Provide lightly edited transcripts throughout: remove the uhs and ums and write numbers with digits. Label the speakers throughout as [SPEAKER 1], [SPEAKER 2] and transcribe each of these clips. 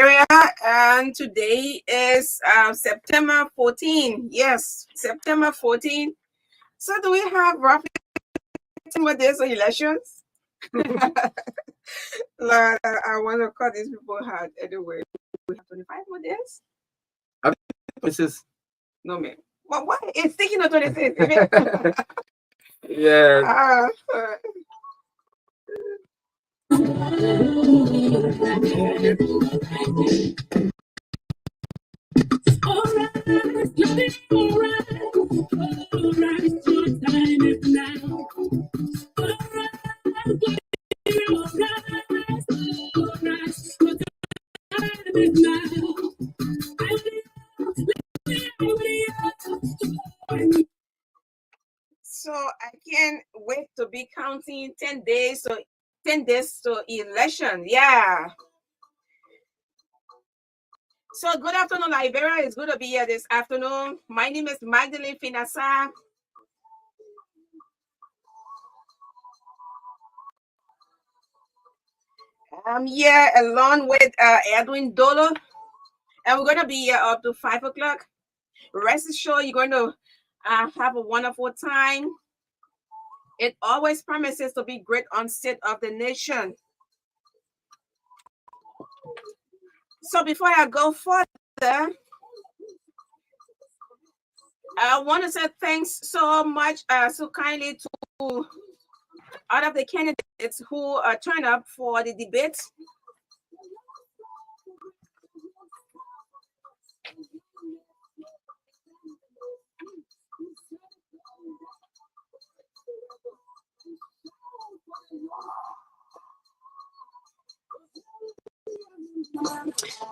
[SPEAKER 1] Liberia, and today is September 14. Yes, September 14. So do we have roughly 10 more days of elections? I want to call these people hard anyway. We have 25 more days?
[SPEAKER 2] Mrs.
[SPEAKER 1] No, man. But why? It's thinking of 26.
[SPEAKER 2] Yeah.
[SPEAKER 1] So I can't wait to be counting 10 days. So 10 days to election. Yeah. So good afternoon, Liberia. It's good to be here this afternoon. My name is Magdalene Finasa. I'm here along with Edwin Dolo, and we're going to be here up to 5 o'clock. Rest assured, you're going to have a wonderful time. It always promises to be great on State of the Nation. So before I go further, I want to say thanks so much, so kindly to all of the candidates who turned up for the debate.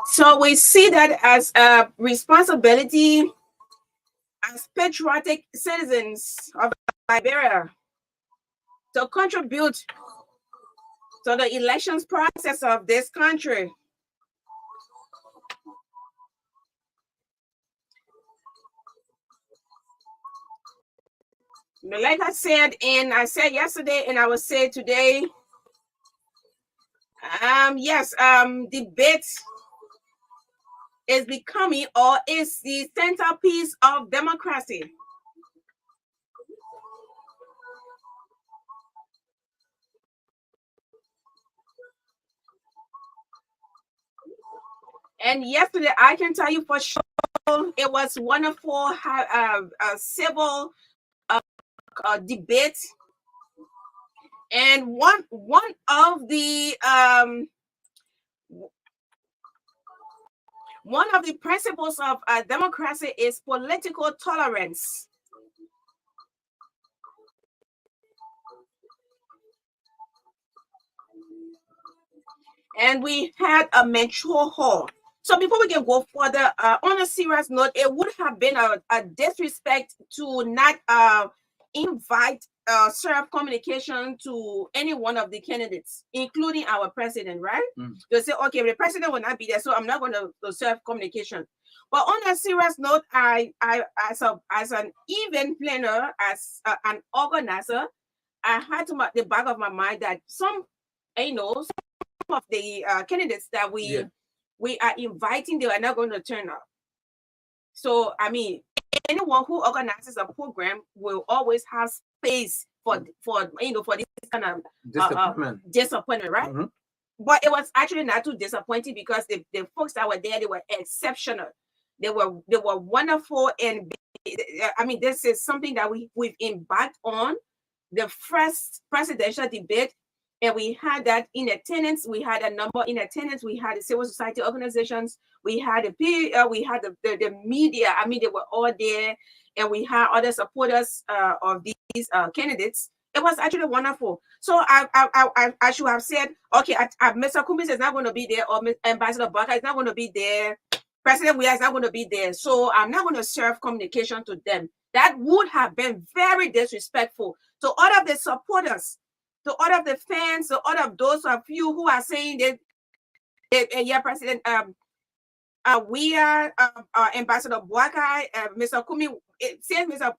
[SPEAKER 1] So we see that as a responsibility as patriotic citizens of Liberia to contribute to the elections process of this country. Like I said yesterday, and I will say today, debate is becoming or is the centerpiece of democracy. And yesterday, I can tell you for sure, it was wonderful civil debate. And one of the principles of democracy is political tolerance. And we had a mature hall. So before we can go further, on a serious note, it would have been a disrespect to not invite serve communication to any one of the candidates, including our president, right? They say, okay, the president will not be there, so I'm not going to serve communication. But on a serious note, I as an event planner, as an organizer, I had to the back of my mind that some of the candidates that we are inviting, they are not going to turn up. So I mean, anyone who organizes a program will always have space for this kind of disappointment, right?
[SPEAKER 2] Mm-hmm.
[SPEAKER 1] But it was actually not too disappointing because the folks that were there, they were exceptional. They were wonderful, and I mean, this is something that we've embarked on, the first presidential debate. And we had that in attendance. We had a number in attendance. We had the civil society organizations. We had we had the media. I mean, they were all there, and we had other supporters of these candidates. It was actually wonderful. So I should have said, okay, Mr. Kumis is not going to be there, or Ambassador Barker is not going to be there. President Weah is not going to be there. So I'm not going to serve communication to them. That would have been very disrespectful to all of the supporters, to all of the fans, to all of those of you who are saying that, President Weah, Ambassador Boakai, Mr. Kumi, since Mr.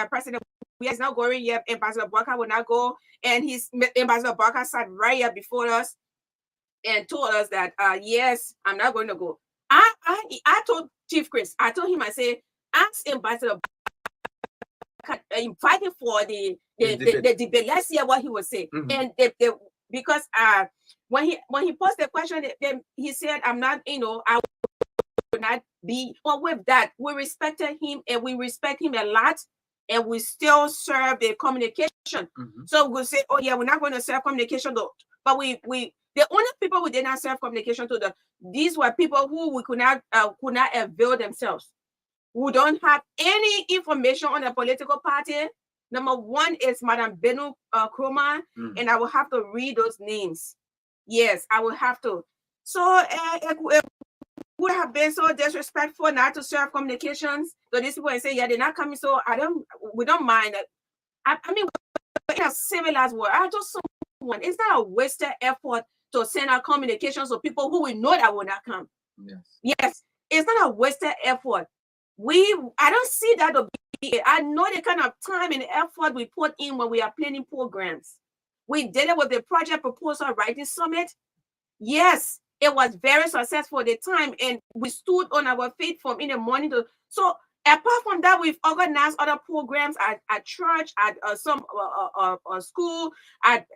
[SPEAKER 1] President Weah is not going yet, Ambassador Boakai will not go, and his Ambassador Boakai sat right here before us. and told us that yes, I'm not going to go. I told Chief Chris, I told him, I say, ask Ambassador, invite him for the debate. Let's hear what he will say. And because when he posed the question, then he said, I'm not, I would not be. But with that, we respected him, and we respect him a lot, and we still serve the communication. So we'll say, oh yeah, we're not going to serve communication though. But we the only people we did not serve communication to, these were people who we could not avail themselves, who don't have any information on the political party. Number one is Madam Benu Kroma, and I will have to read those names. Yes, I will have to. So it would have been so disrespectful not to serve communications. So these people say, yeah, they're not coming. So we don't mind. I mean, in a civilized world, I just someone. It's not a wasted effort to send out communications to people who we know that will not come. Yes, it's not a wasted effort. I don't see that to be. I know the kind of time and effort we put in when we are planning programs. We did it with the project proposal writing summit. Yes, it was very successful at the time, and we stood on our feet from in the morning to. So apart from that, we've organized other programs at church, at some school, at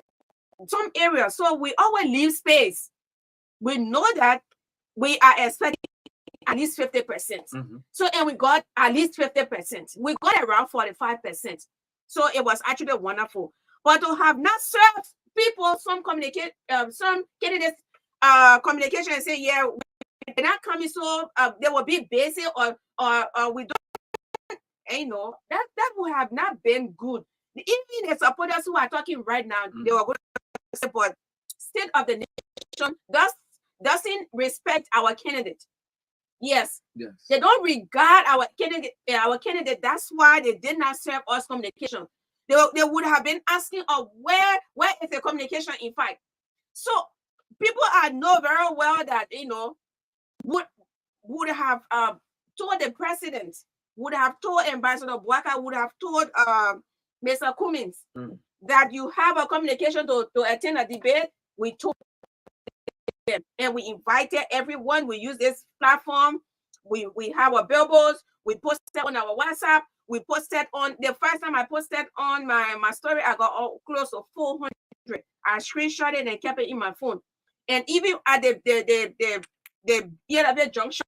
[SPEAKER 1] some areas. So we always leave space. We know that we are expecting at least 50%. So, and we got at least 50%. We got around 45%. So it was actually wonderful. But to have not served people, some candidates communication and say, yeah, they're not coming, so they will be busy or we don't, that would have not been good. Even the supporters who are talking right now, they were going to support state of the nation doesn't respect our candidate. Yes. They don't regard our candidate. That's why they did not serve us communication. They would have been asking, where is the communication in fact? So people know very well that would have told the president, would have told Ambassador Bouaka, would have told Mr. Cummings that you have a communication to attend a debate. We told them, and we invited everyone. We use this platform. We have our billboards. We posted on our WhatsApp. We posted on the first time I posted on my story, I got close to 400. I screenshot it and kept it in my phone. And even at the ELW junction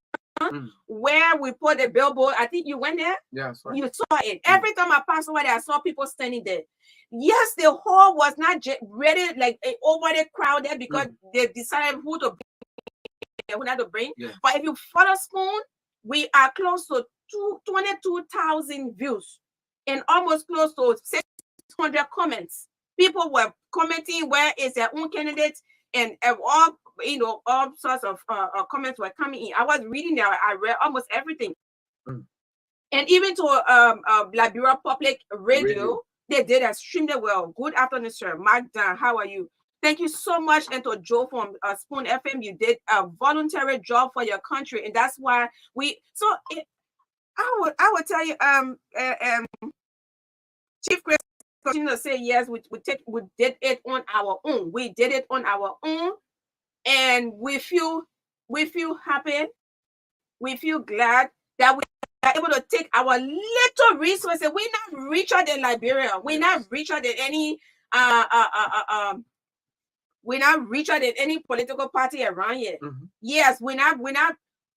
[SPEAKER 1] where we put the billboard, I think you went there.
[SPEAKER 2] Yeah, sorry.
[SPEAKER 1] You saw it. Every time I passed over there, I saw people standing there. Yes, the hall was not ready, like overly crowded because they decided who to bring, who not to bring. Yeah. But if you follow Spoon, we are close to 22,000 views and almost close to 600 comments. People were commenting where is their own candidate, and all sorts of comments were coming in. I was reading there. I read almost everything, and even to Liberia Public Radio, they did extremely well. Good afternoon, sir. Mark Dan, how are you? Thank you so much, and to Joe from Spoon FM. You did a voluntary job for your country, and that's why I would tell you, Chief Chris continue to say yes. We did it on our own. We did it on our own, and we feel happy. We feel glad that we are able to take our little resources. We're not richer than Liberia. We're not richer than any we're not richer than any political party around here. Yes, we're not.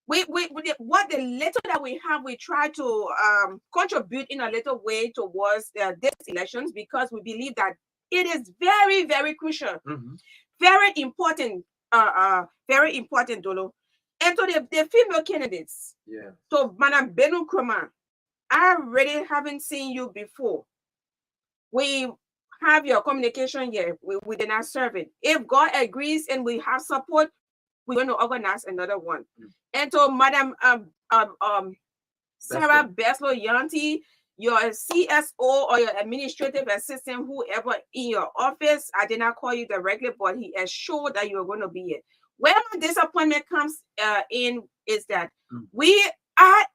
[SPEAKER 1] We what the little that we have, we try to contribute in a little way towards these elections, because we believe that it is very, very crucial, very important, Dolo. And to the female candidates, so Madam Benu Kroma, I really haven't seen you before. We have your communication here. We did not serve it. If God agrees and we have support, we're going to organize another one. And to Madam Sarah Beslo Yanti, your CSO or your administrative assistant, whoever in your office, I did not call you directly, but he assured that you are going to be here. Where my disappointment comes in is that we are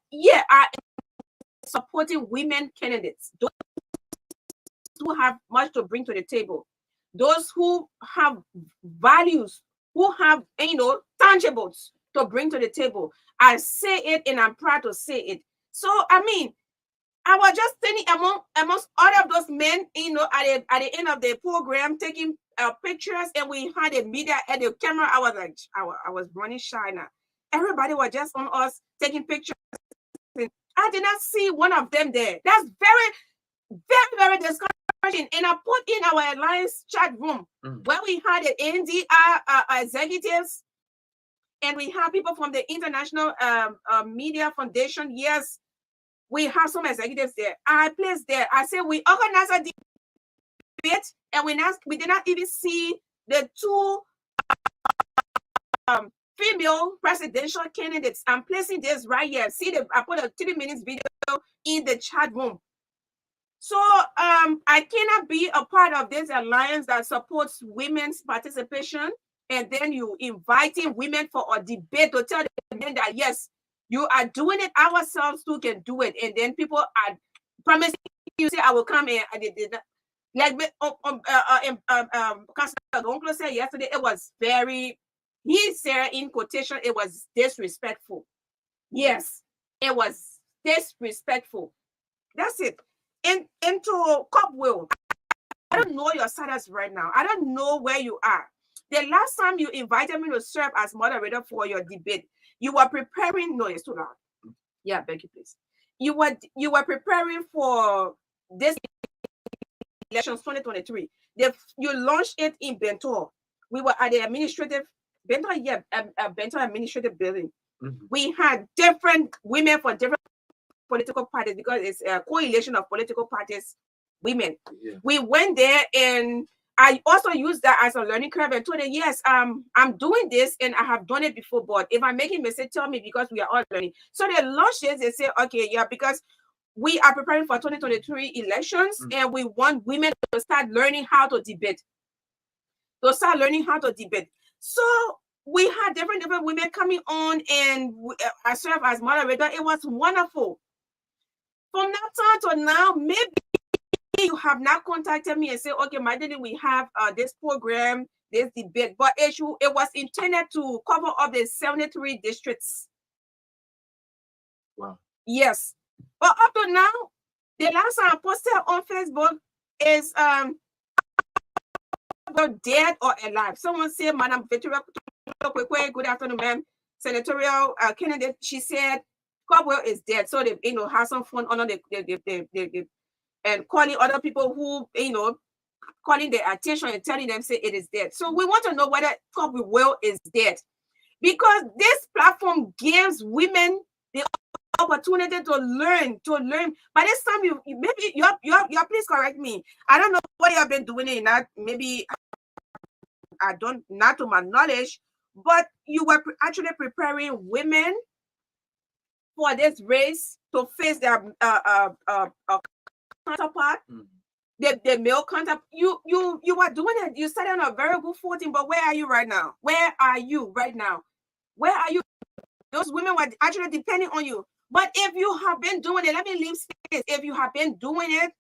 [SPEAKER 1] supporting women candidates, those who have much to bring to the table, those who have values who have, tangibles to bring to the table. I say it and I'm proud to say it. So, I mean, I was just standing amongst all of those men, at the end of the program, taking pictures, and we had a media at the camera. I was like, I was running shy now. Everybody was just on us taking pictures. I did not see one of them there. That's very, very, very discouraging. And I put in our alliance chat room where we had the NDR executives, and we have people from the International Media Foundation. Yes, we have some executives there. I placed there. I said we organized a debate, and we did not even see the two female presidential candidates. I'm placing this right here. See, I put a 3 minutes video in the chat room. So I cannot be a part of this alliance that supports women's participation, and then you inviting women for a debate to tell the men that yes, you are doing it, ourselves too can do it, and then people are promising you say I will come in, and they did not. Like Councilor Gonclo said yesterday, it was very, he said in quotation, it was disrespectful. Yes, it was disrespectful. That's it. Into Copwell, I don't know your status right now. I don't know where you are. The last time you invited me to serve as moderator for your debate, you were preparing. No, it's too loud. Yeah, beg you, please. You were preparing for this elections 2023. You launched it in Bento. We were at the administrative Bento administrative building. We had different women from different political parties because it's a coalition of political parties, women. Yeah. We went there, and I also used that as a learning curve and told them, yes, I'm doing this and I have done it before, but if I'm making mistakes, tell me because we are all learning. So they launched it, they say, okay, yeah, because we are preparing for 2023 elections and we want women to start learning how to debate. So we had different women coming on, and I served as moderator. It was wonderful. From that time to now, maybe you have not contacted me and said, okay, Madeline, we have this program, this debate, but it was intended to cover up the 73 districts.
[SPEAKER 2] Wow.
[SPEAKER 1] Yes. But up to now, the last time I posted on Facebook is dead or alive. Someone said, Madam Victoria, good afternoon, ma'am. Senatorial candidate, she said, Copwell is dead. So they, have some fun on the and calling other people who, calling their attention and telling them, say it is dead. So we want to know whether Copwell is dead. Because this platform gives women the opportunity to learn. By this time, maybe you please correct me. I don't know what you have been doing in that. Maybe I don't, not to my knowledge, but you were actually preparing women for this race to face their counterpart, the male counterpart. You were doing it. You started on a very good footing, but where are you right now? Where are you? Those women were actually depending on you. But if you have been doing it, let me leave space. If you have been doing it,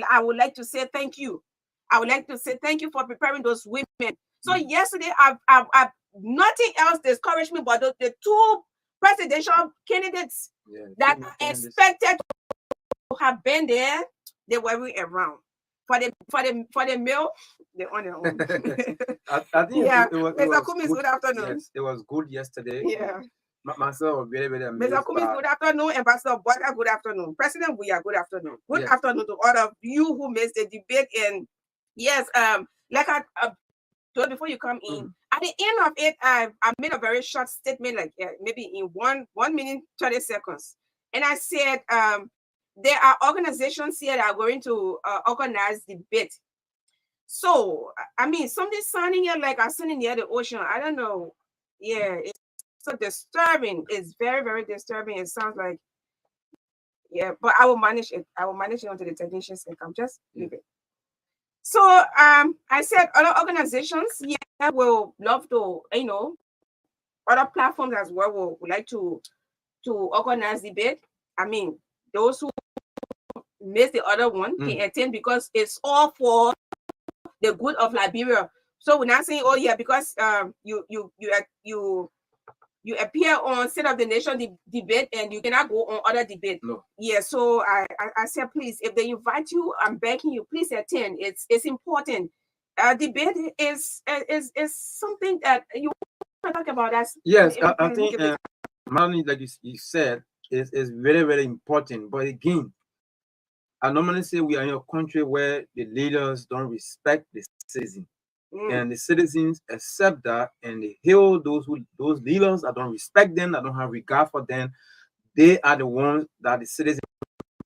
[SPEAKER 1] I would like to say thank you. I would like to say thank you for preparing those women. So yesterday, I've nothing else discouraged me but the two presidential candidates that are expected to have been there. They weren't around. For the male, they're on their own.
[SPEAKER 2] I think it was
[SPEAKER 1] Mr. Kumis, good afternoon.
[SPEAKER 2] Yes, it was good yesterday.
[SPEAKER 1] Yeah.
[SPEAKER 2] Myself, very, very amazed.
[SPEAKER 1] Mr. Kumis, good afternoon. Ambassador Boyka, good afternoon. President Buya, good afternoon. Good afternoon to all of you who missed the debate. And yes, like I told before you come in, at the end of it, I made a very short statement, like maybe in 1 minute 30 seconds, and I said there are organizations here that are going to organize debate. So I mean, something sounding here like I'm sitting near the ocean. I don't know. Yeah, it's so disturbing. It's very, very disturbing. It sounds like, yeah, but I will manage it. I will manage it until the technicians can come. Just leave it. So I said other organizations, will love to, other platforms as well would like to organize debate. I mean, those who missed the other one can attend because it's all for the good of Liberia. So we're not saying, oh yeah, because you appear on State of the Nation debate and you cannot go on other debate.
[SPEAKER 2] No.
[SPEAKER 1] Yeah, so I said, please, if they invite you, I'm begging you, please attend. It's important. Debate is something that you want to talk about. That's
[SPEAKER 2] yes. I think money, like you said, is very, very important. But again, I normally say we are in a country where the leaders don't respect the citizens. And the citizens accept that, and they hail those leaders that don't respect them, that don't have regard for them. They are the ones that the citizens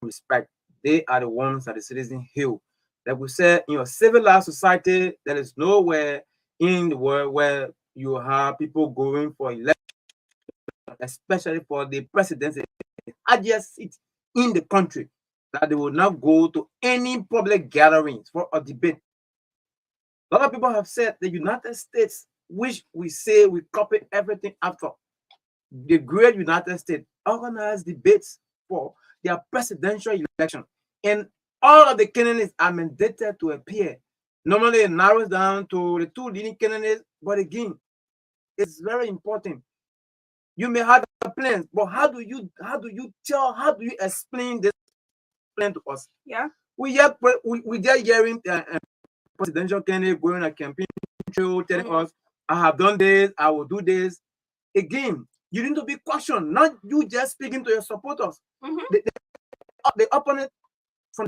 [SPEAKER 2] respect. They are the ones that the citizens hail. Like we said, in a civilized society, there is nowhere in the world where you have people going for election, especially for the presidency, the highest seat in the country, that they will not go to any public gatherings for a debate. A lot of people have said the United States, which we say we copy everything after, the great United States organized debates for their presidential election. And all of the candidates are mandated to appear. Normally it narrows down to the two leading candidates, but again, it's very important. You may have plans, but how do you explain this plan to us?
[SPEAKER 1] Yeah.
[SPEAKER 2] We are hearing presidential candidate going a campaign trail telling us, I have done this, I will do this. Again, you need to be cautioned, not you just speaking to your supporters. The opponent, from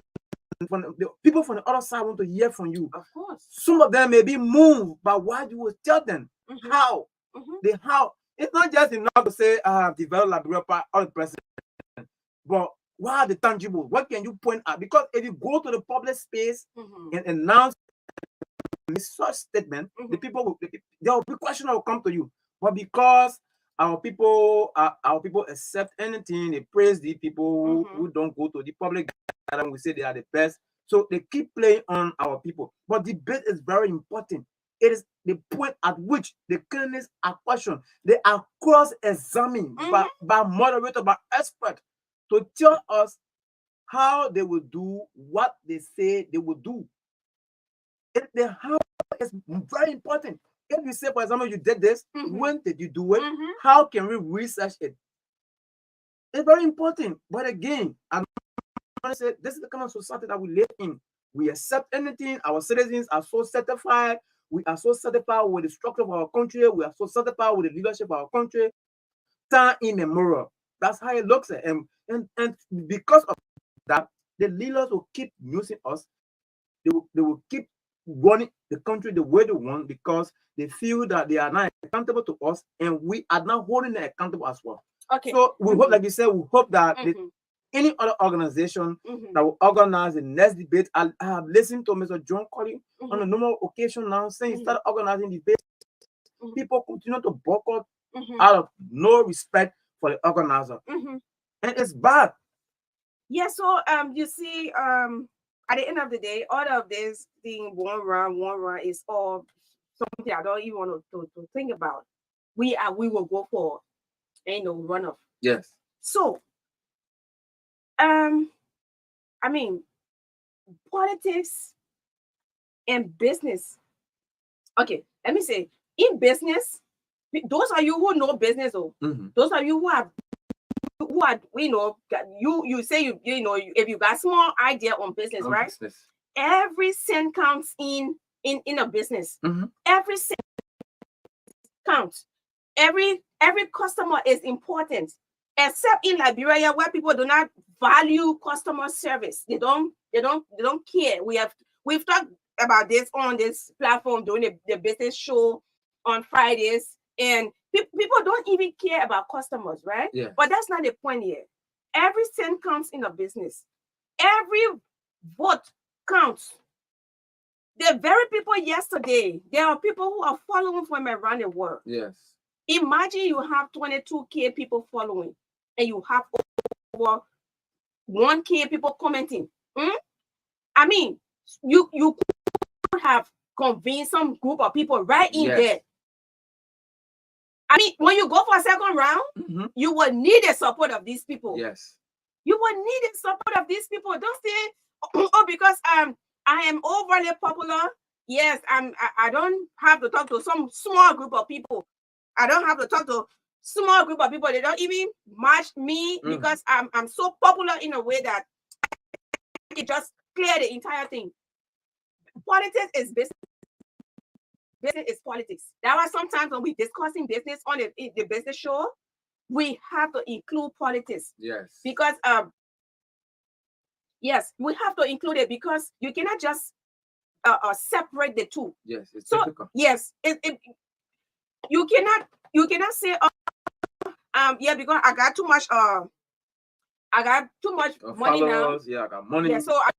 [SPEAKER 2] the people from the other side want to hear from you.
[SPEAKER 1] Of course.
[SPEAKER 2] Some of them may be moved by what you will tell them. How? How? It's not just enough to say, I have developed Liberia or the president, but what are the tangible? What can you point at? Because if you go to the public space and announce such statement, the people there will be questions that will come to you. But because our people accept anything, they praise the people who don't go to the public gathering, we say they are the best. So they keep playing on our people. But debate is very important. It is the point at which the candidates are questioned. They are cross-examined by moderator, by expert, to tell us how they will do what they say they will do. The how is very important. If you say, for example, you did this, when did you do it? How can we research it? It's very important. But again, I'm going to say this is the kind of society that we live in. We accept anything. Our citizens are so certified. We are so certified with the structure of our country. We are so certified with the leadership of our country. Time immemorial. That's how it looks. And because of that, the leaders will keep using us. They will keep running the country the way they want, because they feel that they are not accountable to us, and we are not holding them accountable as well.
[SPEAKER 1] Okay.
[SPEAKER 2] So we hope, like you said, we hope that any other organization that will organize the next debate. I have listened to Mr. John Colley on a normal occasion now saying he started organizing debates. People continue to boycott out of no respect for the organizer, and it's bad.
[SPEAKER 1] Yeah. So you see, at the end of the day, all of this being one run is all something I don't even want to think about. We will go for runoff.
[SPEAKER 2] Yes.
[SPEAKER 1] So I mean, politics and business. Okay, let me say, in business, those are you who know business, those are you who are you say if you got small idea on business, right? Business. Every cent counts in a business. Every cent counts. Every customer is important, except in Liberia, where people do not value customer service. They don't care. We've talked about this on this platform during the business show on Fridays, and people don't even care about customers, right?
[SPEAKER 2] Yeah.
[SPEAKER 1] But that's not the point here. Every cent counts in a business. Every vote counts. The very people yesterday, there are people who are following from around the world.
[SPEAKER 2] Yes.
[SPEAKER 1] Imagine you have 22K people following, and you have over 1K people commenting. I mean, you could have convinced some group of people right in there. I mean, when you go for a second round, you will need the support of these people.
[SPEAKER 2] Yes.
[SPEAKER 1] You will need the support of these people. Don't say, oh, because I am overly popular, Yes, I don't have to talk to some small group of people. I don't have to talk to small group of people. They don't even match me because I'm so popular in a way that I can just clear the entire thing. Politics is business. Business is politics. That's why sometimes when we discussing business on the business show, we have to include politics.
[SPEAKER 2] Yes.
[SPEAKER 1] Because yes, we have to include it because you cannot just separate the two.
[SPEAKER 2] Yes, it's
[SPEAKER 1] so
[SPEAKER 2] difficult.
[SPEAKER 1] Yes, you cannot say yeah, because I got too much money now.
[SPEAKER 2] Yeah, I got money.
[SPEAKER 1] Yeah, so I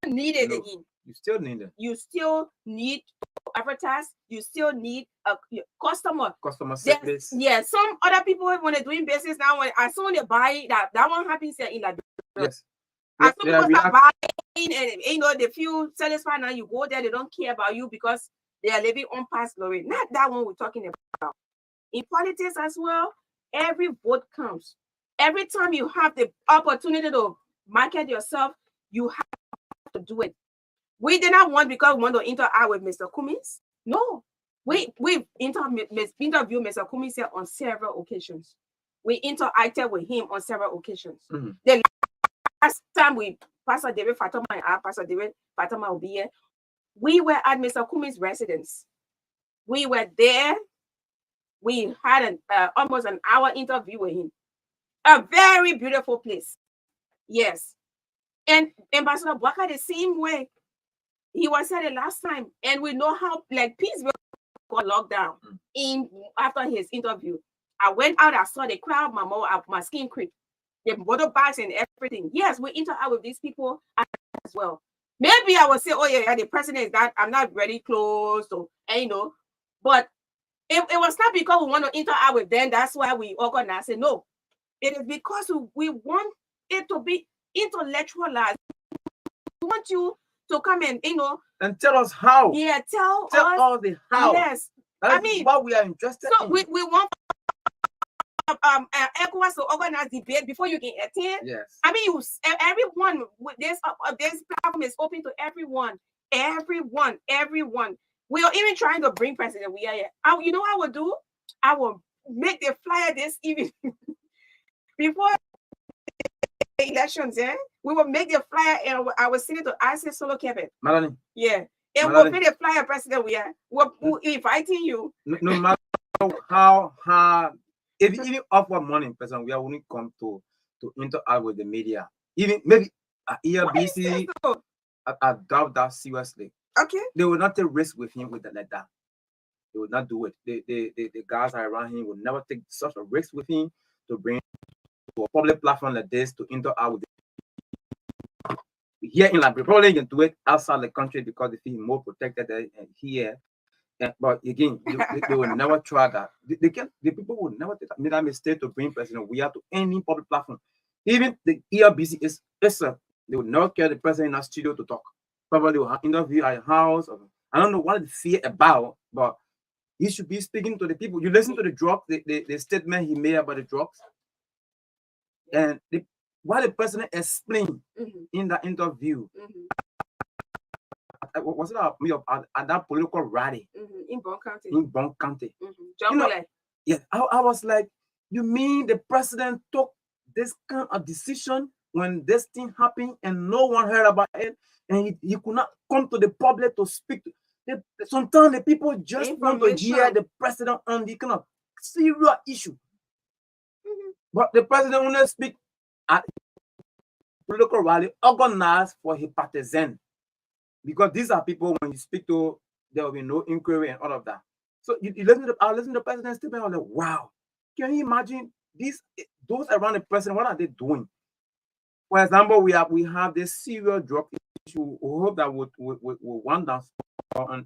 [SPEAKER 1] need it again.
[SPEAKER 2] You still need it.
[SPEAKER 1] You still need to advertise. You still need a customer
[SPEAKER 2] service.
[SPEAKER 1] Yeah, some other people when they're doing business now, as soon as they buy that one happens in like
[SPEAKER 2] yes.
[SPEAKER 1] As soon as people start buying and they feel satisfied now, you go there, they don't care about you because they are living on past glory. Not that one we're talking about. In politics as well, every vote counts. Every time you have the opportunity to market yourself, you have to do it. We did not want because we want to interact with Mr. Cummings. No, we've interviewed Mr. Cummings here on several occasions. We interacted with him on several occasions. The last time Pastor David Fatoma and Pastor David Fatoma will be here, we were at Mr. Cummings' residence. We were there. We had almost an hour interview with him. A very beautiful place. Yes. And Ambassador Bwaka the same way. He was there the last time. And we know how like Peaceville got locked down after his interview. I went out, I saw the crowd, my skin creep. The motorbikes and everything. Yes, we interact with these people as well. Maybe I will say, oh yeah, the president is that I'm not very close, so but it was not because we want to interact with them. That's why we organize it. No, it is because we want it to be intellectualized. We want you to come and
[SPEAKER 2] and tell us how.
[SPEAKER 1] Yeah, tell
[SPEAKER 2] us the how.
[SPEAKER 1] Yes,
[SPEAKER 2] I mean what we are interested in.
[SPEAKER 1] So we want ECOWAS to organize debate before you can attend.
[SPEAKER 2] Yes.
[SPEAKER 1] I mean, everyone with this platform is open to everyone. Everyone. We are even trying to bring President We are here. You know what I will do? I will make the flyer this evening before the elections. We will make the flyer and I will send it to Isis Solo Kevin.
[SPEAKER 2] Melanie.
[SPEAKER 1] Yeah. And we'll make the flyer, President We are. We're inviting you.
[SPEAKER 2] No matter how hard. If you even offer money in person, we are only come to interact with the media. Even maybe ERBC, I doubt that seriously.
[SPEAKER 1] Okay.
[SPEAKER 2] They will not take risk with him with like that. They will not do it. The guys around him will never take such a risk with him to bring to a public platform like this to interact with them. Here in Liberia, probably you can do it outside the country because they feel more protected here. But again, they will never try that. The people will never make that mistake to bring President We are to any public platform. Even the ERBC they will never care the president in a studio to talk. Probably will have interview at a house. I don't know what they fear about, but he should be speaking to the people. You listen to the drugs, the statement he made about the drugs, and what the president explained in that interview. Was it at that political rally
[SPEAKER 1] in Bon County?
[SPEAKER 2] In Bon County.
[SPEAKER 1] Yeah,
[SPEAKER 2] I was like, you mean the president took this kind of decision when this thing happened and no one heard about it, and he could not come to the public to speak? Sometimes the people just want to hear the president on the kind of serious issue, but the president will not speak at political rally organized for his partisans. Because these are people, when you speak to, there will be no inquiry and all of that. So I listen to the president's statement. I was like, wow, can you imagine those around the president? What are they doing? For example, we have this serious drug issue. We hope that we'll one down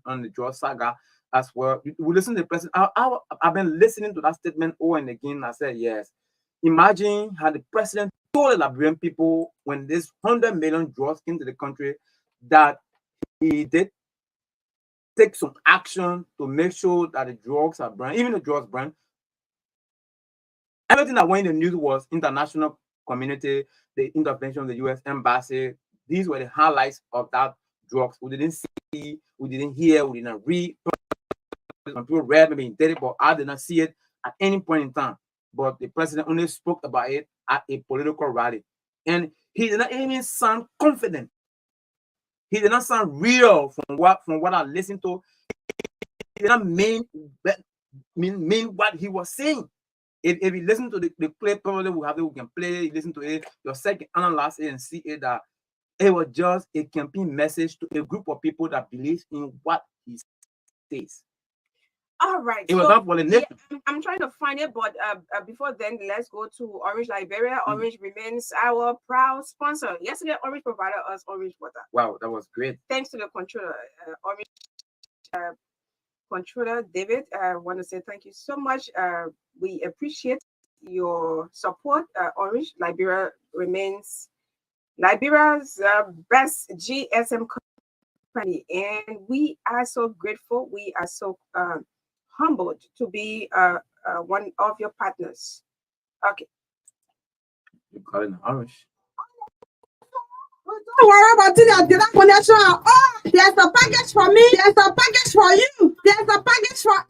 [SPEAKER 2] on the drug saga as well. We listen to the president. I've been listening to that statement over and again. I said, yes. Imagine how the president told the Liberian people when this 100 million drugs into the country that he did take some action to make sure that the drugs are banned, even the drugs banned. Everything that went in the news was international community, the intervention of the U.S. embassy. These were the highlights of that drugs. We didn't see, we didn't hear, we didn't read. Some people read, maybe did it, but I did not see it at any point in time. But the president only spoke about it at a political rally. And he did not even sound confident. He did not sound real from what I listened to. He did not mean what he was saying. If you listen to the clip, probably we can play it, listen to it, your second analyze it and see it that it was just a campaign message to a group of people that believes in what he says.
[SPEAKER 1] All right.
[SPEAKER 2] It was not for the nation.
[SPEAKER 1] Yeah, I'm trying to find it, but before then, let's go to Orange Liberia. Orange remains our proud sponsor. Yesterday, Orange provided us orange water.
[SPEAKER 2] Wow, that was great.
[SPEAKER 1] Thanks to the controller, Orange controller David. I want to say thank you so much. We appreciate your support. Orange Liberia remains Liberia's best GSM company, and we are so grateful. We are so humbled to be one of your partners. Okay.
[SPEAKER 2] You call it orange.
[SPEAKER 3] Don't worry about it. Direct connection. Oh, there's a package for me. There's a package for you. There's a package for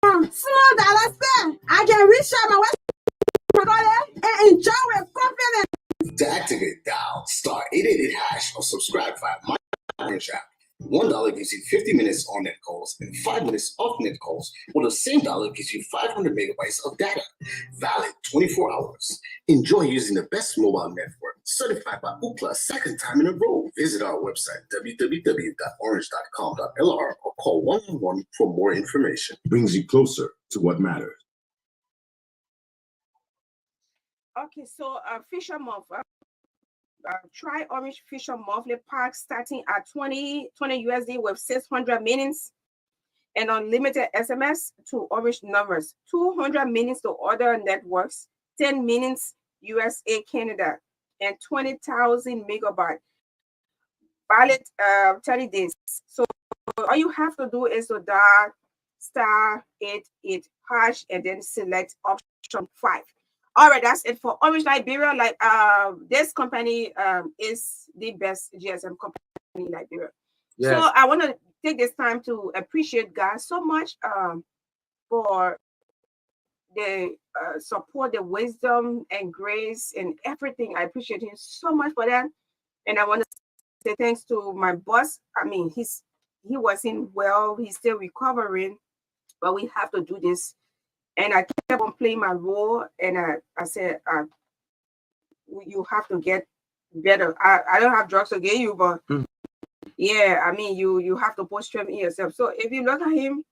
[SPEAKER 3] everyone. Small dollar spend. I can reach out my website and enjoy with confidence.
[SPEAKER 4] To activate, dial *888# or subscribe via my Orange app. $1 gives you 50 minutes on net calls and 5 minutes off net calls, while the same dollar gives you 500 megabytes of data, valid 24 hours. Enjoy using the best mobile network, certified by Ookla second time in a row. Visit our website, www.orange.com.lr, or call 111 for more information. Brings you closer to what matters.
[SPEAKER 1] Okay, so Fisher Month. Try Orange Fisher Monthly Pack starting at 20 USD with 600 minutes and unlimited SMS to Orange numbers, 200 minutes to other networks, 10 minutes USA, Canada, and 20,000 megabyte. Valid 30 days. So all you have to do is to dial *88# and then select option 5. All right, that's it for Orange Liberia. Like this company is the best GSM company in Liberia. Yes. So I want to take this time to appreciate God so much for the support, the wisdom and grace and everything. I appreciate him so much for that. And I want to say thanks to my boss. I mean, he wasn't well, he's still recovering, but we have to do this. And I kept on playing my role, and I said, you have to get better. I don't have drugs to get you, but yeah, I mean, you have to put strength in yourself. So if you look at him,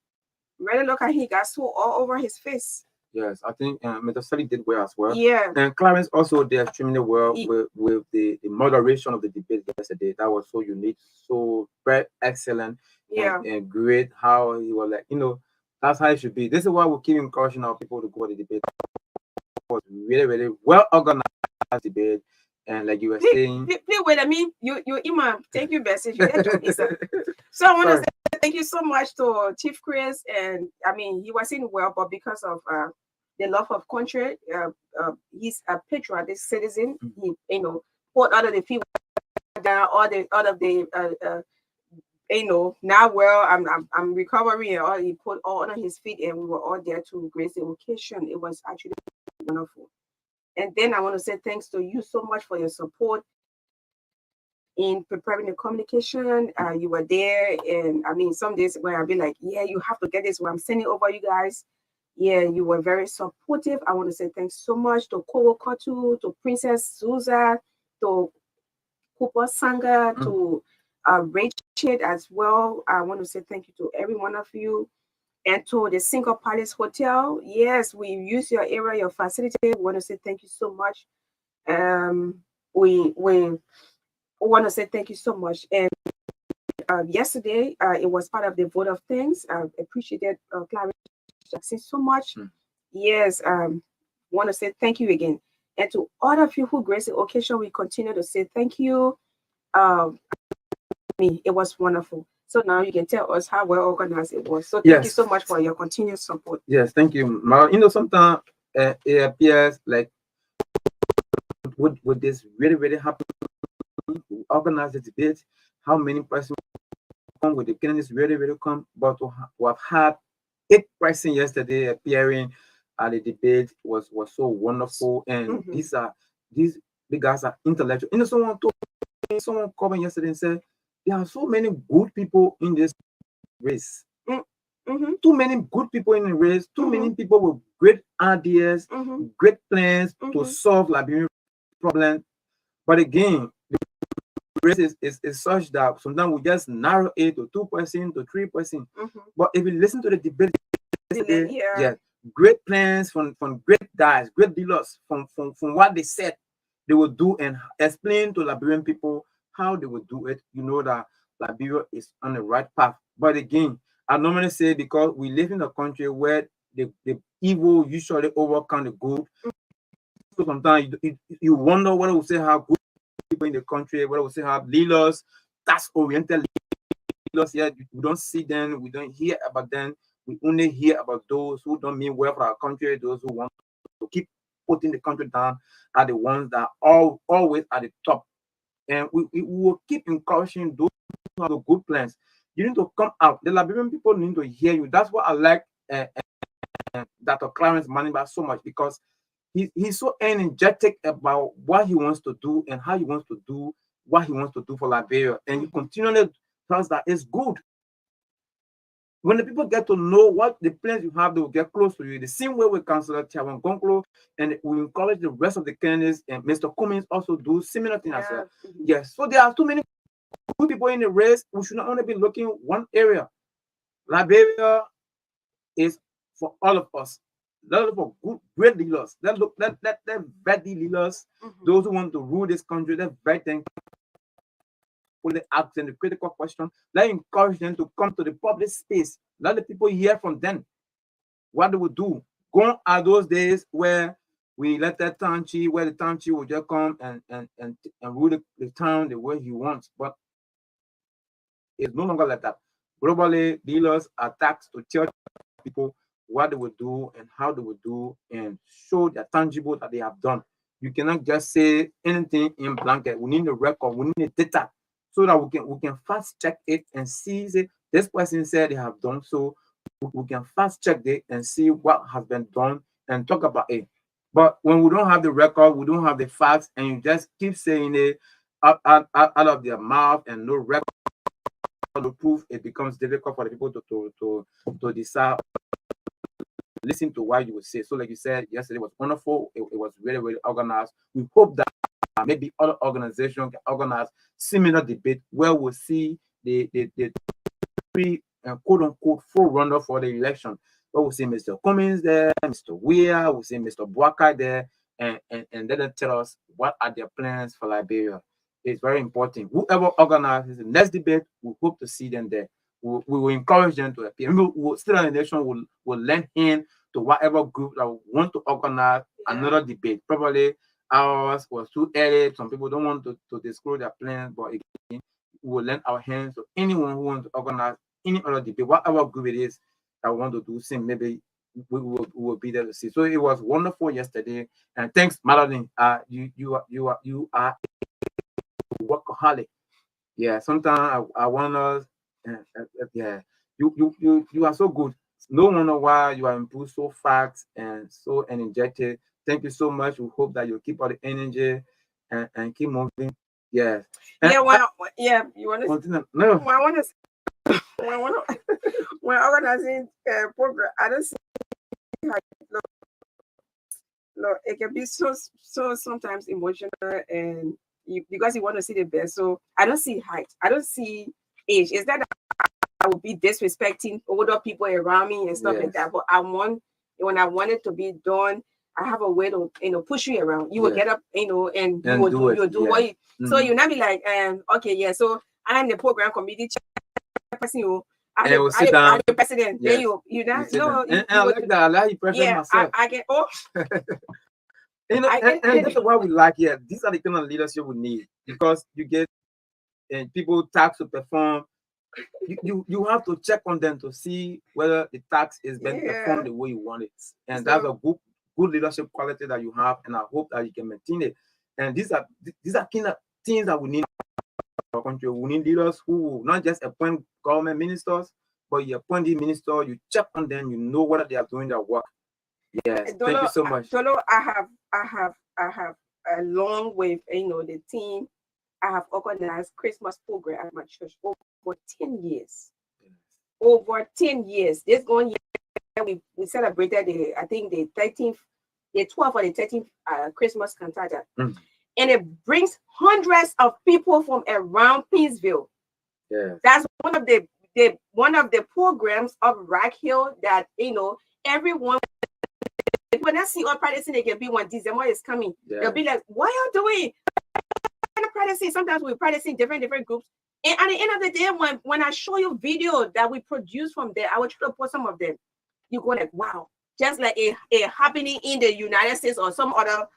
[SPEAKER 1] really look at him, he got sore all over his face.
[SPEAKER 2] Yes, I think Mr. Sally did well as well.
[SPEAKER 1] Yeah.
[SPEAKER 2] And Clarence also did extremely well with the moderation of the debate yesterday. That was so unique, so very excellent.
[SPEAKER 1] Yeah.
[SPEAKER 2] And great how he was like, that's how it should be. This is why we keep encouraging our people to go to the debate. It was really, really well organized debate. And like you were saying,
[SPEAKER 1] please wait. I mean, you Imam, thank you, message. So I want to say thank you so much to Chief Chris. And I mean, he wasn't well, but because of the love of country, he's a patriotic citizen. He, put out of the people down, all of the now I'm recovering, and all he put all on his feet, and we were all there to grace the occasion. It was actually wonderful. And then I want to say thanks to you so much for your support in preparing the communication. You were there, and I mean, some days where I'll be like, yeah, you have to get this, where I'm sending over you guys. Yeah, you were very supportive. I want to say thanks so much to Kowo Kotu, to Princess Zuza, to Cooper Sanga, to Rachel as well. I want to say thank you to every one of you, and to the Single Palace Hotel. Yes, we use your area, your facility. We want to say thank you so much. We want to say thank you so much. And yesterday, it was part of the vote of thanks. I appreciated Clarence Jackson so much. Yes, want to say thank you again. And to all of you who graced the occasion, we continue to say thank you. It was wonderful. So now you can tell us how well organized it was. So thank you so much for your continued support.
[SPEAKER 2] Yes, thank you. Sometimes it appears like would this really, really happen? Organize the debate? how many persons come with the candidates really come, but to have had 8 person yesterday appearing at the debate was so wonderful. And these big guys are intellectual. You know, someone called me yesterday and said there are so many good people in this race. Too many good people in the race, too many people with great ideas, great plans to solve Liberian problems. But again, the race is such that sometimes we just narrow it to 2% to 3%. But if you listen to the debate, great plans from great guys, great dealers, from what they said they will do and explain to Liberian people how they will do it. You know that Liberia is on the right path. But again, I normally say because we live in a country where the evil usually overcome the good. So sometimes you wonder whether we say have good people in the country, whether we say have leaders, task-oriented leaders. Yet we don't see them, we don't hear about them. We only hear about those who don't mean well for our country, those who want to keep putting the country down are the ones that are always at the top. And we will keep encouraging those who have the good plans. You need to come out. The Liberian people need to hear you. That's what I like Dr. Clarence Maniba so much, because he's so energetic about what he wants to do and how he wants to do what he wants to do for Liberia. And he continually tells that it's good. When the people get to know what the plans you have, they will get close to you. The same way with Councillor Tiawan Gonklo, and we encourage the rest of the candidates, and Mr. Cummings also do similar things as well. Yes, so there are too many good people in the race. We should not only be looking one area. Liberia is for all of us. Let's look for good, great leaders. Let's vet the leaders, those who want to rule this country. Let's vet them. They ask them the critical question. Let's encourage them to come to the public space. Let the people hear from them what they will do. Gone are those days where we let that town chief, where the town chief will just come and rule the town the way he wants. But it's no longer like that. Globally, dealers are tasked to tell people what they will do and how they will do and show the tangible that they have done. You cannot just say anything in blanket. We need the record, we need the data, so that we can fast check it and see this person said they have done so. We can fast check it and see what has been done and talk about it. But when we don't have the record, we don't have the facts, and you just keep saying it out of their mouth and no record, no proof, it becomes difficult for the people to decide, listen to what you would say. So like you said, yesterday was wonderful. It was really, really organized. We hope that maybe other organizations can organize similar debate where we'll see the three quote unquote full runner for the election. Where we'll see Mr. Cummings there, Mr. Weir, we'll see Mr. Boakai there, and let them tell us what are their plans for Liberia. It's very important. Whoever organizes the next debate, we hope to see them there. We will encourage them to appear. Still in the nation will lend in to whatever group that want to organize another debate. Probably ours was too early. Some people don't want to disclose their plans, but again, we will lend our hands to anyone who wants to organize any other debate, whatever group it is that want to do same. Maybe we will be there to see. So it was wonderful yesterday, and thanks, Madeline. You are a workaholic. Yeah, sometimes I wonder. Yeah, you are so good. No wonder why you are improved so fast and so energetic. Thank you so much. We hope that you keep all the energy and keep moving. Yes. And
[SPEAKER 1] you want to
[SPEAKER 2] continue. No.
[SPEAKER 1] When organizing program, I don't see how it can be so sometimes emotional, and because you want to see the best. So I don't see height. I don't see age. Is that I will be disrespecting older people around me and stuff like that? But when I want it to be done, I have a way to push you around. You will get up, and you will do what you. So you'll not be like, okay, yeah. So I'm the program committee chairperson. I'm the president. Then you not no.
[SPEAKER 2] I like that. I like you present myself.
[SPEAKER 1] I get
[SPEAKER 2] and that's what we like here. These are the kind of leadership we need, because you get people tasked to perform. You have to check on them to see whether the task is being performed the way you want it, and that's a good leadership quality that you have, and I hope that you can maintain it. And these are kind of things that we need our country. We need leaders who will not just appoint government ministers, but you appoint the minister, you check on them, you know whether they are doing their work. Yes, thank you so much.
[SPEAKER 1] Tolo, I have along with the team, I have organized Christmas program at my church over 10 years. Over 10 years. This going year we celebrated the 12th or the 13th Christmas cantata. And it brings hundreds of people from around Peaceville.
[SPEAKER 2] Yes.
[SPEAKER 1] That's one of the programs of Rock Hill that everyone, when I see all practicing, they can be when December is coming. Yeah. They'll be like, what are you doing? Practicing. Sometimes we're practicing different groups. And at the end of the day, when I show you video that we produce from there, I will try to post some of them. You go like, wow, just like a happening in the United States or some other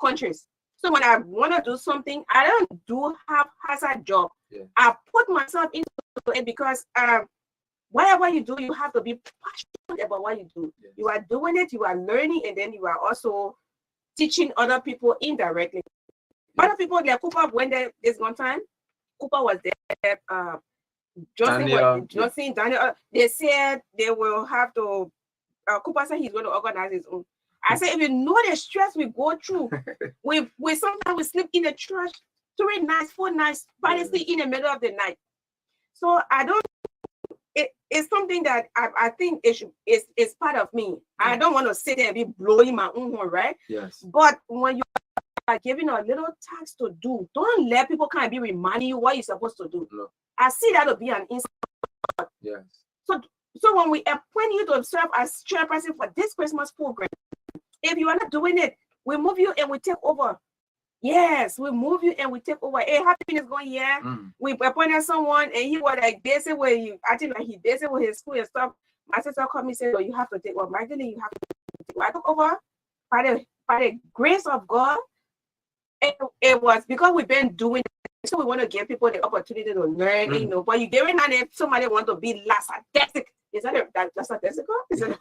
[SPEAKER 1] countries. So when I want to do something, I don't do haphazard job. Yeah. I put myself into it because whatever you do, you have to be passionate about what you do. Yes. You are doing it, you are learning, and then you are also teaching other people indirectly. Yes. Other people, like Cooper, when there's one time, Cooper was there. Daniel. They said they will have to. Cooper said he's going to organize his own. I said, if you know the stress we go through, we sometimes we sleep in the church 3 nights, 4 nights, practically in the middle of the night. So I don't. It's something that I think it's part of me. I don't want to sit there and be blowing my own horn, right? Yes. But when you are given a little task to do, don't let people kind of be reminding you what you're supposed to do. No. I see that to be an insult. Yes. So when we appoint you to serve as chairperson for this Christmas program, if you are not doing it, we move you and we take over. Yes, we move you and we take over. Hey, happiness going here. We appointed someone and he was like busy with you. I think like he busy with his school and stuff. My sister called me and said, "Oh, you have to take over. Magdalene, you have to take over." I took over by the grace of God. It was because we've been doing it, so we want to give people the opportunity to learn, but you didn't know if somebody want to be lackadaisical. Is that lackadaisical? Is it?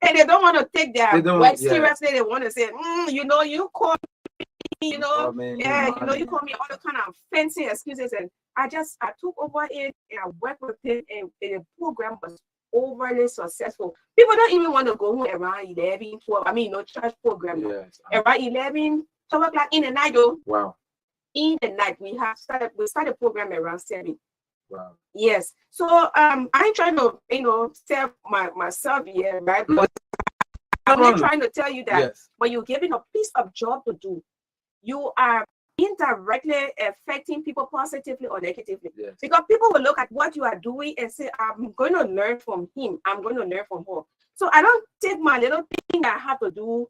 [SPEAKER 1] And they don't want to take their work seriously. They want to say, you call me, you call me all the kind of fancy excuses. And I took over it and I worked with it, and the program was overly successful. People don't even want to go home around 11, 12. Church program. Yes. Around 11, 12 o'clock in the night, though. Wow. In the night, we started program around 7. Wow. Yes. So I'm trying to sell myself here, right? But I'm not trying to tell you that when you're given a piece of job to do, you are indirectly affecting people positively or negatively. Yes. Because people will look at what you are doing and say, I'm going to learn from him, I'm going to learn from her. So I don't take my little thing that I have to do,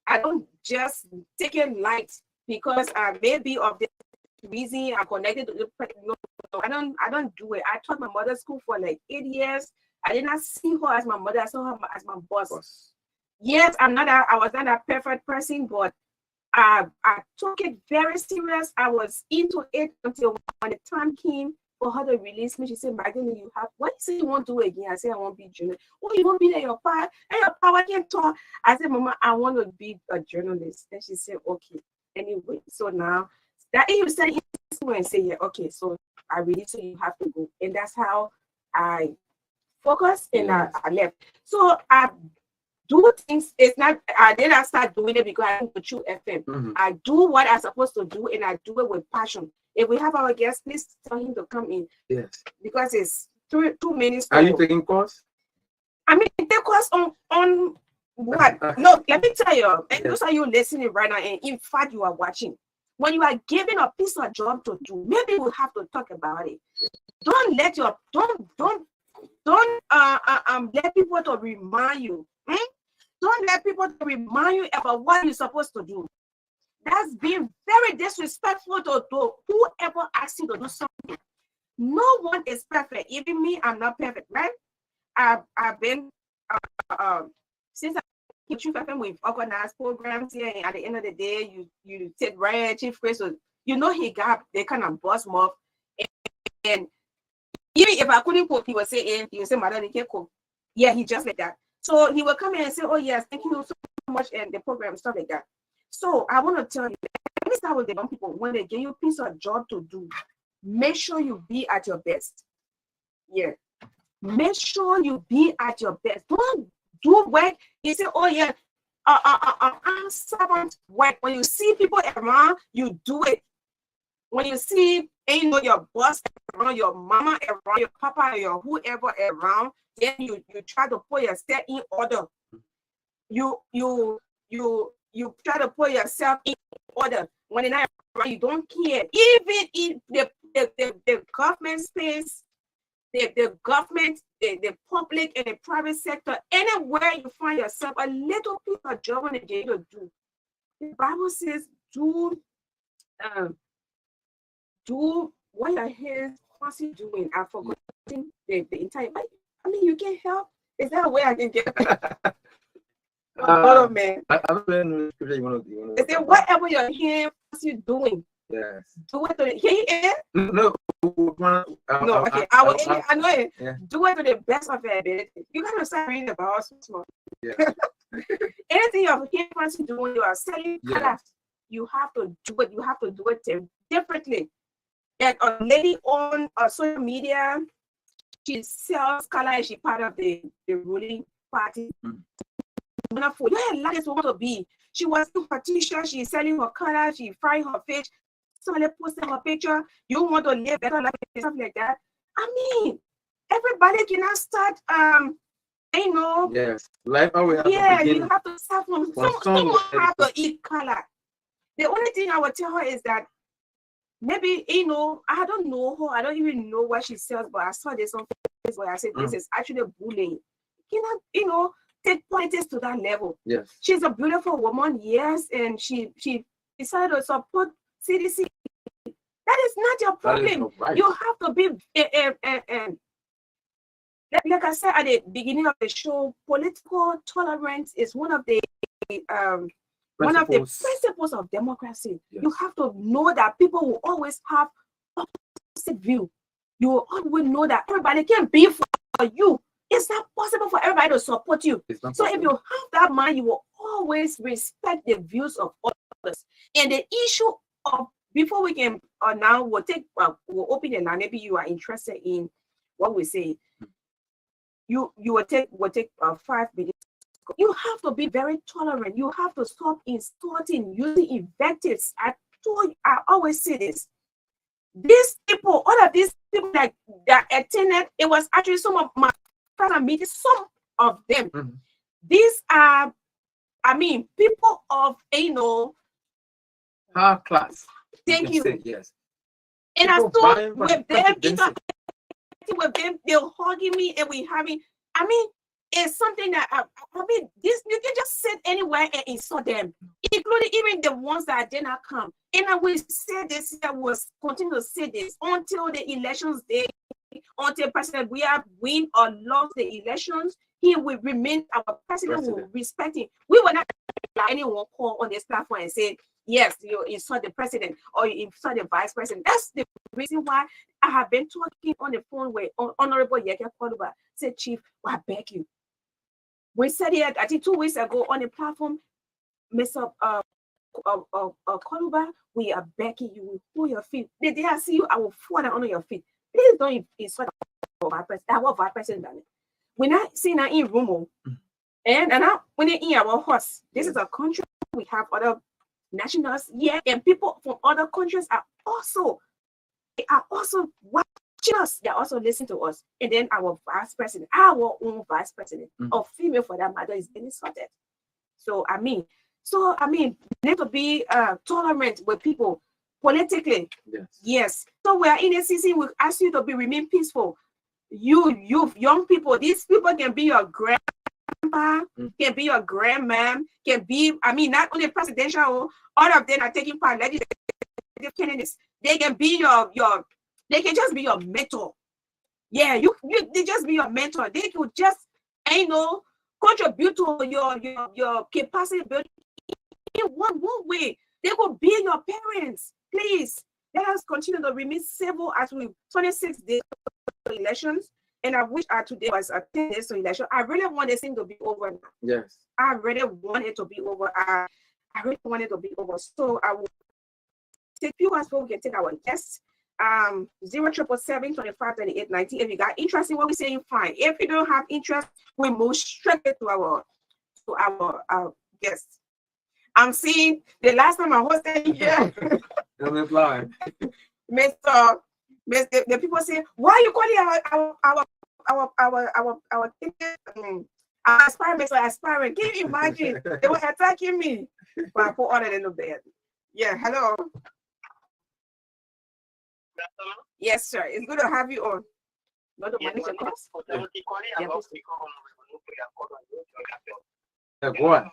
[SPEAKER 1] I don't just take it light because I may be of this reason I'm connected to I don't do it. I taught my mother's school for like 8 years. I did not see her as my mother. I saw her as my boss. Yes, I was not a perfect person, but I took it very serious. I was into it until when the time came for her to release me. She said, "Magdalene, what you say you won't do again?" I said, "I won't be a journalist." "Oh, you won't be there, your power? Hey, your power can't talk." I said, "Mama, I want to be a journalist." And she said, "Okay." Anyway, so now that you said and say, "Yeah, okay, so I release you, you have to go." And that's how I focused and I left. So I do things. It's not, I did not start doing it because I went to True FM. I do what I'm supposed to do and I do it with passion. If we have our guest, please tell him to come in. Yes. Because it's 2 minutes.
[SPEAKER 2] Are you taking course?
[SPEAKER 1] I mean, take course on what? No, let me tell you, and those are you listening right now, and in fact you are watching. When you are given a piece of job to do, maybe we'll have to talk about it. Don't let people to remind you. Don't let people to remind you about what you're supposed to do. That's being very disrespectful to whoever asks you to do something. No one is perfect. Even me, I'm not perfect, right? I've been since I came to we've organized programs here, and at the end of the day, you take Ryan Chief Chris, so they kind of boss him off. And even if I couldn't cook, he would say, he would say, "Madam, you can't cook." Yeah, he just like that. So he will come in and say, "Oh yes, thank you so much," and the program stuff like that. So I want to tell you, let me start with the young people. When they give you a piece of job to do, make sure you be at your best. Yeah. Make sure you be at your best. Don't do work. You say, oh yeah, I'm servant work. When you see people around, you do it. When you see, your boss around, your mama around, your papa, your whoever around, then you try to put yourself in order. You try to put yourself in order. When you're not around, you don't care. Even in the government space, the government, the public and the private sector, anywhere you find yourself, a little piece of job on the day to do. The Bible says, do what your hands constantly doing. I've forgotten the entire. I mean, you can help. Is there a way I can get? Man.
[SPEAKER 2] I don't know the scripture you want to.
[SPEAKER 1] Is there whatever your hands constantly doing?
[SPEAKER 2] Yes.
[SPEAKER 1] Do it to the. Can you hear?
[SPEAKER 2] No.
[SPEAKER 1] No. Okay. I know it.
[SPEAKER 2] Yeah.
[SPEAKER 1] Do it to the best of your ability. You gotta start reading the Bible small.
[SPEAKER 2] Yeah.
[SPEAKER 1] Anything your hands constantly doing, you are selling products. You have to do it. You have to do it differently. And a lady on social media, she sells color and she's part of the ruling party. Wonderful. Yeah, like this woman to be. She was in her t-shirt, she's selling her color, she frying her fish. Somebody posted her picture. You want to live better life and stuff like that. I mean, everybody cannot start
[SPEAKER 2] Yes. Life always has to begin.
[SPEAKER 1] You have to start from someone have to eat color. The only thing I would tell her is that maybe, I don't know her. I don't even know what she sells, but I saw this on Facebook. I said, this is actually bullying. You cannot, take politics to that level.
[SPEAKER 2] Yes. She's a
[SPEAKER 1] beautiful woman, yes, and she decided to support CDC. That is not your problem. Right. You have to be, like I said at the beginning of the show, political tolerance is one of the principles of democracy. Yes. You have to know that people will always have opposite view. You will always know that everybody can be for you. It's not possible for everybody to support you. So if you have that mind, you will always respect the views of others. And the issue of, before we can, now we'll open the line. Maybe you are interested in what we say. You will take 5 minutes. You have to be very tolerant. You have to stop insulting, using invectives. I always say this. These people, all of these people that attended, it was actually some of my friends and meetings, some of them. Mm-hmm. These are, people of,
[SPEAKER 2] our class.
[SPEAKER 1] Thank you.
[SPEAKER 2] Say, yes.
[SPEAKER 1] And people I stood with them, interacting with them, they're hugging me, and we having, it's something that this you can just sit anywhere and insult them, including even the ones that did not come. And I will say this, I will continue to say this until the elections day, until President we have win or lost the elections, he will remain our president. Will respect him. We will not let anyone call on this platform and say, yes, you insult the president or you insult the vice president. That's the reason why I have been talking on the phone with Honorable Yeke Koluba. Said, Chief, I beg you. We said it, I think 2 weeks ago on the platform, Mr. Koluba, we are begging you, we pull your feet. The day I see you, I will fall down on your feet. Please don't insult our vice president. We're not seeing that in Rumo. And now, when they're in our horse, this is a country, we have other nationals here, and people from other countries are also watching us. They're also listening to us. And then our vice president, our own vice president, or female for that matter, is being insulted. So we need to be tolerant with people politically. Yes. So we are in a season. We ask you to remain peaceful. You young people, these people can be your grandpa, can be your grandma, can be, not only presidential, all of them are taking part legislative candidates. They can be they can just be your mentor. Yeah, they just be your mentor. They could just, contribute to your capacity building in one way. They could be your parents. Please, let us continue to remain civil as we 26 days of elections. And I wish today was a 10 days of election. I really want this thing to be over now.
[SPEAKER 2] Yes.
[SPEAKER 1] I really want it to be over. I really want it to be over. So I will take few hours before we can take our guests. 0777-2538-90. If you got interest in what we say, you fine. If you don't have interest, we move straight to our guests. I'm seeing the last time I hosted here. The people say, why are you calling our aspiring? Can you imagine? They were attacking me. But I put all of them in bed. Yeah, hello. Yes, sir. It's good to have you on. Not to manage your cost.
[SPEAKER 2] Yeah, go on.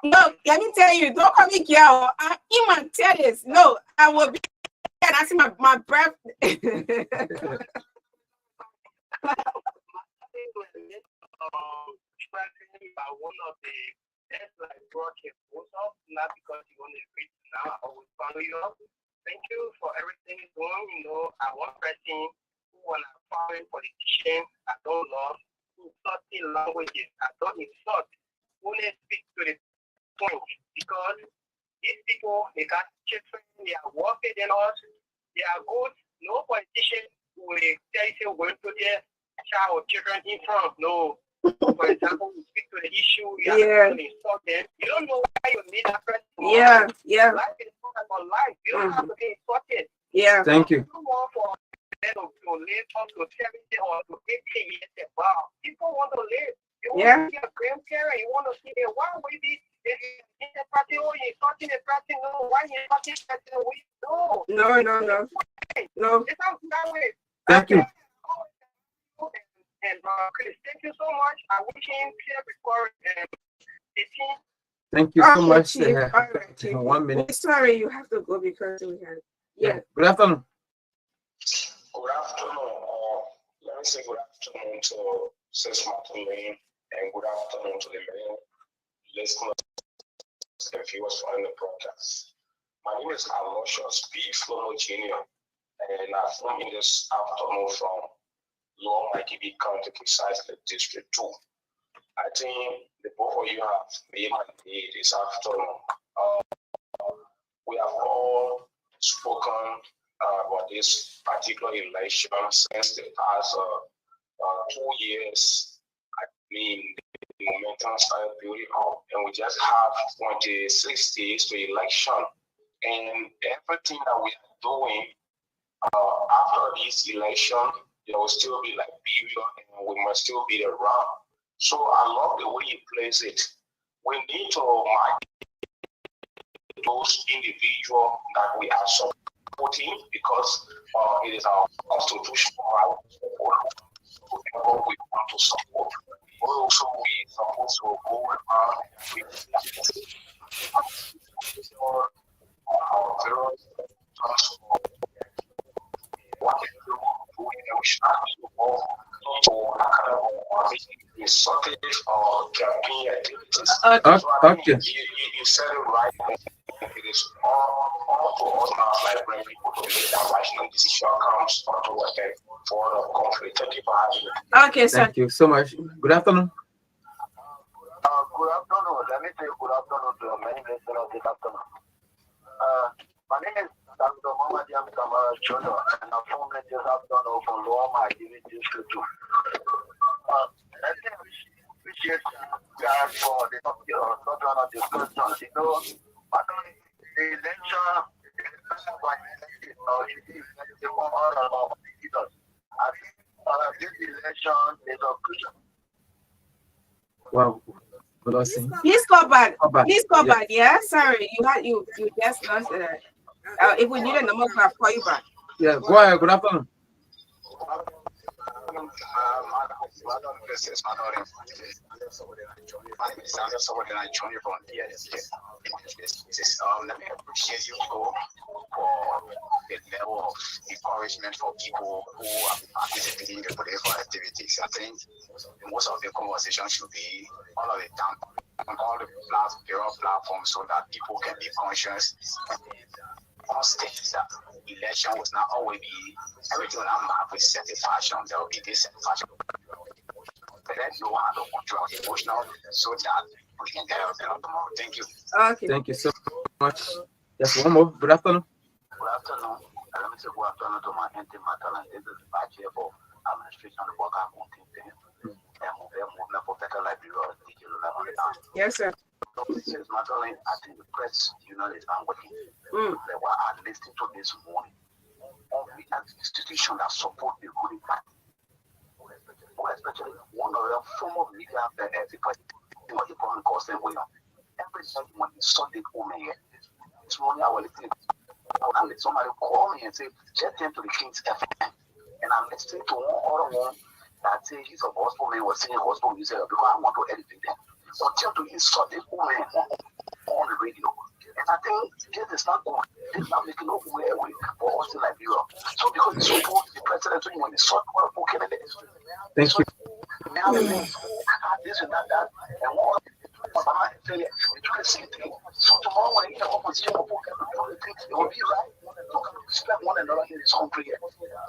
[SPEAKER 1] No, let me tell you, don't call me Kiao. I'm Iman, tell this. No, I will be and I see my breath.
[SPEAKER 5] One of the best like broadcast not because you want to reach now, I will follow you up. Thank you for everything you're doing. You know, I want person who want to foreign politicians. I don't love who certain languages. I don't insult. Only speak to the point because these people they got children, they are working than us, they are good. No politician will tell you we're going to their child or children in front. No. For example, you speak to the issue, you have to insult them. You don't know why you need that person.
[SPEAKER 1] Yeah.
[SPEAKER 5] Life is not about life. You don't have to be insulted.
[SPEAKER 1] Yeah.
[SPEAKER 2] Thank you.
[SPEAKER 5] You want for them to live up to 70 or to 80 years. Wow. People want to live. You want to see a grandparent. You want to see their wife. Maybe if you in the party, oh, you're insulting the person. No, why you're insulting the person? No.
[SPEAKER 1] No.
[SPEAKER 5] It's not that way.
[SPEAKER 2] Thank you.
[SPEAKER 5] And Chris, thank you so much. I wish him clear before the team.
[SPEAKER 2] Thank you so much.
[SPEAKER 1] Chief. All right, Chief.
[SPEAKER 2] 1 minute.
[SPEAKER 1] Sorry, you have to go because we had. Yeah.
[SPEAKER 2] Good afternoon.
[SPEAKER 6] Good afternoon. Let me say good afternoon to Sis Martin Lane and good afternoon to the main listeners and viewers following the broadcast. My name is Aloysius B. Flomo Jr. and I'm filming this afternoon from Lower Makibi County, precisely District 2. I think the both of you have made my day this afternoon. We have all spoken about this particular election since the past 2 years. I mean, the momentum started building up, and we just have 26 days to election. And everything that we are doing after this election, there will still be like period, and we must still be around. So I love the way you place it. We need to mark those individuals that we are supporting because it is our constitutional right whoever we want to support. We also we supposed to go around our various transport. What is we should actually go to the shortage of campaign activities. You said it right. It is all to us now, like when people to make that rational decision comes to effect for the conflict. Thank you for having me.
[SPEAKER 1] Okay, sir.
[SPEAKER 2] Thank you so much. Good afternoon.
[SPEAKER 5] Good afternoon. Let me say good afternoon to many listeners this afternoon. My name is Dr. Muhammad Yam Kamara Jr. and I'm from this afternoon from Lower Makibi District 2. I think we appreciate God for the total of discussion. You know, the election is all about leaders. I think this election is a crucial.
[SPEAKER 2] Wow.
[SPEAKER 1] Please call back. Please call back. Yeah, sorry, you just lost it. If we need a number, I'll call you back.
[SPEAKER 2] Yeah, go ahead. Good afternoon.
[SPEAKER 6] Let me appreciate you for the level of encouragement for people who are participating in the political activities. I think most of the conversation should be all of it down on all the platforms so that people can be conscious. On stage that election was not always be everything will not map with satisfaction. There will be dissatisfaction. emotional, so that we can get out there tomorrow. Thank you.
[SPEAKER 1] Okay.
[SPEAKER 2] Thank you so much. Yes, one more. Good afternoon.
[SPEAKER 6] Good afternoon. Let me say good afternoon to my anti-matter and this is my chair for administration and work out on things.
[SPEAKER 1] Yes, sir.
[SPEAKER 6] Since Magdalene, I think the press union is not working. They were listening to this morning. All the institutions that support the ruling party, especially one of the former media people, what you call Costa William. Every Sunday, Sunday home here. This morning, I was listening. I let somebody call me and say, just came to the King's FM. And I'm listening to one other one that say he's a gospel man, was singing gospel music because I want to elevate them. Until to insult this woman on the radio. And I think this is not good. This is not making no way for us in Liberia. So because it's supposed the president to when he sought what a candidate.
[SPEAKER 2] Thank you.
[SPEAKER 6] Now the thing, this and that, and what it's the same thing. So tomorrow when you have opposition, it will be right. Look, respect one another in this country.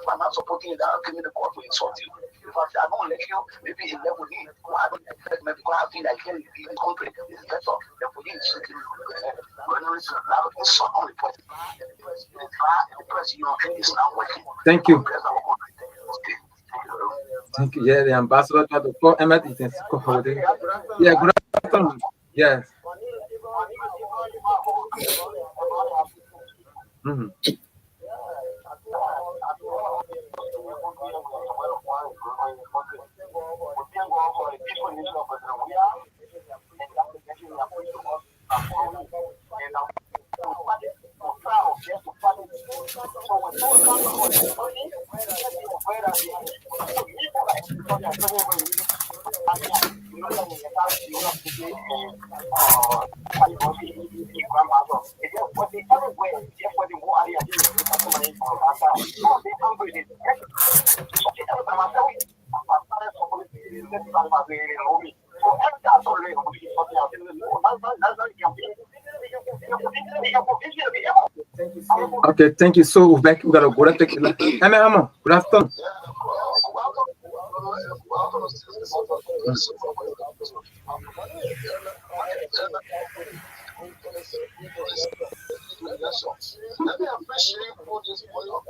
[SPEAKER 6] I'm not supporting that. I'm giving the court to insult you. If I don't let you, maybe in level me, I don't maybe I think I can in the country is better than for you to when there is a lot of insult on the point. The press, is not working.
[SPEAKER 2] Thank you. Thank you. Yeah, the ambassador tried to call Emmett. Yeah, good afternoon. Yes. Okay, thank you. So we're back. We gotta go and take it. Emma, good afternoon.
[SPEAKER 6] Let me appreciate for this point of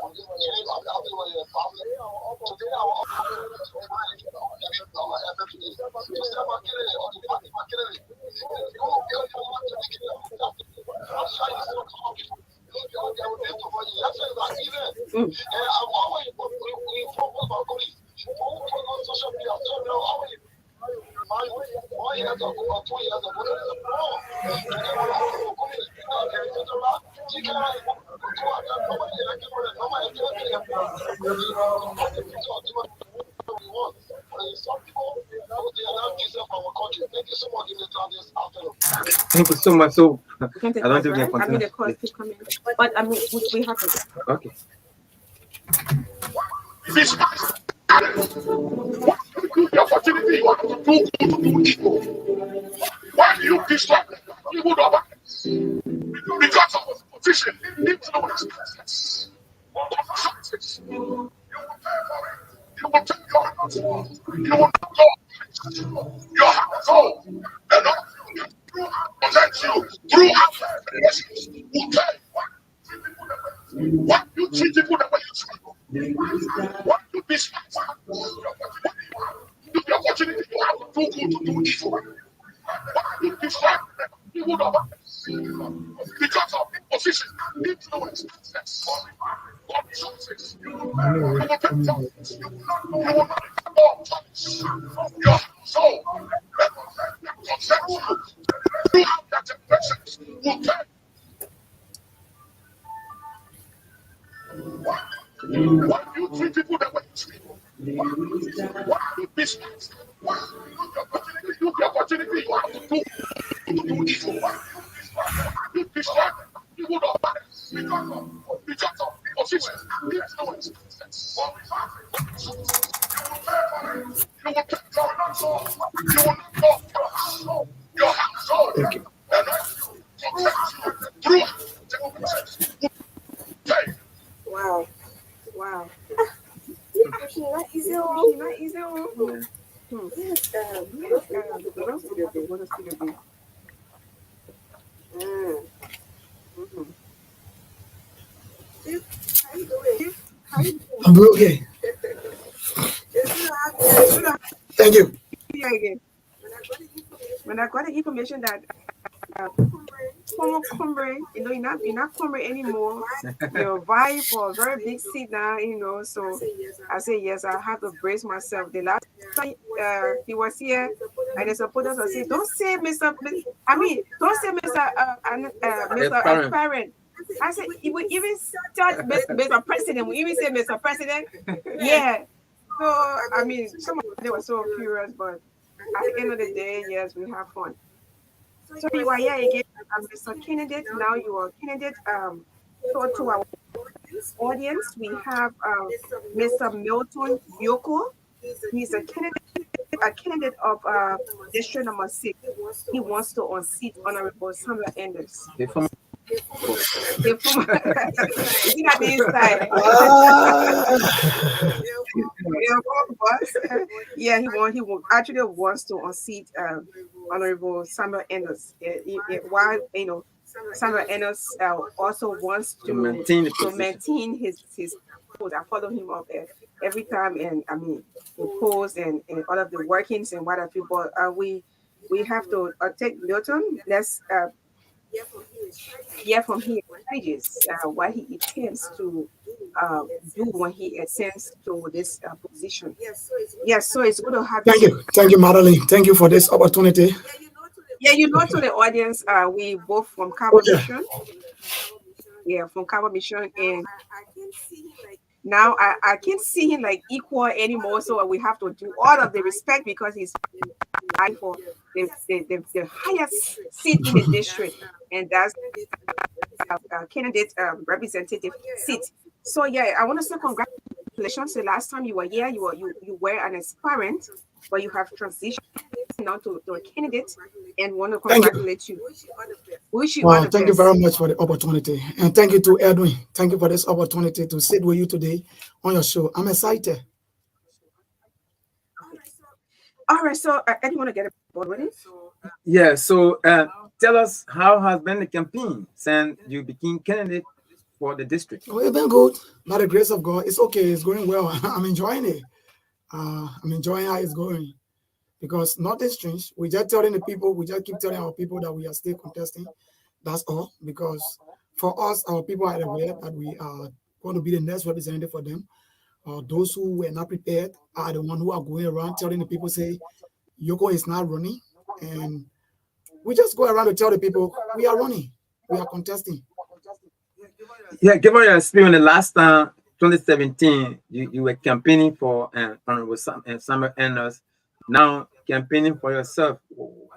[SPEAKER 2] Thank you so much. So I don't think we can
[SPEAKER 1] continue. I mean, the calls keep coming, but I mean, we have to go.
[SPEAKER 2] Okay.
[SPEAKER 7] The opportunity you have to do evil. Why do you distract evil governments? Because of opposition, influence, choices. You will pay for it. You will take your hands. You will not go. Your hands off. And not protect you throughout the nations. Will pay. What you treat people the way you treat people. What you distract. The opportunity you have to do evil. Why you distract evil governments? Because of opposition, influence, access, resources. You will take talents. You will not ignore talents. Your soul protect you throughout the temptations will take. Why you treat people the way you treat people? Why you distract? The opportunity you have to do evil. You distract. You will not manage because of opposition, influence, you will take your hands off. You will not go your hands off. And protect you through.
[SPEAKER 1] Wow. Wow. Not easy.
[SPEAKER 8] I'm doing okay. Thank you.
[SPEAKER 1] Yeah, again. When I got the information that Cumbre, you're not Cumbre anymore. You're vying for a very big seat now, So I say yes, I have to brace myself. The last time he was here, and the supporters will say, "Don't say Mr. Don't say Mr. Aspirant." I said, "You would even start Mr. President. We even say Mr. President." Yeah. So some of them were so furious, but at the end of the day, yes, we have fun. So you are here again, Mr. Candidate. Now you are candidate. To our audience, we have Mr. Milton Yoko. He's a candidate of district number 6. He wants to unseat Honorable Samuel Enders. Isn't that the inside? Yeah, he actually wants to unseat Honorable Samuel Enders. While Samuel Enders also wants to maintain his post. I follow him up every time, and he posts and all of the workings and what have you. But we have to take Milton. Let's hear from his strategies, what he intends to do when he ascends to this position. Yes, so it's good to have you.
[SPEAKER 8] Thank you, Madeline. Thank you for this opportunity.
[SPEAKER 1] Yeah, to the audience, we both from Cabo Mission. Yeah, from Cabo Mission, and now I can't see him like equal anymore. So we have to do all of the respect because he's fighting for the highest seat in the district, and that's candidate representative seat. So yeah, I want to say congratulations. The last time you were here, you were an aspirant, but you have transitioned now to a candidate, and want to congratulate you. Wish you all the
[SPEAKER 8] thank
[SPEAKER 1] best.
[SPEAKER 8] you very much for the opportunity, and thank you to Edwin. Thank you for this opportunity to sit with you today on your show. I'm excited.
[SPEAKER 1] All right, so I want to get a board with it.
[SPEAKER 2] Yeah, so tell us how has been the campaign since you became candidate for the district?
[SPEAKER 8] Oh, it's been good. By the grace of God, it's okay. It's going well. I'm enjoying it. I'm enjoying how it's going because nothing's changed. We just telling the people, we just keep telling our people that we are still contesting. That's all. Because for us, our people are aware that we are going to be the next representative for them. Those who were not prepared are the ones who are going around telling the people, say, Yoko is not running. And we just go around to tell the people, we are running. We are contesting.
[SPEAKER 2] Yeah, given your experience the last time, 2017, you were campaigning for Honorable Samuel Enders. Now campaigning for yourself.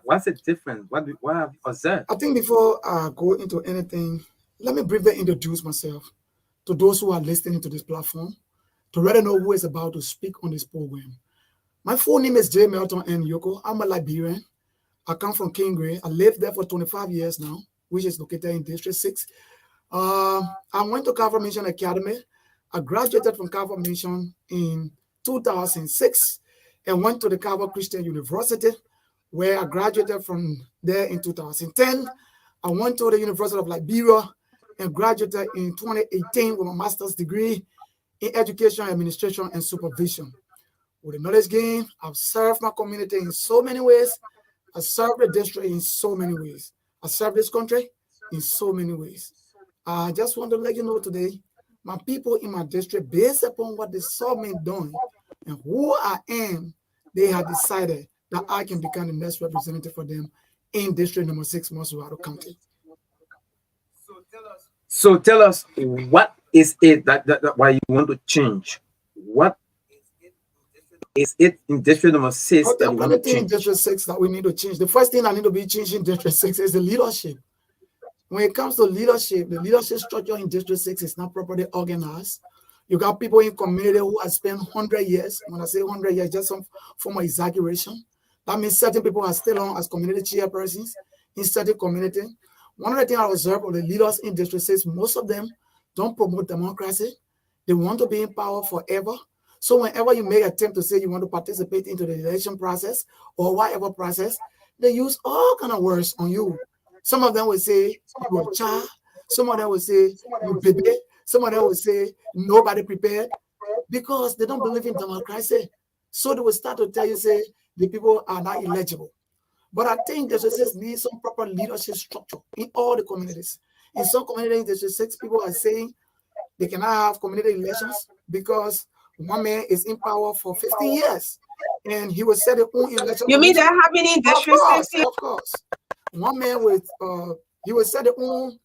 [SPEAKER 2] What's the difference? What have you observed?
[SPEAKER 8] I think before I go into anything, let me briefly introduce myself to those who are listening to this platform to really know who is about to speak on this program. My full name is J. Milton N. Yoko. I'm a Liberian. I come from Kingray. I lived there for 25 years now, which is located in District 6. I went to Calvary Mission Academy. I graduated from Calvary Mission in 2006 and went to the Calvary Christian University, where I graduated from there in 2010. I went to the University of Liberia and graduated in 2018 with a master's degree in education, administration, and supervision. With the knowledge gained, I've served my community in so many ways. I served the district in so many ways. I served this country in so many ways. I just want to let you know today, my people in my district, based upon what they saw me doing and who I am, they have decided that I can become the next representative for them in District number 6, Mosquito County.
[SPEAKER 2] So tell us, what is it that why you want to change? What is it in District number 6
[SPEAKER 8] Okay,
[SPEAKER 2] that you want to change?
[SPEAKER 8] In District 6 that we need to change. The first thing I need to be changing in District 6 is the leadership. When it comes to leadership, the leadership structure in District 6 is not properly organized. You got people in community who have spent 100 years. When I say 100 years, just some form of exaggeration. That means certain people are still on as community chairpersons in certain community. One of the things I observe of the leaders in District 6, most of them don't promote democracy. They want to be in power forever. So whenever you make an attempt to say you want to participate into the election process or whatever process, they use all kind of words on you. Some of them will say you are child. Some of them will say you baby. Some of them will say nobody prepared, because they don't believe in democracy. So they will start to tell you, say, the people are not eligible. But I think there just needs some proper leadership structure in all the communities. In some communities, there's 6 people are saying they cannot have community elections because one man is in power for 15 years and he will set his own election.
[SPEAKER 1] You mean that happening in District 6?
[SPEAKER 8] Of course. One man with he will set his own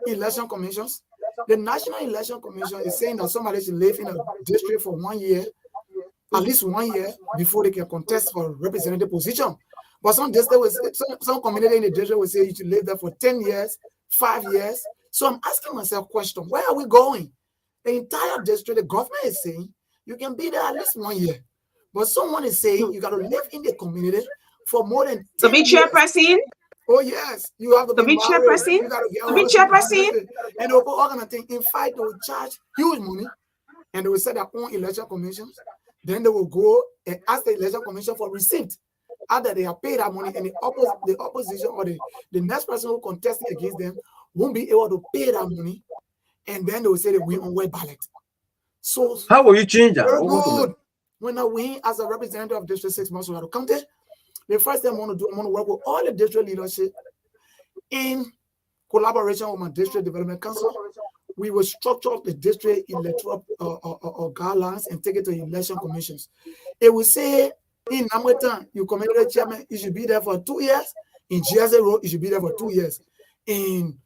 [SPEAKER 8] election commissions. The National Election Commission is saying that somebody should live in a district for 1 year, at least 1 year, before they can contest for a representative position. But some community in the district will say you should live there for 10 years, 5 years. So I'm asking myself a question, where are we going? The entire district, the government is saying you can be there at least 1 year. But someone is saying you got to live in the community for more than 10
[SPEAKER 1] to be chairperson?
[SPEAKER 8] Oh, yes. You have to be
[SPEAKER 1] chairperson?
[SPEAKER 8] To be
[SPEAKER 1] chairperson?
[SPEAKER 8] And they'll put all kind of things. In fact, they will charge huge money and they will set their own election commissions. Then they will go and ask the election commission for receipt. After they have paid that money, and the opposition or the next person who contested against them won't be able to pay that money, and then they will say they win on web ballot. So
[SPEAKER 2] how will you change that?
[SPEAKER 8] Very good. When I win as a representative of District 6 Montserrat County, the first thing I want to do, I want to work with all the district leadership in collaboration with my district development council. We will structure the district electoral guidelines and take it to election commissions. It will say in Namwetan, you community chairman, you should be there for 2 years. In GSA Road, you should be there for 2 years. In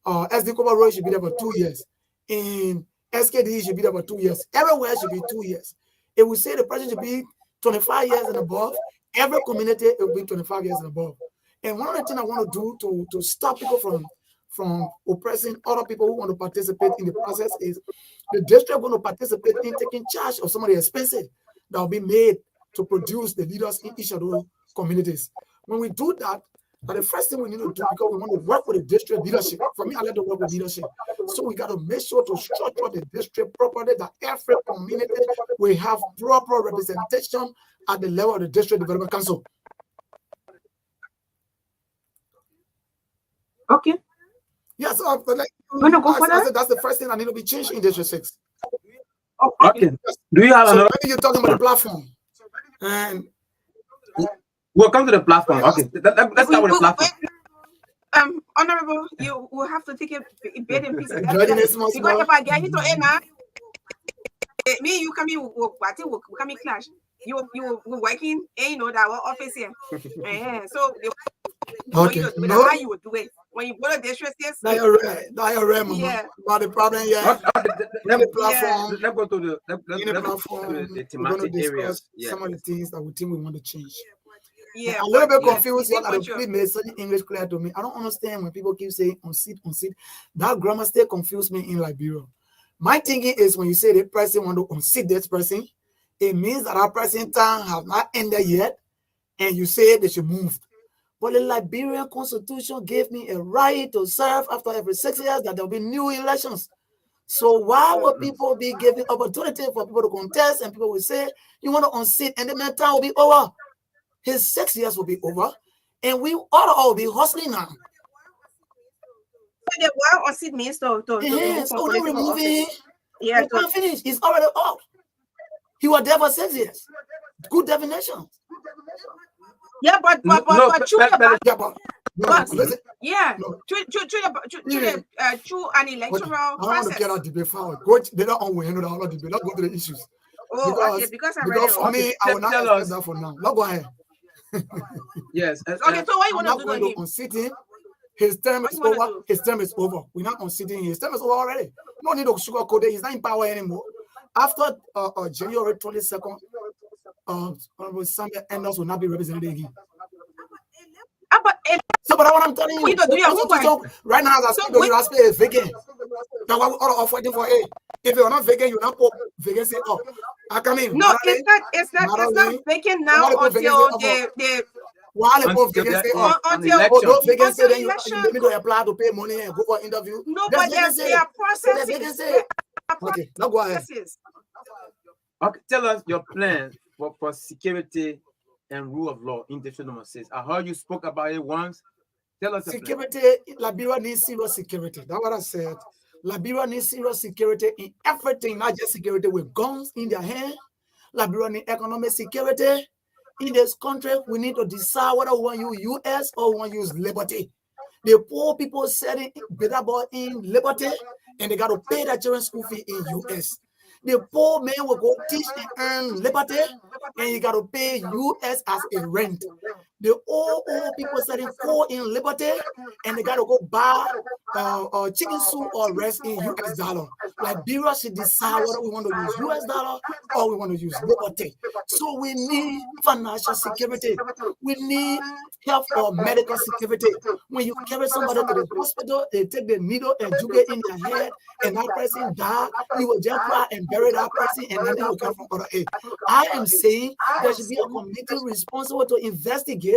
[SPEAKER 8] SD Koba Road, you should be there for 2 years. In SKD, you should be there for 2 years. Everywhere should be 2 years. It will say the person should be 25 years and above. Every community it will be 25 years and above. And one of the things I want to do to stop people from oppressing other people who want to participate in the process is the district going to participate in taking charge of some of the expenses that will be made to produce the leaders in each of those communities. When we do that, the first thing we need to do, because we want to work with the district leadership. For me, I like to work with leadership. So we got to make sure to structure the district properly, that every community will have proper representation at the level of the district development council.
[SPEAKER 1] Okay.
[SPEAKER 8] Yeah, so that's the first thing that need to be changed in District 6.
[SPEAKER 2] Okay. Do you have
[SPEAKER 8] so
[SPEAKER 2] another?
[SPEAKER 8] Maybe you're talking about the platform. And
[SPEAKER 2] we'll come to the platform. Okay, let's start with the platform.
[SPEAKER 1] Honorable, you will have to take a bit in pieces.
[SPEAKER 8] Because
[SPEAKER 1] if I get into it now, me, you come in, we'll come in clash. You working, and you know that our office here. So
[SPEAKER 8] okay,
[SPEAKER 1] how you would do it when you go to District 6.
[SPEAKER 8] Now you're right, Mama.
[SPEAKER 1] Yeah.
[SPEAKER 8] But the problem, yeah.
[SPEAKER 2] Let's go to the
[SPEAKER 8] platform.
[SPEAKER 2] the
[SPEAKER 8] We're
[SPEAKER 2] thematic
[SPEAKER 8] going to discuss
[SPEAKER 2] areas. Yeah.
[SPEAKER 8] some of the things that we think we want to change.
[SPEAKER 1] Yeah,
[SPEAKER 8] I'm a little bit
[SPEAKER 1] yeah.
[SPEAKER 8] confused. What I please made such English clear to me. I don't understand when people keep saying on seat. That grammar still confused me in Liberia. My thinking is when you say the person want to unseat this person, it means that our person time have not ended yet, and you say they should move. But the Liberian Constitution gave me a right to serve after every 6 years, that there will be new elections. So why would people be given opportunity for people to contest, and people will say you want to unseat, and the man time will be over? His 6 years will be over, and we all be hustling now.
[SPEAKER 1] The why unseat means to
[SPEAKER 8] so they remove him.
[SPEAKER 1] Yeah,
[SPEAKER 8] he can't finish. He's already off. He was there for 6 years. Good definition.
[SPEAKER 1] Yeah, but
[SPEAKER 8] through
[SPEAKER 1] an electoral
[SPEAKER 8] process. I want to get out debate forward. Coach, they don't win all debate. Let's go to the issues.
[SPEAKER 1] Because
[SPEAKER 8] for me, I will not accept that for now. Now go ahead.
[SPEAKER 2] Yes.
[SPEAKER 1] Okay, so what you want to do to him?
[SPEAKER 8] Unseat him. His term is over. His term is over. We're not unseating him. His term is over already. No need to sugarcoat it. He's not in power anymore. After January 22nd, Samuel Enders will not be represented again. So, but what I'm telling you, right now, as I speak, your aspect is vacant. That's why we all are fighting for it. If you're not vacant, you're not vacancy up. I come in.
[SPEAKER 1] No, it's not vacant now until the
[SPEAKER 8] while the both vacancy up. Until vacancy, then you need to apply to pay money and go for interview.
[SPEAKER 1] No, but there's a process.
[SPEAKER 8] Okay, now go ahead.
[SPEAKER 2] Okay, tell us your plan for security and rule of law in District Number 6. I heard you spoke about it once. Tell us your plan.
[SPEAKER 8] Security, Liberia needs serious security. That's what I said. Liberia needs serious security in everything, not just security with guns in their hand. Liberia needs economic security. In this country, we need to decide whether we want to use US or we want to use liberty. The poor people setting better ball in liberty, and they got to pay their children's school fee in US. The poor man will go teach and earn liberty, and you got to pay US as a rent. The old people selling coal in liberty, and they got to go buy chicken soup or rice in US dollar. Liberia should decide whether we want to use US dollar or we want to use liberty. So we need financial security. We need health or medical security. When you carry somebody to the hospital, they take the needle and juke it in their head, and that person die, you will just cry and bury that person, and then they will come from other aid. I am saying there should be a committee responsible to investigate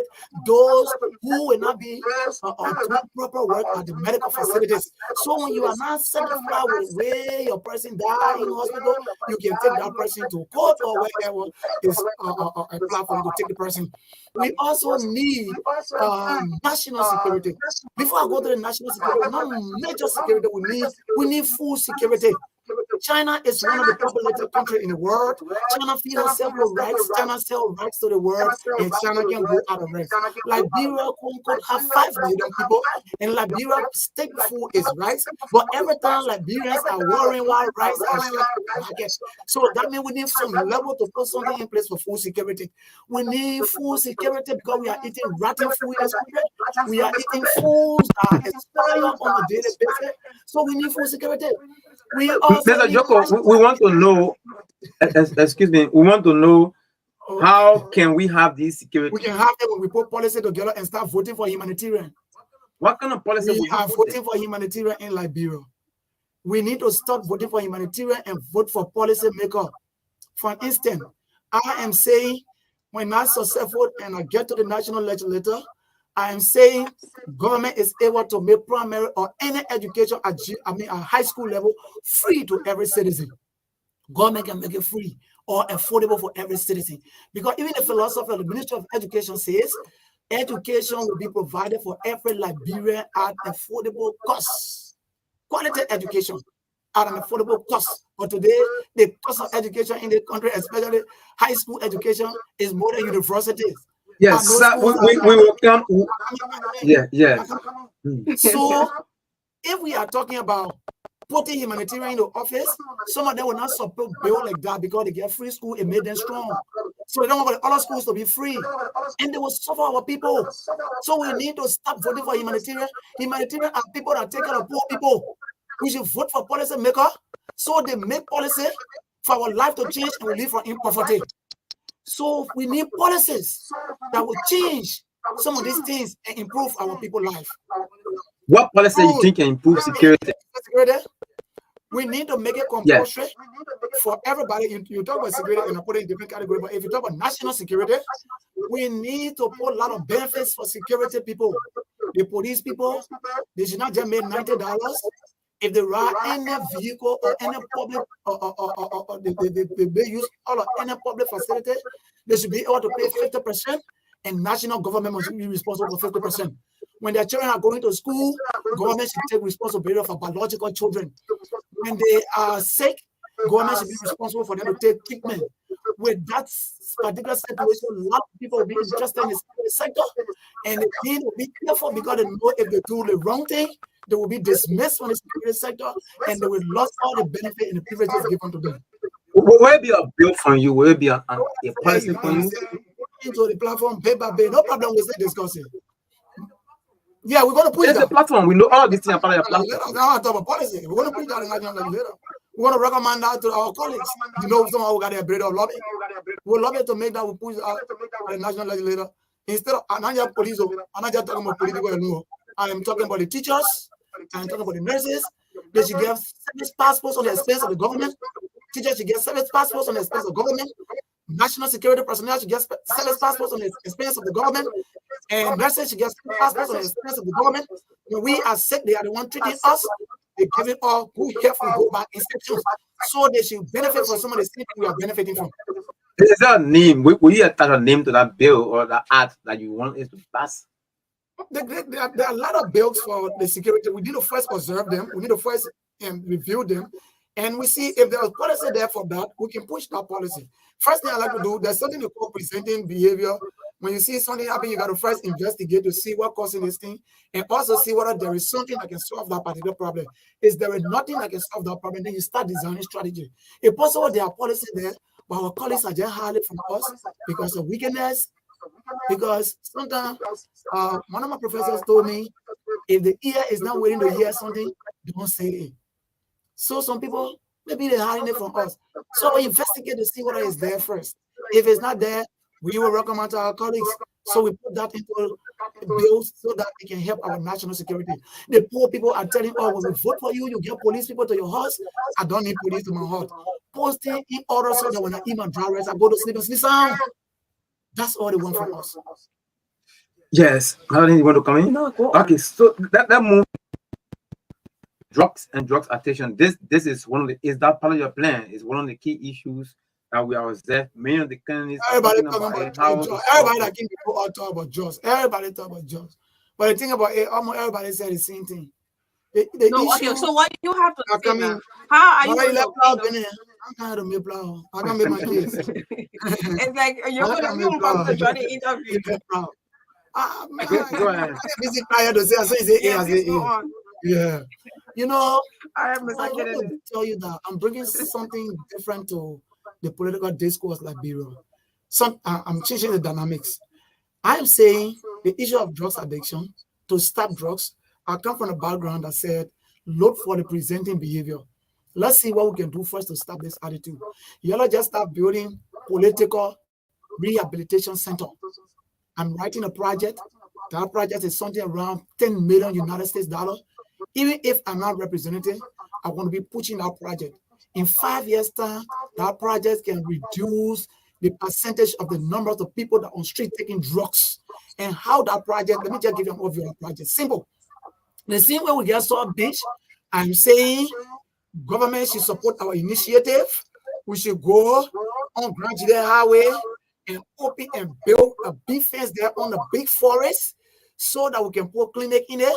[SPEAKER 8] those who will not be doing proper work at the medical facilities. So when you are not satisfied with where your person died in hospital, you can take that person to court or wherever is a platform to take the person. We also need national security. Before I go to the national security, not major security, we need food security. China is one of the populated countries in the world. China feels herself with rights. China sells rights to the world, and China can go out of rights. Liberia could have 5 million people, and Liberia state food is rice. But every time Liberians are worrying why rice are short. So that means we need some level to put something in place for food security. We need food security because we are eating rotten food in this country. We are eating foods that expire on a daily basis. So we need food security. We also
[SPEAKER 2] Mr. Joko, we want to know, excuse me, we want to know how can we have this security?
[SPEAKER 8] We can have it when we put policy together and start voting for humanitarian.
[SPEAKER 2] What kind of policy
[SPEAKER 8] we are voting for humanitarian in Liberia? We need to stop voting for humanitarian and vote for policy maker. For instance, I am saying when I'm successful and I get to the national legislature, I am saying government is able to make primary or any education at high school level free to every citizen. Government can make it free or affordable for every citizen. Because even the philosophy of the Ministry of Education says education will be provided for every Liberian at affordable cost. Quality education at an affordable cost. But today, the cost of education in the country, especially high school education, is more than universities.
[SPEAKER 2] Yes, we will come. Yeah.
[SPEAKER 8] So, if we are talking about putting humanitarian in the office, some of them will not support bill like that because they get free school. It made them strong. So they don't want other schools to be free, and they will suffer our people. So we need to stop voting for humanitarian. Humanitarian are people that take care of poor people. We should vote for policy maker so they make policy for our life to change and we live from poverty. So we need policies that will change some of these things and improve our people's life.
[SPEAKER 2] What policy you think can improve security?
[SPEAKER 8] We need to make it compulsory for everybody. You talk about security and I put it in different categories, but if you talk about national security, we need to put a lot of benefits for security people. The police people, they should not just make $90. If they ride any vehicle or any public, or they use all of any public facility, they should be able to pay 50%, and national government must be responsible for 50%. When their children are going to school, government should take responsibility for biological children. When they are sick, government should be responsible for them to take treatment. With that particular situation, a lot of people will be interested in the sector, and they need to be careful because they know if they do the wrong thing, they will be dismissed from the security sector, and they will lose all the benefit and the privileges given to them.
[SPEAKER 2] Will it be a bill from you? Will it be a policy from you?
[SPEAKER 8] Into the platform, pay by pay. No problem with discussing. Yeah, we're going to put it
[SPEAKER 2] the platform. We know all these things about the platform.
[SPEAKER 8] Now I talk about policy. We're going to put that in national legislature. We want to recommend that to our colleagues. You know, someone who got their bread of lobby. We'll lobby to make that we push out the national legislature. Instead of another police, I'm not just talking about political. I am talking about the teachers. I'm talking about the nurses. They should get service passports on the expense of the government. Teachers should get service passports on the expense of government. National security personnel should get service passports on the expense of the government. And nurses should get passports on the expense of the government. When we are sick, they are the one treating us. They give it all. Who careful go back inspections. so they should benefit from some of the things we are benefiting from.
[SPEAKER 2] Is there a name? Will you attach a name to that bill or that act that you want it to pass?
[SPEAKER 8] There are a lot of bills for the security. We need to first observe them. We need to first review them. And we see if there's policy there for that, we can push that policy. First thing I like to do, there's something called presenting behavior. When you see something happen, you got to first investigate to see what causing this thing and also see whether there is something that can solve that particular problem. If there is nothing that can solve that problem, then you start designing strategy. If possible, there are policies there, but our colleagues are just hiding from us because of weakness. Because sometimes one of my professors told me, if the ear is not willing to hear something, don't say it. So some people, maybe they're hiding it from us. So we investigate to see whether it's there first. If it's not there, we will recommend to our colleagues. So we put that into bills so that it can help our national security. The poor people are telling, oh, when we vote for you, you get police people to your house. I don't need police to my house. Posting in order so that when I eat my dry rice, I go to sleep and sleep sound. That's all they want from us.
[SPEAKER 2] Yes. I don't you want to come in? No, go on. Okay, so that move. Drugs and drugs addiction. This is one of the that part of your plan? Is one of the key issues that we are observing. Many of the candidates.
[SPEAKER 8] Everybody talking about drugs. Everybody that came before talk about drugs. Everybody talk about drugs. But the thing about it, almost everybody said the same thing. The
[SPEAKER 1] okay. So what you have to say now? How are you?
[SPEAKER 8] I'm kind of make plow. I can make my kids.
[SPEAKER 1] It's like you're going to join the interview.
[SPEAKER 8] Go ahead. Busy tired to say. I say yeah. You know, I want to tell you that I'm bringing something different to the political discourse Liberia. I'm changing the dynamics. I am saying the issue of drugs addiction, to stop drugs, I come from a background that said, look for the presenting behavior. Let's see what we can do first to stop this attitude. Y'all just start building political rehabilitation center. I'm writing a project. That project is something around 10 million United States dollars. Even if I'm not representative, I want to be pushing that project. In 5 years' time, that project can reduce the percentage of the number of people that are on street taking drugs. And how that project, let me just give you an overview of that project. Simple. The same way we get South Beach, I'm saying government should support our initiative. We should go on Grand Jide Highway and open and build a big fence there on the big forest so that we can put clinic in it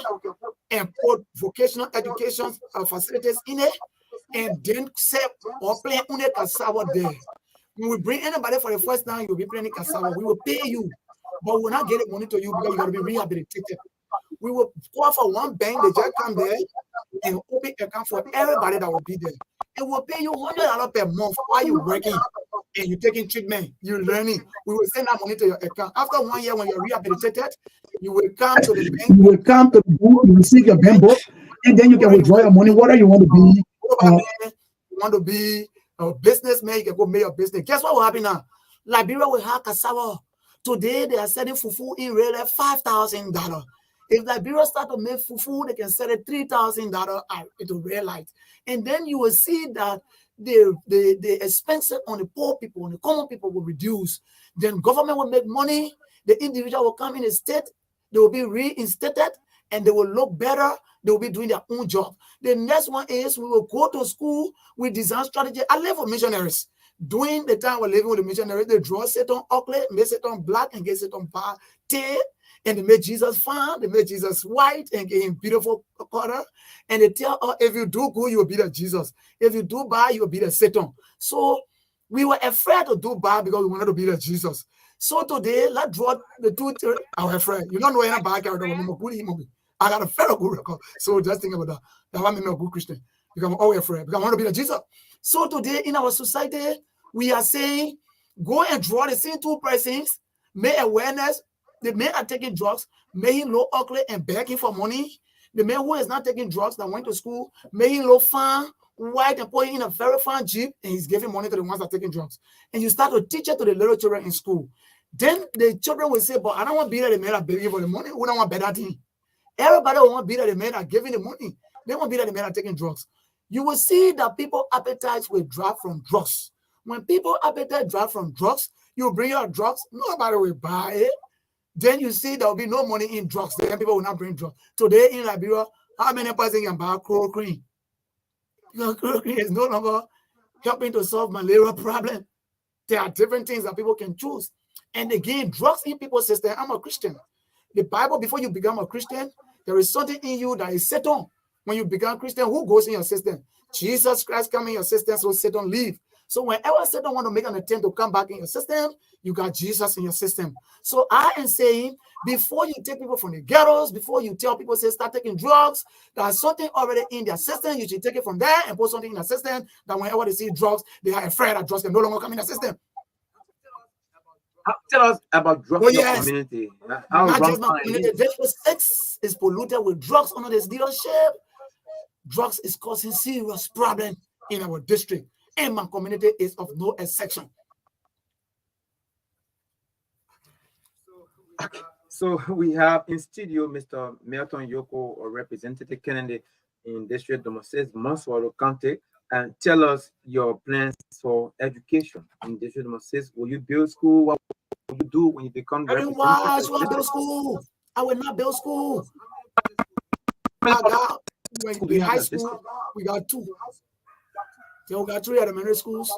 [SPEAKER 8] and put vocational education facilities in it and then set or play on the cassava there. When we bring anybody for the first time, you'll be playing cassava. We will pay you, but we'll not get the money to you because you got to be rehabilitated. We will go for one bank, they just come there and open account for everybody that will be there. It will pay you $100 per month while you're working and you're taking treatment, you're learning. We will send that money to your account. After 1 year, when you're rehabilitated, you will come to the bank. You will come to the bank, you will see your bank book, and then you can withdraw your money, whether you want to be. You want to be a businessman, you can go make your business. Guess what will happen now? Liberia will have cassava. Today, they are selling fufu in real life $5,000. If Liberia start to make fufu, they can sell it $3,000 into real life. And then you will see that the expenses on the poor people, on the common people will reduce. Then government will make money. The individual will come in the state. They will be reinstated and they will look better. They will be doing their own job. The next one is we will go to school with design strategy. I live with missionaries. During the time we're living with the missionaries, they draw Satan ugly, make Satan black, and get Satan bad. And they made Jesus fine, they made Jesus white and gave him beautiful color. And they tell us, if you do good, you will be the Jesus. If you do bad, you will be the Satan. So we were afraid to do bad because we wanted to be the Jesus. So today, let's draw the two. I was afraid. You don't know any bad character. I got a very good record. So just think about that. That why I'm a good Christian. Because I'm always afraid. Because I want to be the Jesus. So today, in our society, we are saying, go and draw the same two persons, make awareness. The men are taking drugs, make him look ugly and begging for money. The man who is not taking drugs that went to school, make him look fine, white, and put him in a very fine Jeep, and he's giving money to the ones that are taking drugs. And you start to teach it to the little children in school. Then the children will say, but I don't want to be the men that begging for the money. We don't want better thing. Everybody will want to be the men that giving the money. They won't be the men that taking drugs. You will see that people appetites will drop from drugs. When people appetite drop from drugs, you bring your drugs, nobody will buy it. Then you see there will be no money in drugs. Then people will not bring drugs. Today in Liberia, how many persons can buy chloroquine? Chloroquine is no longer helping to solve malaria problem. There are different things that people can choose. And again, drugs in people's system. I'm a Christian. The Bible, before you become a Christian, there is something in you that is Satan. When you become Christian, who goes in your system? Jesus Christ come in your system, so Satan leave. So whenever Satan want to make an attempt to come back in your system, you got Jesus in your system. So I am saying, before you take people from the ghettos, before you tell people, say, start taking drugs, there's something already in their system. You should take it from there and put something in their system that whenever they see drugs, they are afraid that drugs can no longer come in their system.
[SPEAKER 2] Tell us about drugs in your community.
[SPEAKER 8] Not just my community. District 6 is polluted with drugs under this leadership. Drugs is causing serious problem in our district, and my community is of no exception.
[SPEAKER 2] Okay. So we have in studio Mr. Milton Yoko, or Representative Kennedy in District Number 6, Monsuaro County, and tell us your plans for education in District Number 6. Will you build school? What will you do when you become representative?
[SPEAKER 8] I will build school. I will not build school. I got in high school, we got 2. Then we got 3 elementary schools.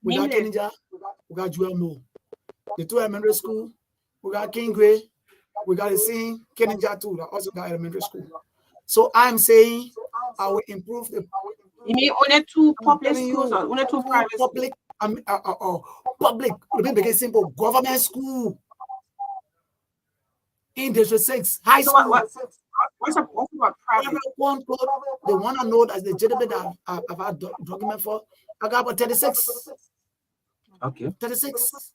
[SPEAKER 8] We got Keninja, we got Joel Moore. The 2 elementary schools, we got King Gray, we got the same Keninja too, that also got elementary school. So I'm saying I will improve the.
[SPEAKER 1] You mean only 2 public schools or only 2 private
[SPEAKER 8] public? Public. Let me make it simple. Government school in District 6, high school.
[SPEAKER 1] What's about private?
[SPEAKER 8] One code, the one I know that's legitimate that I've had document for, I got about 36.
[SPEAKER 2] Okay.
[SPEAKER 8] 36.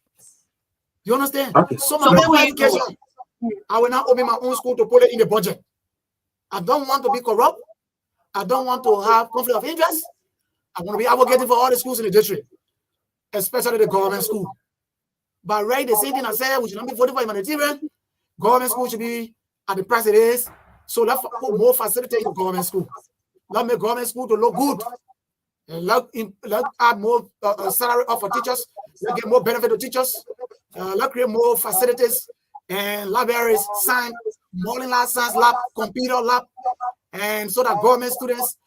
[SPEAKER 8] You understand?
[SPEAKER 2] Okay.
[SPEAKER 8] So my education, I will not open my own school to put it in the budget. I don't want to be corrupt. I don't want to have conflict of interest. I want to be advocating for all the schools in the district, especially the government school. But right, the same thing I said, we should not be voting for humanitarian. Government school should be at the price it is. So let's put more facility in government school. Let make government school to look good. And let add more salary for teachers. Let get more benefit to teachers. Let create more facilities and libraries, science, modeling lab, science lab, computer lab, and so that government students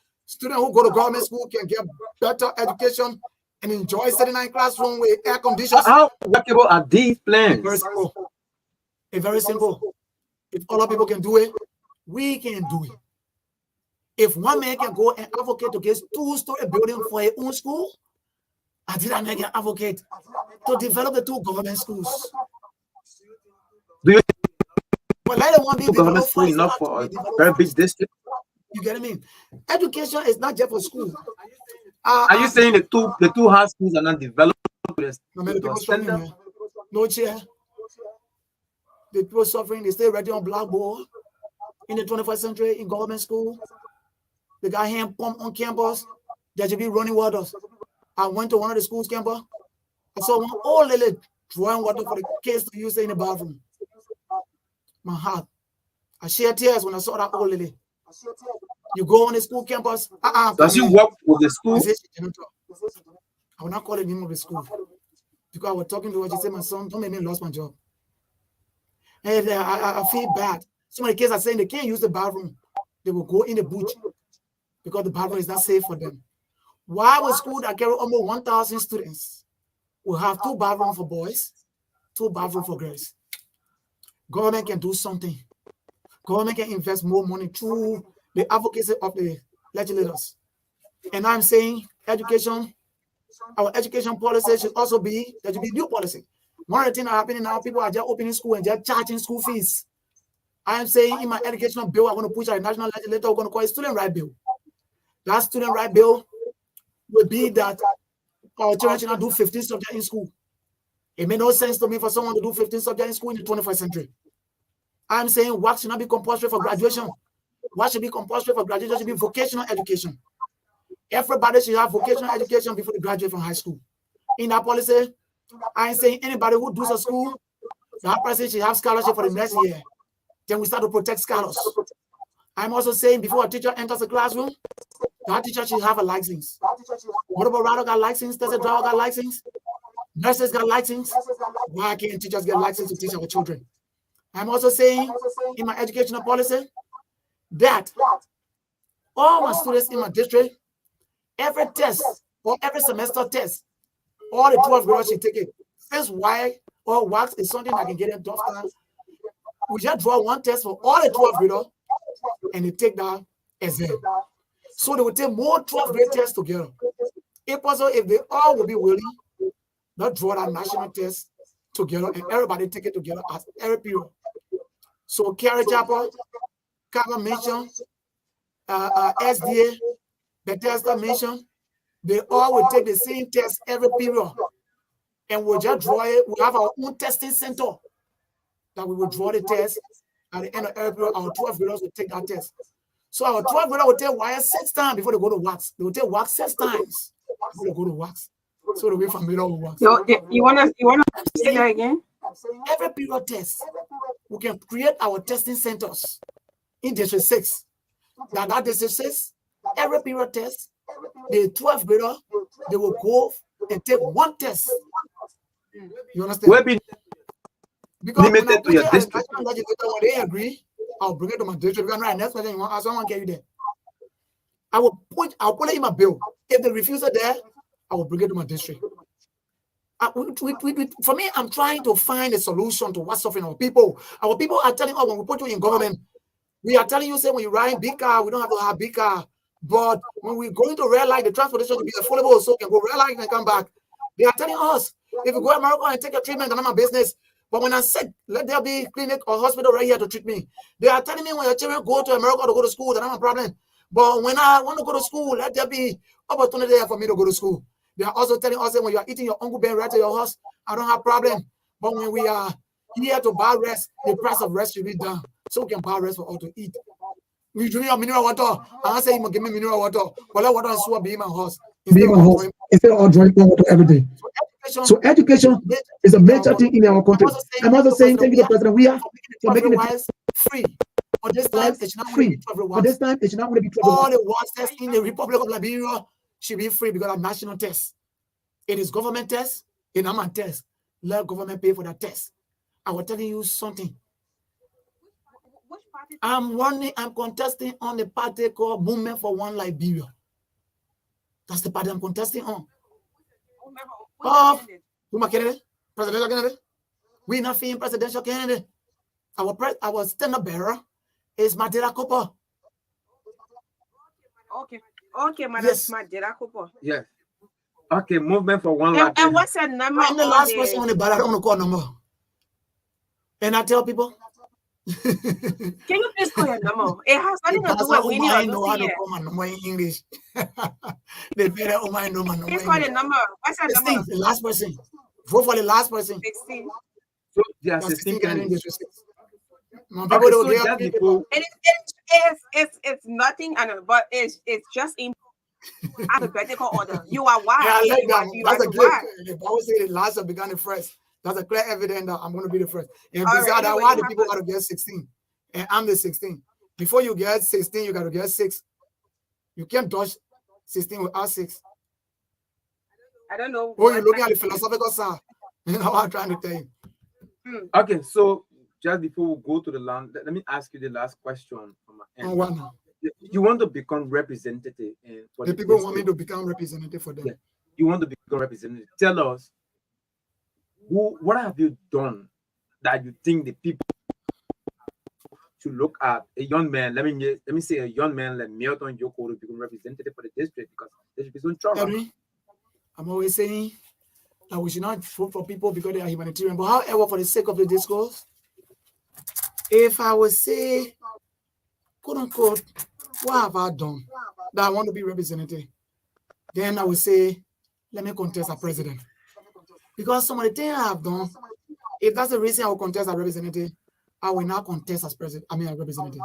[SPEAKER 8] who go to government school can get better education and enjoy sitting in classroom with air conditions.
[SPEAKER 2] How workable are these plans?
[SPEAKER 8] Very simple. It's very simple. If all people can do it, we can do it. If one man can go and advocate to get 2-story building for his own school, I did that man can advocate to develop the 2 government schools.
[SPEAKER 2] Do you
[SPEAKER 8] but let it one be
[SPEAKER 2] government school enough for a very big district?
[SPEAKER 8] You get what I mean? Education is not just for school.
[SPEAKER 2] Are you saying the two high schools are not developed?
[SPEAKER 8] No chair. The people suffering, they stay ready on blackboard in the 21st century in government school. They got hand pump on campus. There should be running waters. I went to one of the schools campus. I saw one old lady drawing water for the kids to use in the bathroom. My heart. I shed tears when I saw that old lady. You go on the school campus.
[SPEAKER 2] Does she work with the school?
[SPEAKER 8] I will not call the name of the school. Because I was talking to her, she said, my son, don't make me lose my job. And I feel bad. Some of the kids are saying they can't use the bathroom. They will go in the bush because the bathroom is not safe for them. Why would school that carry almost 1,000 students will have 2 bathrooms for boys, 2 bathrooms for girls? Government can do something. Government can invest more money through the advocacy of the legislators. And I'm saying education, our education policy should also be, there should be new policy. One of the things that are happening now, people are just opening school and just charging school fees. I am saying in my educational bill, I'm going to push a national legislator, we're going to call it student right bill. That student right bill will be that our children should not do 15 subjects in school. It made no sense to me for someone to do 15 subjects in school in the 21st century. I'm saying what should not be compulsory for graduation. What should be compulsory for graduation should be vocational education. Everybody should have vocational education before they graduate from high school. In that policy, I'm saying anybody who does a school, that person should have scholarship for the next year. Then we start to protect scholars. I'm also saying before a teacher enters the classroom, that teacher should have a license. What about Rado got license? Does a driver got license? Nurses got license. Why can't teachers get license to teach our children? I'm also saying in my educational policy that all my students in my district, every test or every semester test. All the 12 graders should take it. Since Y or wax is something that can get them tough time, we just draw one test for all the 12 graders and they take that exam. So they will take more 12 grade tests together. If possible, if they all will be willing, not draw that national test together and everybody take it together at every period. So Carrie Chapel, Kama Mission, SDA, Bethesda Mission, they all will take the same test every period. And we'll just draw it. We have our own testing center that we will draw the test at the end of every period. Our 12 graders will take that test. So our 12 graders will take wire 6 times before they go to wax. They will take wax 6 times before they go to wax. So they'll be familiar with wax.
[SPEAKER 1] You wanna say that again?
[SPEAKER 8] Every period test, we can create our testing centers in District 6. That District 6, every period test, the 12 grader, they will go and take one test. You understand?
[SPEAKER 2] Will be
[SPEAKER 8] because
[SPEAKER 2] limited to your district.
[SPEAKER 8] When they agree, I'll bring it to my district. Because right, next question you want, someone get you there. I'll put it in my bill. If they refuse it there, I will bring it to my district. For me, I'm trying to find a solution to what's suffering our people. Our people are telling us when we put you in government, we are telling you, say, when you ride big car, we don't have to have big car. But when we're going to red light, the transportation to be affordable, so we can go red light and come back. They are telling us, if you go to America and take a treatment, that's not my business. But when I'm sick, let there be clinic or hospital right here to treat me. They are telling me when your children go to America to go to school, that's not my problem. But when I want to go to school, let there be opportunity there for me to go to school. They are also telling us that when you are eating your uncle bear right to your house, I don't have problem. But when we are here to buy rest, the price of rest should be down. So we can buy rest for all to eat. We drink your mineral water. I say you give me mineral water. Well, I water and swap be in my house. Instead of drinking water every day. So education is a major thing in our country. I'm also saying thank you to the president. We are for making it free. On this time, it's not free. On this time, it's not going to be trouble. All the waters in the Republic of Liberia should be free because of national tests. It is government test, it is not test. Let government pay for that test. I was telling you something. I'm contesting on the party called Movement for One Liberia. That's the party I'm contesting on. Who candidate? Presidential candidate? We're not feeling presidential candidate. Our stand-up bearer is Madera Cooper.
[SPEAKER 1] Okay, Madam. Yes. Madera Cooper.
[SPEAKER 2] Yes. Okay, Movement for One Liberia.
[SPEAKER 1] And what's that number?
[SPEAKER 8] I'm the last person on the ballot. I don't want to call number. And I tell people.
[SPEAKER 1] Can you please call your number? It has nothing to do with winning or
[SPEAKER 8] know how to call my number in English. They better know my number.
[SPEAKER 1] Please call the number. What's that
[SPEAKER 8] 16,
[SPEAKER 1] number?
[SPEAKER 8] the last person. Vote for the last person.
[SPEAKER 1] 16.
[SPEAKER 2] So there are 16 candidates.
[SPEAKER 1] It's nothing, but it's just in alphabetical order. You are white.
[SPEAKER 8] Yeah, I like that. That's a
[SPEAKER 1] clear.
[SPEAKER 8] If I would say the last have begun the first, that's a clear evidence that I'm going to be the first. And
[SPEAKER 1] All
[SPEAKER 8] besides that, why the people
[SPEAKER 1] to
[SPEAKER 8] got to get 16? And I'm the 16. Before you get 16, you got to get 6. You can't touch 16 without 6.
[SPEAKER 1] I don't know.
[SPEAKER 8] Oh, you're looking at the philosophical side. You know what I'm trying to tell you.
[SPEAKER 2] Okay, so just before we go to the land, let me ask you the last question from my end.
[SPEAKER 8] On what now?
[SPEAKER 2] You want to become representative for
[SPEAKER 8] the people want me to become representative for them.
[SPEAKER 2] Yeah. You want to become representative. Tell us what have you done that you think the people should look at a young man? Let me say a young man like Milton Yoko to become representative for the district because there should be some trouble.
[SPEAKER 8] I'm always saying that we should not vote for people because they are humanitarian. But however, for the sake of the discourse, if I would say, quote unquote, what have I done that I want to be representative? Then I would say, let me contest as president. Because some of the things I have done, if that's the reason I will contest as representative, I will not contest as president. I mean, as representative.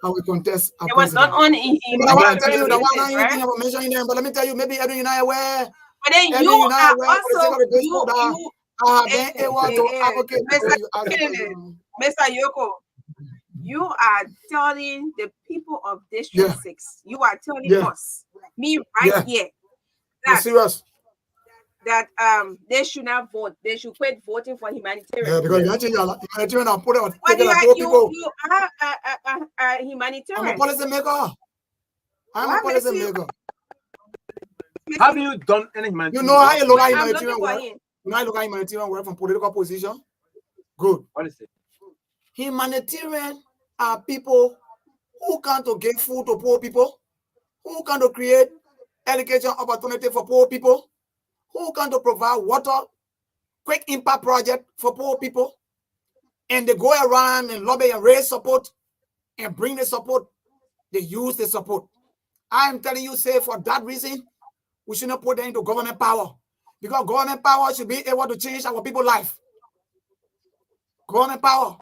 [SPEAKER 8] I will contest as president.
[SPEAKER 1] It was not on
[SPEAKER 8] I want to tell you that one thing about mentioning them, but let me tell you, maybe Edwin United where.
[SPEAKER 1] But then you are also Mr. Yoko. You are telling the people of District 6. You are telling us, me here, that they should not vote. They should quit voting for humanitarian.
[SPEAKER 8] Yeah, because humanitarian are put out.
[SPEAKER 1] You are a humanitarian.
[SPEAKER 8] I'm a policy maker. I'm a policy maker.
[SPEAKER 2] Have you done any humanitarian?
[SPEAKER 8] You know how you look at
[SPEAKER 1] I'm looking
[SPEAKER 8] humanitarian
[SPEAKER 1] for
[SPEAKER 8] work?
[SPEAKER 1] him.
[SPEAKER 8] You know how you look at humanitarian work from political position? Good.
[SPEAKER 2] What is it?
[SPEAKER 8] Humanitarian are people who come to give food to poor people, who come to create education opportunity for poor people, who come to provide water, quick impact project for poor people, and they go around and lobby and raise support and bring the support. They use the support. I am telling you, say for that reason, we should not put them into government power, because government power should be able to change our people's life. Government power.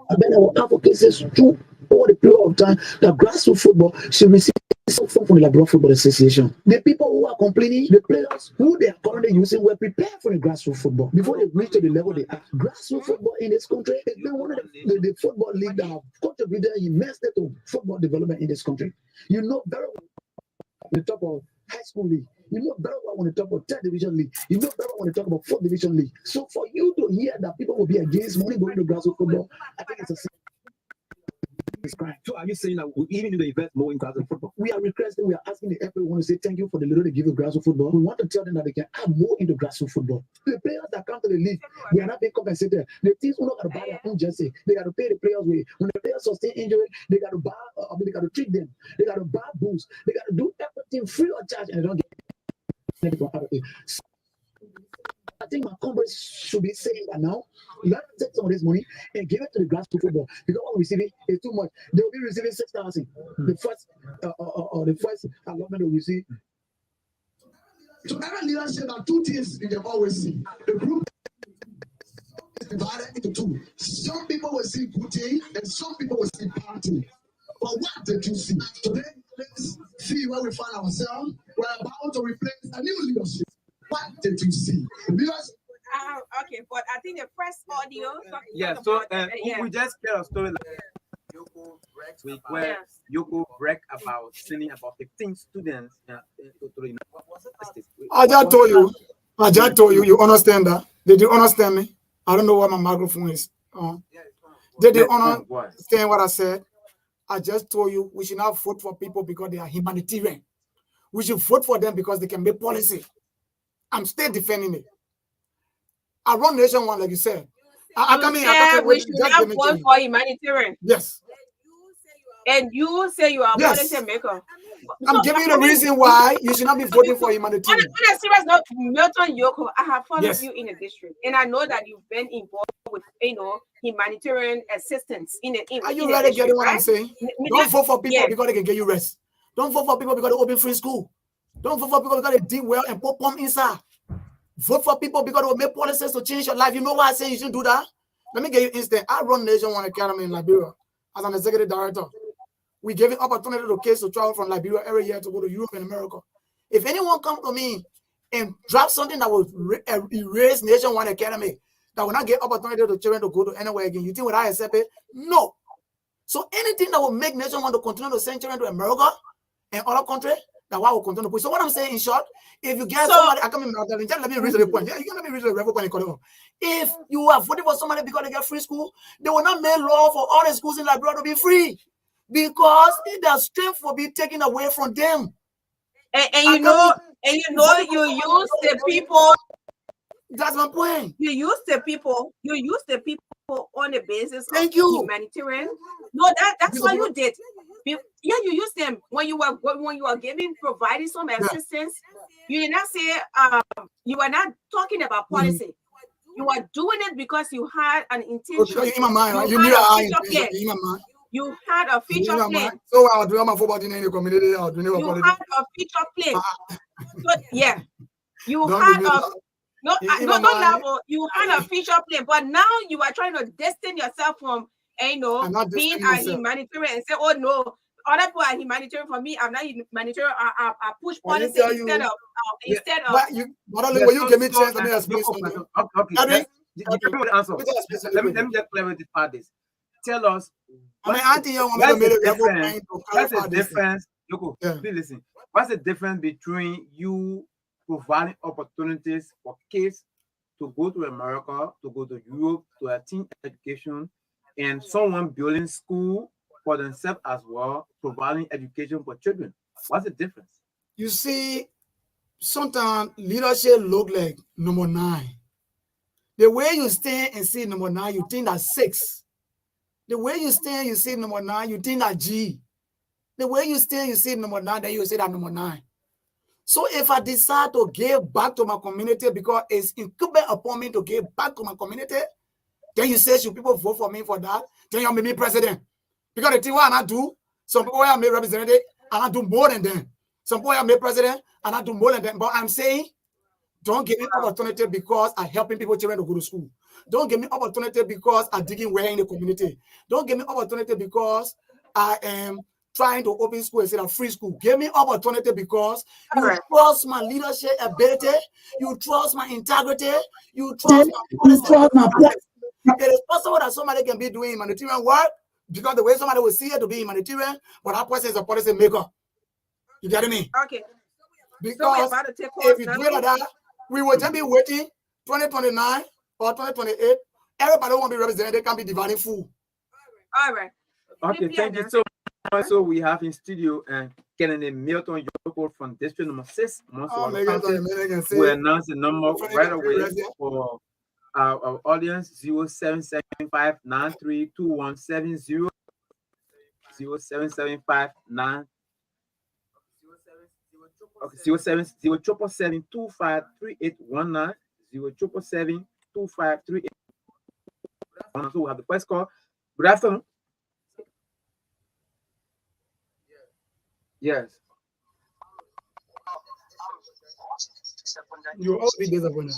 [SPEAKER 9] And then our advocacies through all the period of time that grassroots football should receive support from the Liberal Football Association. The people who are complaining, the players who they are currently using were prepared for the grassroots football before they reach to the level they are. Grassroots football in this country has been one of the football league that have contributed immensely to football development in this country. You know very well on the top of high school league. You know very well on the top of 3rd division league. You know very well when they talk about 4th division league. So for you to hear that people will be against money going to grassroots football, I think it's a crime.
[SPEAKER 10] So are you saying that we even need to invest more in grassroots football?
[SPEAKER 9] We are requesting, we are asking the FA, we want to say thank you for the little they give of grassroots football. We want to tell them that they can add more into grassroots football. The players that come to the league, they are not being compensated. The teams who not got to buy their own jersey, they got to pay the players with. When the players sustain injury, they got to buy, they got to treat them. They got to buy booze. They got to do everything free of charge, and they don't get anything from out of it. So I think my Congress should be saying that now. Let us take some of this money and give it to the grassroots football, because what we receiving is too much. They will be receiving 6,000. The first allotment will receive.
[SPEAKER 7] So every leader said that two things you can always see. The group is divided into two. Some people will see good thing and some people will see bad thing. But what did you see? Today, let's see where we find ourselves. We're about to replace a new leadership. What did you see? Because
[SPEAKER 1] Okay, but I think the first audio.
[SPEAKER 2] Yeah, so we just tell a story like Yoko Break, where Yoko Break about sending about 15 students to the university.
[SPEAKER 8] I just told you, you understand that? Did you understand me? I don't know why my microphone is on. Did you understand what I said? I just told you we should not vote for people because they are humanitarian. We should vote for them because they can make policy. I'm still defending it. I run nationwide, like you said.
[SPEAKER 1] We should not vote for humanitarian.
[SPEAKER 8] Yes.
[SPEAKER 1] And you say you are a policy maker.
[SPEAKER 8] I'm giving you the reason why you should not be voting for humanitarian.
[SPEAKER 1] On a serious note, Milton Yoko, I have followed you in the district, and I know that you've been involved with, humanitarian assistance in the.
[SPEAKER 8] Are you ready to get what I'm saying? Don't vote for people because they can get you rest. Don't vote for people because they open free school. Don't vote for people because they did well and put pump inside. Vote for people because they will make policies to change your life. You know why I say you shouldn't do that? Let me give you instant. I run Nationwide Academy in Liberia as an executive director. We give it opportunity to kids to travel from Liberia every year to go to Europe and America. If anyone comes to me and drop something that will erase Nationwide Academy, that will not give opportunity to children to go to anywhere again, you think would I accept it? No. So anything that will make Nationwide to continue to send children to America and other countries, that why will continue to push. So what I'm saying in short, if you get somebody, I come in, just let me reach the point. Yeah, you can let me reach the point. If you are voting for somebody because they get free school, they will not make law for all the schools in Liberia to be free, because their strength will be taken away from them.
[SPEAKER 1] And you use the people.
[SPEAKER 8] That's my point.
[SPEAKER 1] You use the people on the basis of humanitarian. No, that's what you did. Yeah, you use them when you were providing some assistance. You did not say you were not talking about policy. You are doing it because you had an intention.
[SPEAKER 8] In my mind, you
[SPEAKER 1] had a feature plan.
[SPEAKER 8] So I was doing my football in the community.
[SPEAKER 1] You had a feature plan. So, yeah, you had you had a feature plan, but now you are trying to distance yourself from being a humanitarian and say, oh no, other people are humanitarian. For me, I'm not humanitarian. I push policy instead of.
[SPEAKER 8] But when you give me a chance, let me explain something.
[SPEAKER 2] Okay. Let me just clarify this. Tell us. What's the difference? Yoko, please listen. What's the difference between you providing opportunities for kids to go to America, to go to Europe, to attend education, and someone building school for themselves as well, providing education for children? What's the difference?
[SPEAKER 8] You see, sometimes leadership look like number 9. The way you stand and see number 9, you think that's 6. The way you stand, you see number 9, you think that G. The way you stand, you see number 9, then you say that number 9. So if I decide to give back to my community because it's incumbent upon me to give back to my community, then you say, should people vote for me for that? Then you make me president. Because the thing what I do, some people I make representative, and I do more than them. Some people I make president, and I do more than them. But I'm saying, don't give me opportunity because I'm helping people children to go to school. Don't give me opportunity because I'm digging well in the community. Don't give me opportunity because I am trying to open school instead of free school. Give me opportunity because you trust my leadership ability, you trust my integrity, you trust my policy. It is possible that somebody can be doing humanitarian work because the way somebody will see it to be humanitarian, but that person is a policy maker. You get me?
[SPEAKER 1] Okay.
[SPEAKER 8] Because
[SPEAKER 1] so
[SPEAKER 8] if you do it like that, we will just be waiting 2029 or 2028. Everybody who want to be represented, they can be dividing food.
[SPEAKER 1] All right.
[SPEAKER 2] Okay, thank you so much. So we have in studio and Kennedy Milton Yoko from District Number 6. We announce the number right away for our audience 0775932170 0775 Okay, 07077253819 077253819. So we have the first call. Good afternoon. Yes.
[SPEAKER 8] You all be disappointed.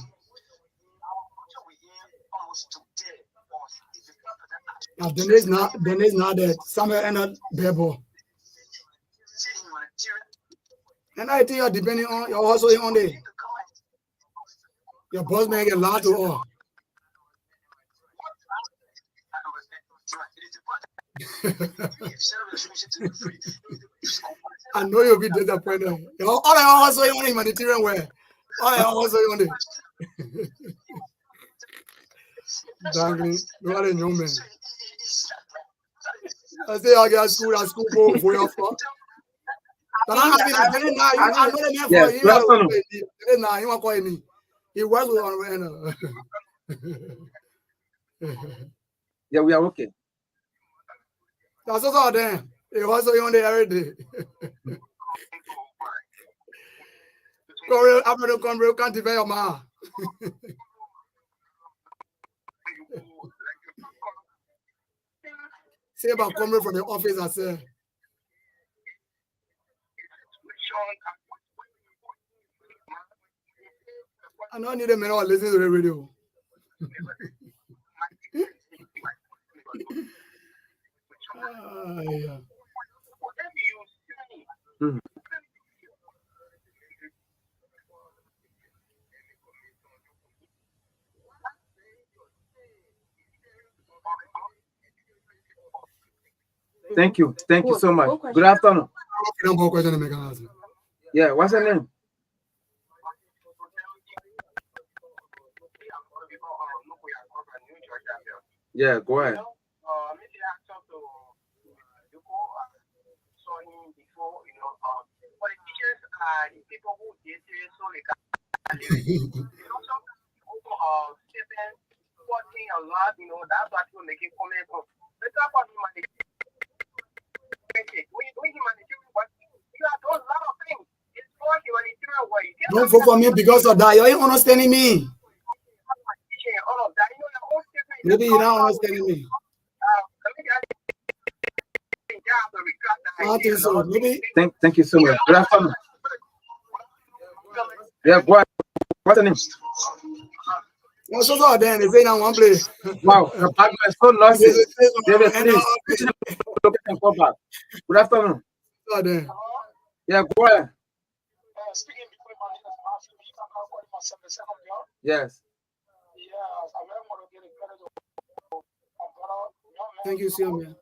[SPEAKER 8] Then there's not that somewhere end up bebo. And I think you're depending on your also on the your boss man get lot to all. I know you'll be disappointed. All I also on humanitarian way. All I also on the Dangling, you are a new man. I say I got school for your fault. But I'm you want call me. He was on
[SPEAKER 2] Yeah, we are okay.
[SPEAKER 8] That's all then. It was on the every day. I'm going to come real can't develop my. Say about coming from the office, I said. I don't need a minute to listen to the radio. Yeah.
[SPEAKER 2] Thank you so much. Good afternoon. Yeah, what's your name? Yeah, go ahead.
[SPEAKER 5] A lot, that's what people making comments on. Let's talk about humanity. You have done a lot of things. It's for humanitarian way.
[SPEAKER 8] Don't vote for me because of that. You ain't understanding me. Maybe you're not understanding me. I think so. Maybe.
[SPEAKER 2] Thank you so much. Good afternoon. Yeah, go ahead. What's the name?
[SPEAKER 8] What's all then? They say now one place.
[SPEAKER 2] Wow, the partner is so lost. David, please. Good afternoon. Yeah, go ahead. Yes.
[SPEAKER 8] Thank you, sir.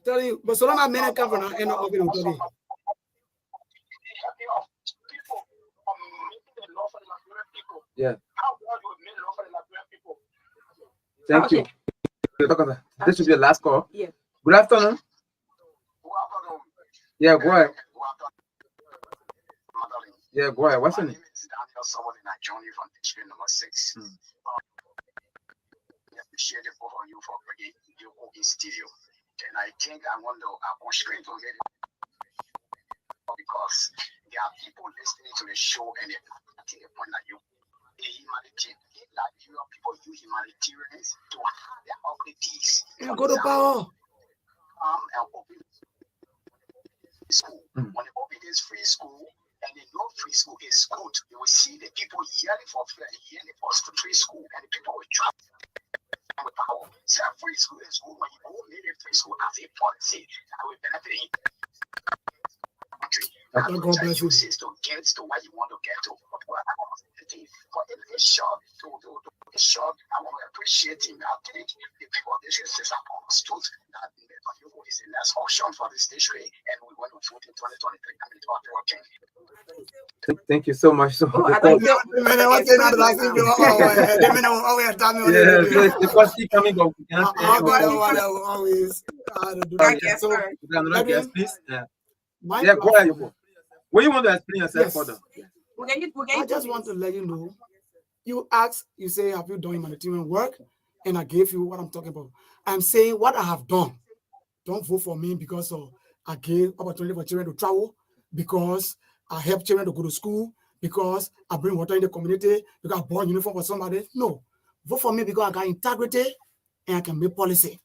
[SPEAKER 8] Tell you, but so long as men come from end up with it.
[SPEAKER 2] Yeah.
[SPEAKER 5] How God would make love for the Liberian people.
[SPEAKER 2] Thank you. This should be the last call.
[SPEAKER 1] Yeah.
[SPEAKER 2] Good afternoon. Yeah, go ahead. Yeah, go ahead. What's your name?
[SPEAKER 6] Daniel Someone in a journey from district number 6. I appreciate the both of you for bringing you in studio. And I think I want to go straight to it because there are people listening to the show and they take a point that you people use humanitarians to have their abilities.
[SPEAKER 8] You go to power.
[SPEAKER 6] And open school. When they open this free school, and they know free school is good, you will see the people yearning for free school, and the people will travel with power. So free school is good. When you go in a free school as a policy, that will benefit the country.
[SPEAKER 8] God bless you.
[SPEAKER 6] To get to where you want to get to. For it's short, I want to appreciate him. I think the people of this is understood that you is the last option for the station, and we want to vote in 2023.
[SPEAKER 2] Thank you so much. So because he coming up,
[SPEAKER 8] always.
[SPEAKER 2] Please. Yeah, go ahead. What you want to explain yourself further?
[SPEAKER 8] I just want to let you know. You ask, you say, have you done humanitarian work? And I gave you what I'm talking about. I'm saying what I have done. Don't vote for me because I gave opportunity for children to travel, because I help children to go to school, because I bring water in the community, because I bought uniform for somebody. No. Vote for me because I got integrity and I can make policy.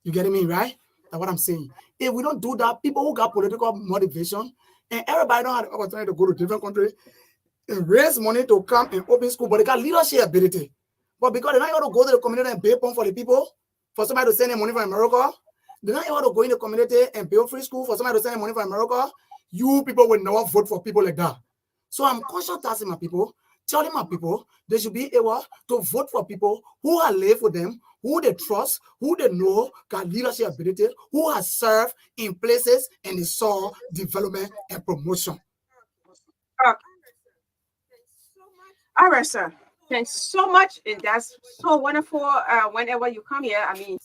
[SPEAKER 8] You getting me, right? That's what I'm saying. If we don't do that, people who got political motivation, and everybody don't have the opportunity to go to different countries and raise money to come and open school, but they got leadership ability. But because they're not able to go to the community and pay for the people, for somebody to send them money from America, they're not able to go in the community and build free school for somebody to send them money from America, you people will never vote for people like that. So I'm constantly asking my people, telling my people they should be able to vote for people who are live with them, who they trust, who they know got leadership ability, who has served in places and they saw development and promotion.
[SPEAKER 1] All right, sir. Thanks so much. And that's so wonderful. Whenever you come here, I mean,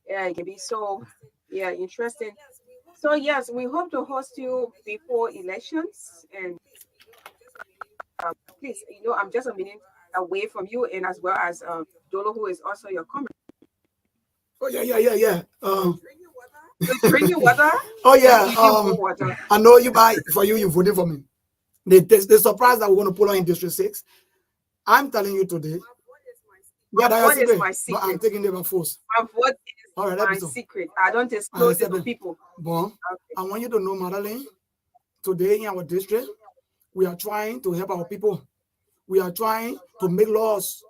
[SPEAKER 1] it can be so interesting. So yes, we hope to host you before elections. And please, I'm just a minute away from you, and as well as Dolo, who is also your comrade.
[SPEAKER 8] Oh yeah.
[SPEAKER 1] Drinking water.
[SPEAKER 8] Oh yeah. I know you you voted for me. The surprise that we're going to pull on in District 6. I'm telling you today. Yeah, that is my secret. But I'm taking them by force.
[SPEAKER 1] My vote is my secret. I don't disclose it to people.
[SPEAKER 8] But I want you to know, Madeline, today in our district, we are trying to help our people. We are trying to make laws.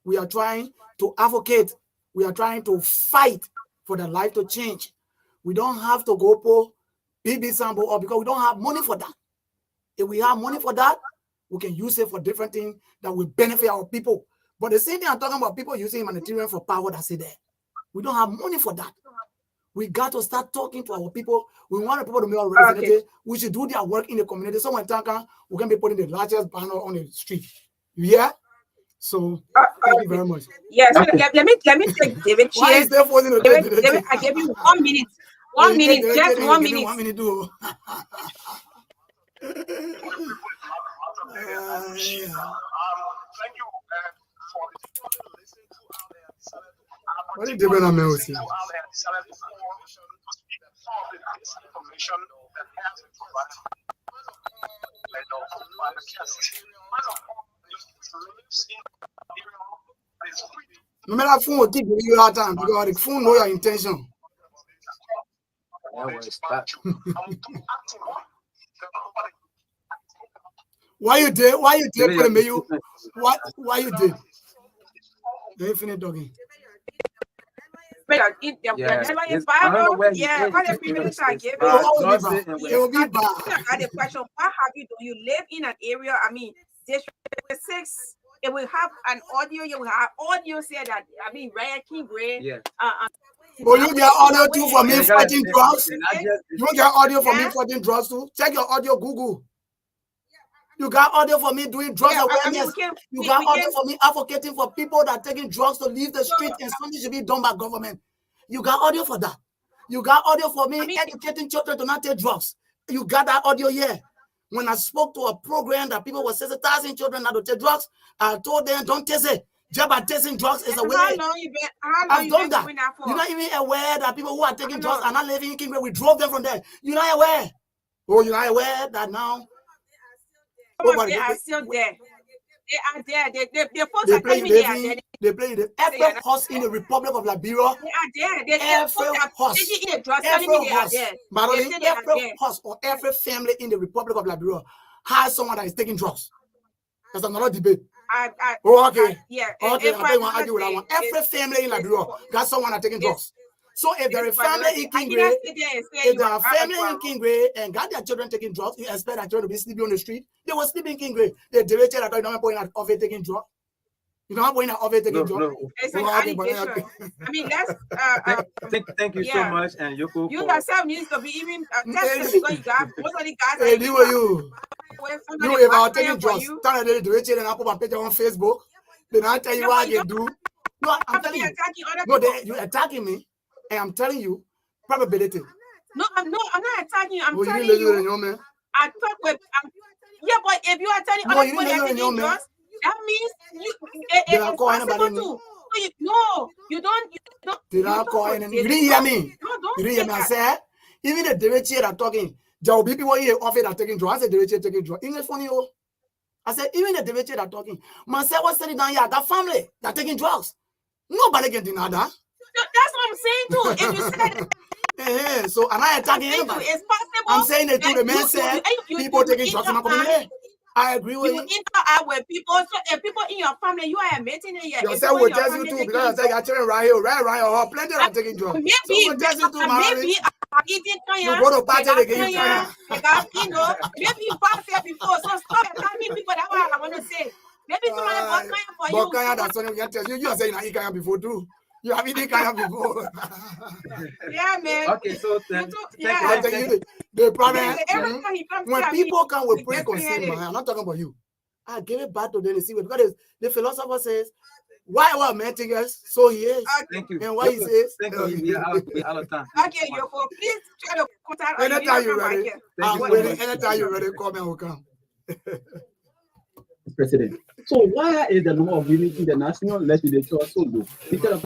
[SPEAKER 8] We are trying to advocate. We are trying to fight for their life to change. We don't have to go for BB sample or because we don't have money for that. If we have money for that, we can use it for different things that will benefit our people. But the same thing I'm talking about, people using humanitarian for power, that's it there. We don't have money for that. We got to start talking to our people. We want the people to be our representatives. We should do their work in the community. So when Tanka, we can be putting the largest banner on the street. Yeah? So thank you very much.
[SPEAKER 1] Yes, let me take David.
[SPEAKER 8] Why is there
[SPEAKER 1] David, I give you 1 minute. 1 minute, just 1 minute.
[SPEAKER 8] 1 minute, do.
[SPEAKER 6] Thank you for listening to
[SPEAKER 8] what did David Amel say? No matter phone will keep you hard time because the phone know your intention. Why you did? Why you did? The infinite dogging.
[SPEAKER 1] Yeah, quite a few minutes I gave it will be bad. I had a question. What have you done? You live in an area, I mean, District 6, it will have an audio, you will have audio say that, I mean, Ryan King Gray.
[SPEAKER 2] Yeah.
[SPEAKER 8] Will you get audio too for me fighting drugs? You get audio for me fighting drugs too? Check your audio, Google. You got audio for me doing drugs
[SPEAKER 1] Yeah,
[SPEAKER 8] awareness. You got
[SPEAKER 1] we
[SPEAKER 8] audio
[SPEAKER 1] can.
[SPEAKER 8] for me advocating for people that are taking drugs to leave the street and something should be done by government. You got audio for that. You got audio for me educating children to not take drugs. You got that audio here. When I spoke to a program that people were sensitizing children not to take drugs, I told them, don't taste it. Just by tasting drugs is a way.
[SPEAKER 1] How long you been
[SPEAKER 8] I've done that.
[SPEAKER 1] doing that for?
[SPEAKER 8] You're not even aware that people who are taking drugs are not living in Kingway. We drove them from there. You're not aware. Oh, you're not aware that now.
[SPEAKER 1] Some of them are still there. They are there. The folks
[SPEAKER 8] they
[SPEAKER 1] are telling me they are there.
[SPEAKER 8] They play the every horse in the Republic of Liberia.
[SPEAKER 1] They are there. Every horse.
[SPEAKER 8] Every horse or every family in the Republic of Liberia has someone that is taking drugs. That's another debate. Okay. Okay, I'm going to argue with that one. Every family in Liberia got someone that's taking drugs. So if there is family in Kingway, if there are family in Kingway and got their children taking drugs, you expect their children to be sleeping on the street? They were sleeping in Kingway. They directed that you don't point out of it taking drugs. You don't point out of it taking drugs.
[SPEAKER 2] No.
[SPEAKER 1] It's an allegation. I mean, that's
[SPEAKER 2] thank you so much, and Yoko.
[SPEAKER 1] You yourself needs to be even tested because you got most of the guys.
[SPEAKER 8] Hey, you if I was taking drugs, tell them to and I put my picture on Facebook. Then I tell you what I can do. No, I'm telling you. No, you're attacking me. And I'm telling you, probability.
[SPEAKER 1] No, I'm not attacking you. I'm telling you. I talk with. Yeah, but if you are telling other people they're taking drugs, that means it's possible too. No, you don't.
[SPEAKER 8] Did I call in? You didn't hear me. You didn't hear me. I said, even the director that talking, there will be people here off it that taking drugs. I said, director taking drugs. English funny, oh. I said, even the director that talking. Myself was sitting down here. I got family that taking drugs. Nobody can deny that.
[SPEAKER 1] That's what I'm saying too. If you said
[SPEAKER 8] so am I attacking anybody?
[SPEAKER 1] It's possible.
[SPEAKER 8] I'm saying it too. The man said people taking drugs in my community. I agree with you.
[SPEAKER 1] You interact with people. So if people in your family, you are admitting it.
[SPEAKER 8] Yourself will tell you too because I say you're children right here, right. Plenty are taking drugs.
[SPEAKER 1] Maybe I'm eating
[SPEAKER 8] you go to party again.
[SPEAKER 1] You know, maybe you passed there before. So stop attacking people. That's what I want to say. Maybe somebody bought kaya for you.
[SPEAKER 8] But kaya, that's what you can tell you. You are saying I eat kaya before too. You have eaten kaya before.
[SPEAKER 1] Yeah, man.
[SPEAKER 2] Okay, so thank
[SPEAKER 8] you. The problem when people come with preconceived mind, I'm not talking about you. I give it back to them and see what because the philosopher says, why were men us? So he is.
[SPEAKER 2] Thank you.
[SPEAKER 8] And what he says,
[SPEAKER 2] thank you. We out of time.
[SPEAKER 1] Okay, Yoko, please try to contact us.
[SPEAKER 8] Anytime you're ready. I'm waiting. Anytime you're ready, comment will come.
[SPEAKER 10] President. So why is the number of women in the national legislature so low? Instead of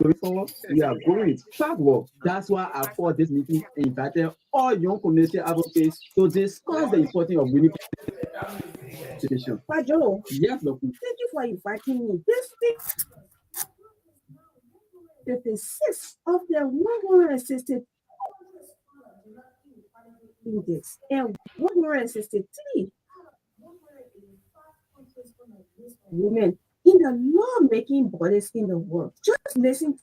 [SPEAKER 10] going forward, we are going with track work. That's why I called this meeting and invited all young community advocates to discuss the importance of women.
[SPEAKER 3] Joe,
[SPEAKER 10] yes, look.
[SPEAKER 3] Thank you for inviting me. This thing, 56 of the 160 index and 163 women in the law-making bodies in the world. Just listen.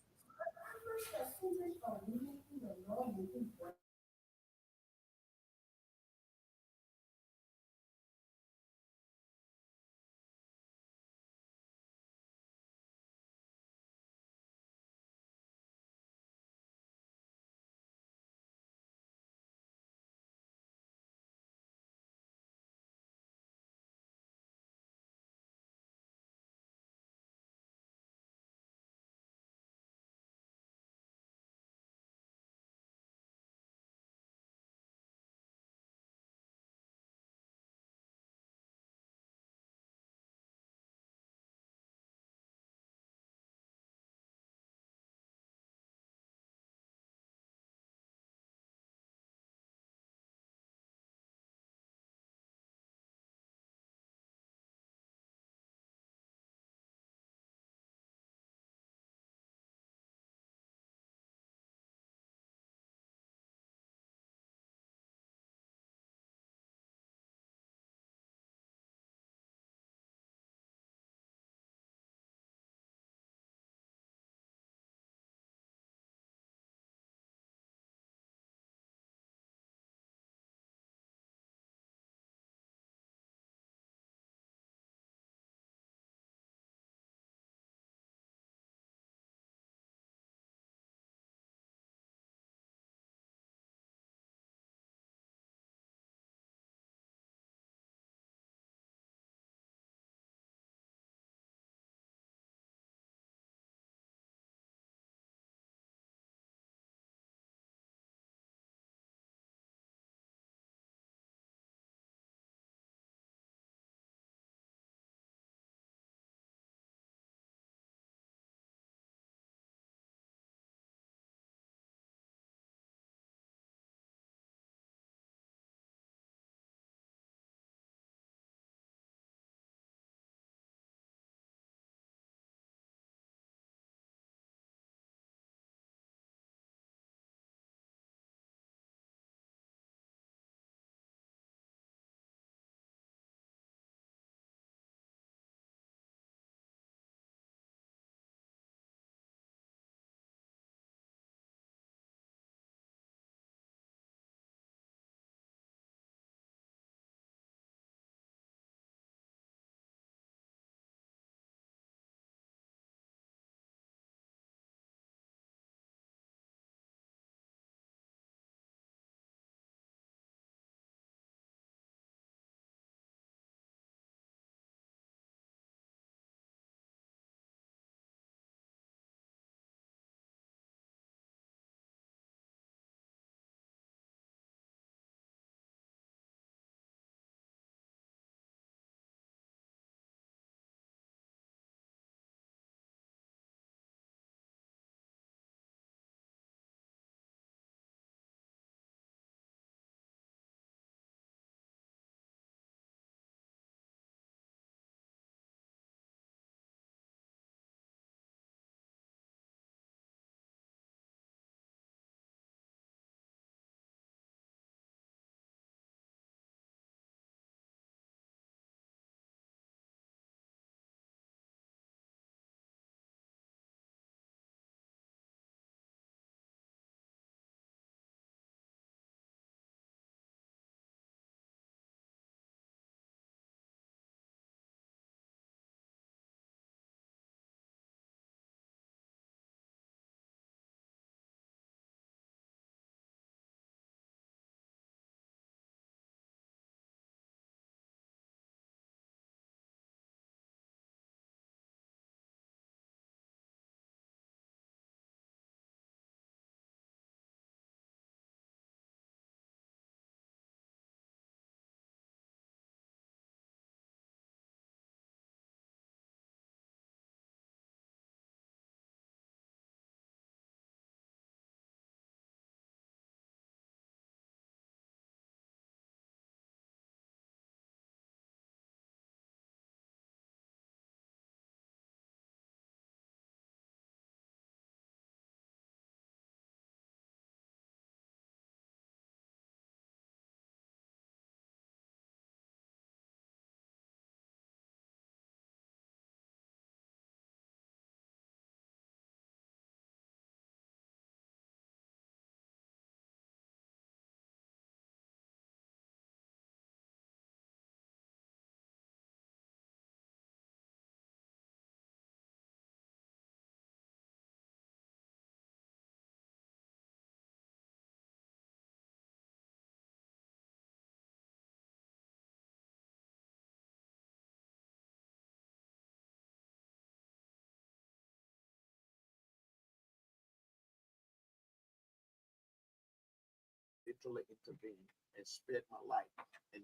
[SPEAKER 7] literally intervened and spared my life and,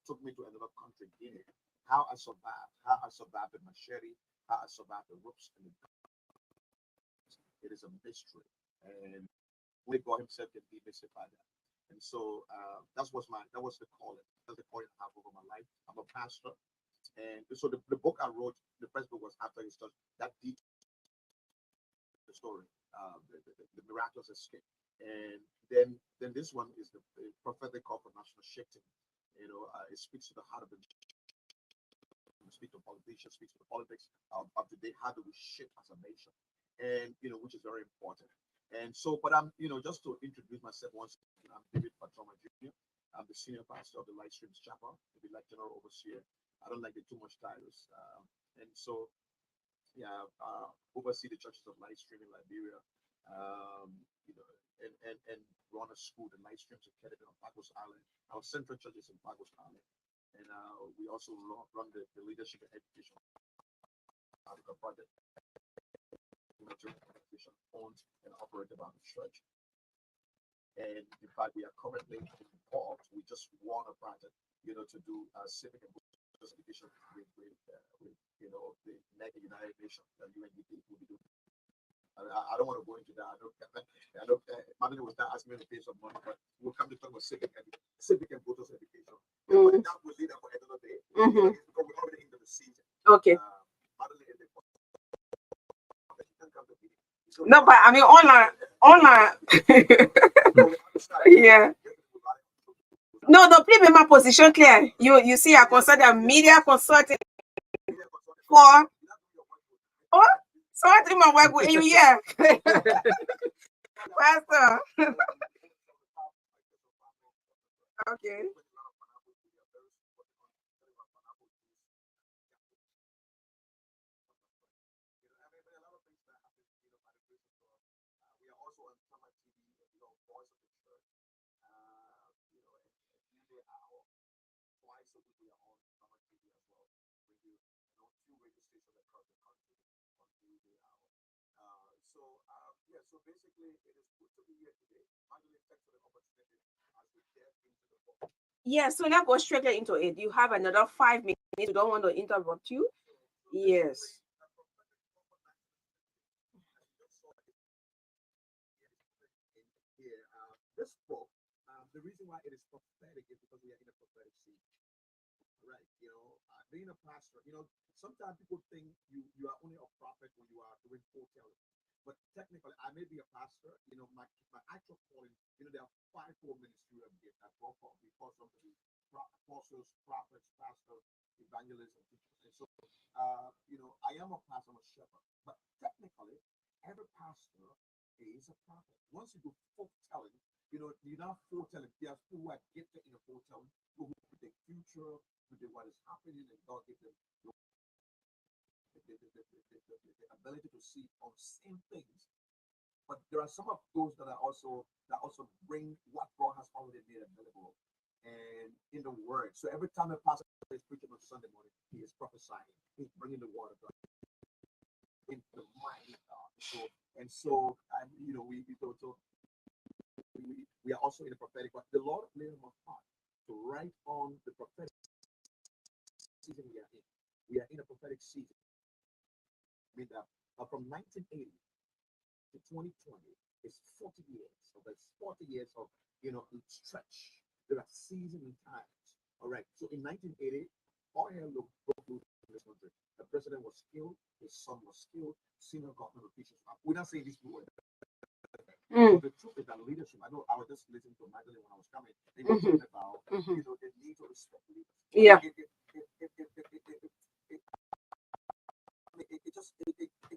[SPEAKER 7] took me to another country, Guinea. How I survived the machete, how I survived the ropes and the it is a mystery. And only God Himself can demystify that. And so that was the calling. That's the calling I have over my life. I'm a pastor. And so the book I wrote, the first book was After His Touch, that details the story, the miraculous escape. And then this one is the prophetic call for national shifting. It speaks to the heart of the speak to politicians, speaks to the politics of today. How do we shift as a nation? And which is very important. And so, but I'm just to introduce myself once again, I'm David Patroma Jr. I'm the senior pastor of the Light Streams Chapel, the like general overseer. I don't like the too much titles. And so, yeah, oversee the churches of Light Stream in Liberia. And run a school, the Light Streams Academy on Pagos Island. Our central church is in Pagos Island. And we also run the leadership and education project, organization owned and operated by the church. And in fact, we are currently involved. We just won a project, to do civic and religious education with the NECA United Nations, the UNDP will be doing. I don't want to go into that. I know Madeline was not asking me to pay some money, but we'll come to talk about civic and voters education. But that will lead up for another day. Because we're already into the season.
[SPEAKER 1] Okay.
[SPEAKER 7] Madeline is the
[SPEAKER 1] no, but I mean online. Yeah. No, please make my position clear. You see, I consult a media consulting for. Oh, so I do my work with you, yeah. Pastor. Okay.
[SPEAKER 7] So basically, it is good to be here today. Madeline, thanks for the opportunity as we get into the book.
[SPEAKER 1] Yeah, so now go straight into it. You have another 5 minutes. You don't want to interrupt you. Yes.
[SPEAKER 7] This book, the reason why it is prophetic is because we are in a prophetic season. Right, being a pastor, sometimes people think you are only a prophet when you are doing foretelling. But technically, I may be a pastor. My actual calling, there are 5 core ministry of gifts that go for because of the apostles, prophets, pastors, evangelists, and teachers. And so, I am a pastor, I'm a shepherd. But technically, every pastor is a prophet. Once you do foretelling, you're not foretelling. There are people who are gifted in a foretelling, who predict future, predict what is happening, and God gives them the ability to see on same things. But there are some of those that also bring what God has already made available and in the word. So every time a pastor is preaching on Sunday morning, he is prophesying, he's bringing the word of God into the mind of God. So we are also in the prophetic, but the Lord laid on my heart to write on the prophetic season we are in. We are in a prophetic season. I mean that from 1980 to 2020 is 40 years. So that's 40 years of stretch. There are seasons and times. All right. So in 1980, all hell broke loose in this country. The president was killed. His son was killed. Senior government officials. We're not saying these people were. So the truth is that leadership. I know I was just listening to Madeline when I was coming. They were talking about the need to respect leaders.
[SPEAKER 1] Yeah.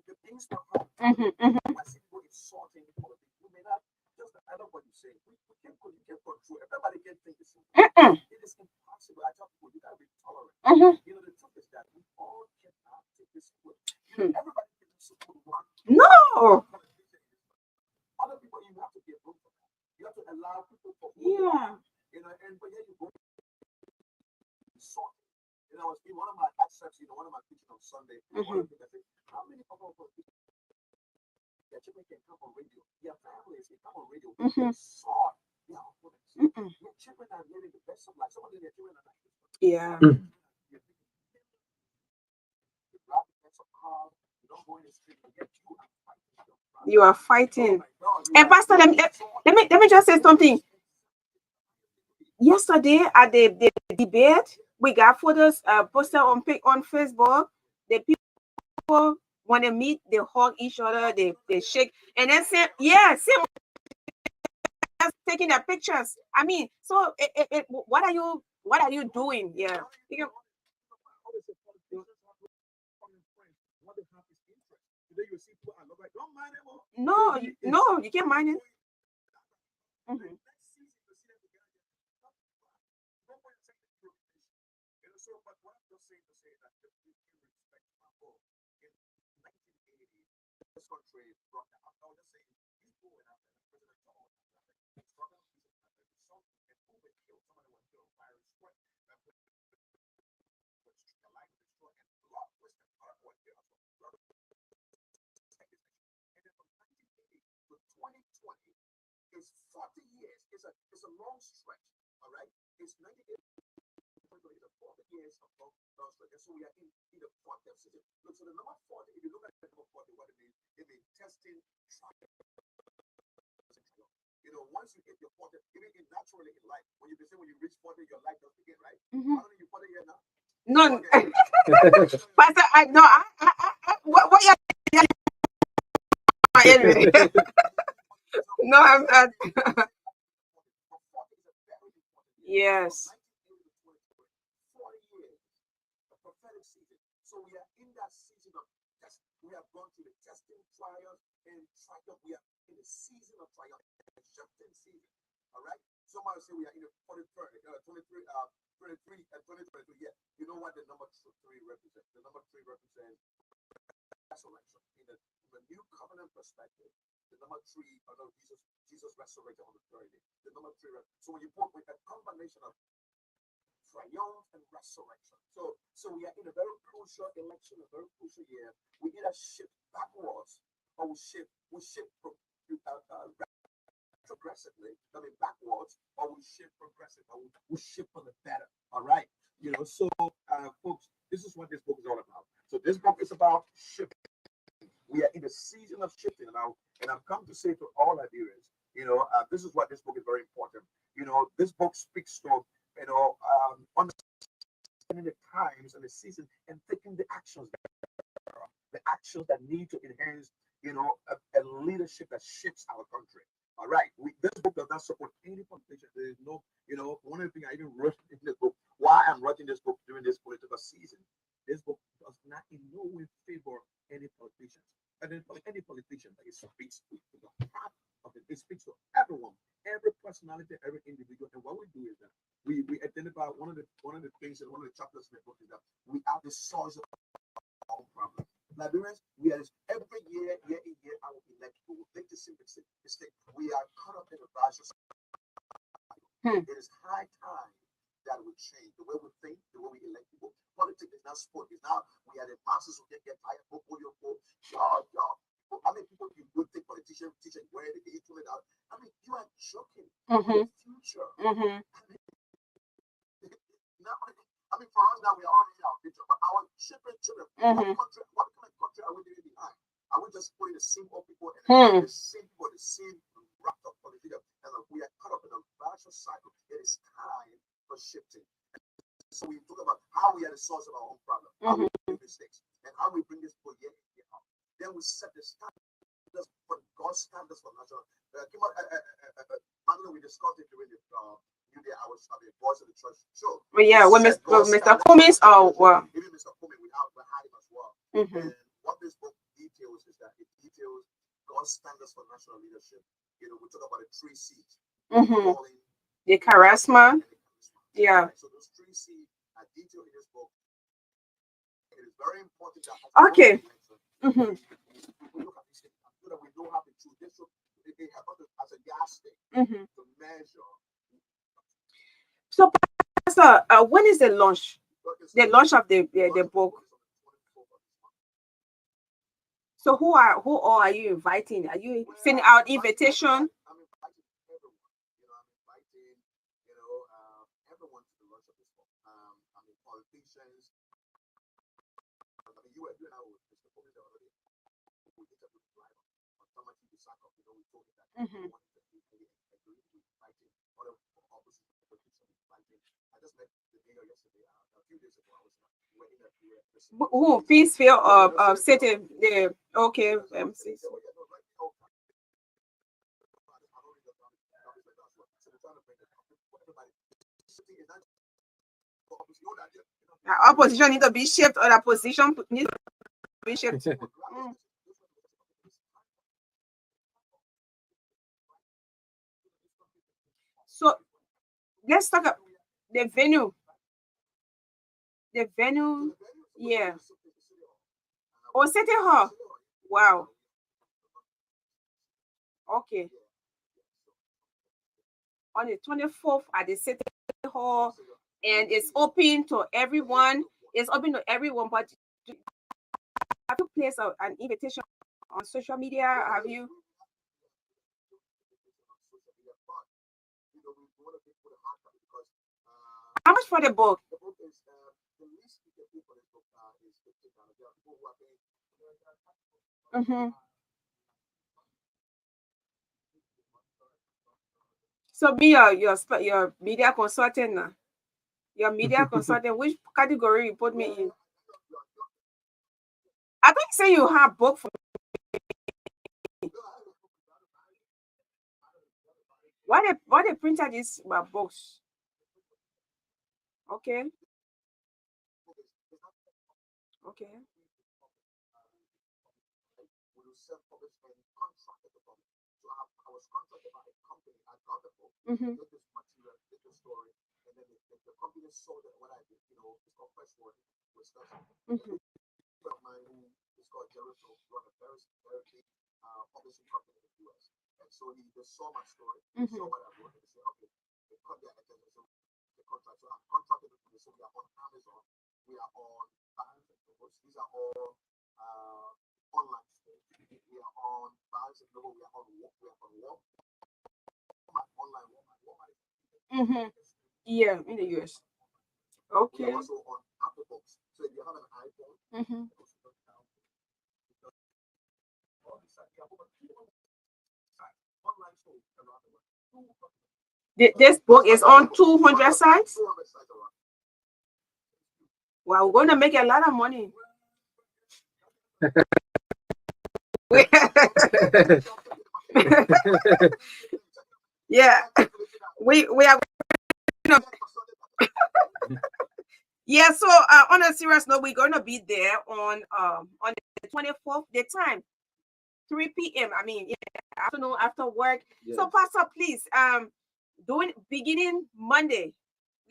[SPEAKER 7] The things were hard. I see people insulting politics. You may not just. I know what you say. You can't control. Everybody can think the same. It is impossible. I tell people you gotta be tolerant. The truth is that we all cannot take this way. Everybody can support one.
[SPEAKER 1] No.
[SPEAKER 7] Other people, you have to give room for that. You have to allow people for who they are. And but here you go. Insulting. I was in one of my excerpts, one of my teaching on Sunday. One of the things I said, how many of our people that you can come on radio? Their families, they come on radio. They saw their opponents.
[SPEAKER 1] Yeah. You are fighting. And Pastor, let me just say something. Yesterday at the debate, we got photos posted on Facebook. The people, when they meet, they hug each other, they shake, and then say, yeah, same as taking their pictures. I mean, so what are you doing? Yeah. No, you can't mind it. Mm-hmm.
[SPEAKER 4] It's 40 years. It's a long stretch. All right. It's 98. It's a 40 years of long stretch. And so we are in the 40th season. Look, so the number 40, if you look at the number 40, what it means, testing, trial. Once you hit your 40, even naturally in life, when you reach 40, your life does begin, right?
[SPEAKER 1] Mm-hmm.
[SPEAKER 4] How old are you 40 years now?
[SPEAKER 1] No. Pastor, what you anyway. No, I'm not. Yes.
[SPEAKER 4] 40 years, a prophetic season. So we are in that season of test. We have gone through the testing, trials, and triumph. We are in the season of triumph, the shifting season. All right. Somebody say we are in the 23, 2022. Yeah. You know what the number 3 represents? The number 3 represents resurrection. In the new covenant perspective, the number 3, Jesus resurrected on the third day. The number 3. So when you put with a combination of triumph and resurrection. So we are in a very crucial election, a very crucial year. We either shift backwards or we shift progressively. I mean backwards, or we shift progressive, or we shift for the better. All right. So folks, this is what this book is all about. So this book is about shifting. We are in the season of shifting now, and I've come to say to all Nigerians, this is what this book is very important. This book speaks to understanding the times and the season and taking the actions that need to enhance, a leadership that shapes our country. All right. This book does not support any politician. There is no, one of the things I even wrote in this book, why I'm writing this book during this political season. This book does not in no way favor any politicians. And then any politician that it speaks to the heart of it. It speaks to everyone, every personality, every individual. And what we do is that we identify one of the things and one of the chapters in the book is that we are the source of our problem. Nigerians, we are every year in year out elect people will make the same mistake. We are caught up in a bad society. It is high time that we change the way we think, the way we elect people. Politics is not sport. It's now we are the masses who get tired of I mean, people you would think politicians, teachers, where they get it out. I mean, you are joking. The future. Now, for us now, we are already in our future, but our children, what kind of country are we leaving behind? Are we just putting the same old people and the same wrapped up politics? And we are caught up in a vicious cycle. It is time for shifting. So we talk about how we are the source of our own problem, how we make mistakes, and how we bring this for year in, year out. Then we set the standards for God's standards for national. We discussed it during the New Day. I was voice of the church show.
[SPEAKER 1] Well, yeah, with Mr. Cummings or what?
[SPEAKER 4] Even Mr. Cummings, we had him as well. And what this book details is that it details God's standards for national leadership. We talk about the 3 C's. Calling,
[SPEAKER 1] the charisma. Yeah.
[SPEAKER 4] So those 3 C's are detailed in this book. It is very important that
[SPEAKER 1] okay.
[SPEAKER 4] We look at these things so that we know how to choose this. They help us as a yardstick to measure.
[SPEAKER 1] So, Pastor, when is the launch? The launch of the book. So who all are you inviting? Are you sending out invitation?
[SPEAKER 4] I'm inviting everyone. I'm inviting, everyone
[SPEAKER 1] Mhm. Who Peaceville of City? The okay, MC. Opposition need to be shaped, or the position needs to be shaped. Mm. So let's talk about the venue. The venue, yeah. Oh, City Hall. Wow. Okay. On the 24th at the City Hall, and it's open to everyone. It's open to everyone, but have you placed an invitation on social media? Have you? How much for the book? Mm-hmm. So be your media consultant now. Your media consultant, which category you put me in? I think say you have book for why they printed these books. Okay. Okay. Mm-hmm. Mm-hmm. Mm-hmm. Mm-hmm. Yeah, in the US. Okay. Mm-hmm. This book is on 200 sites. Well, we're going to make a lot of money. Yeah, we are. Yeah, so on a serious note, we're gonna be there on the 24th. The time 3 p.m. I mean, yeah, afternoon after work.
[SPEAKER 2] Yes.
[SPEAKER 1] So, Pastor, please, doing beginning Monday.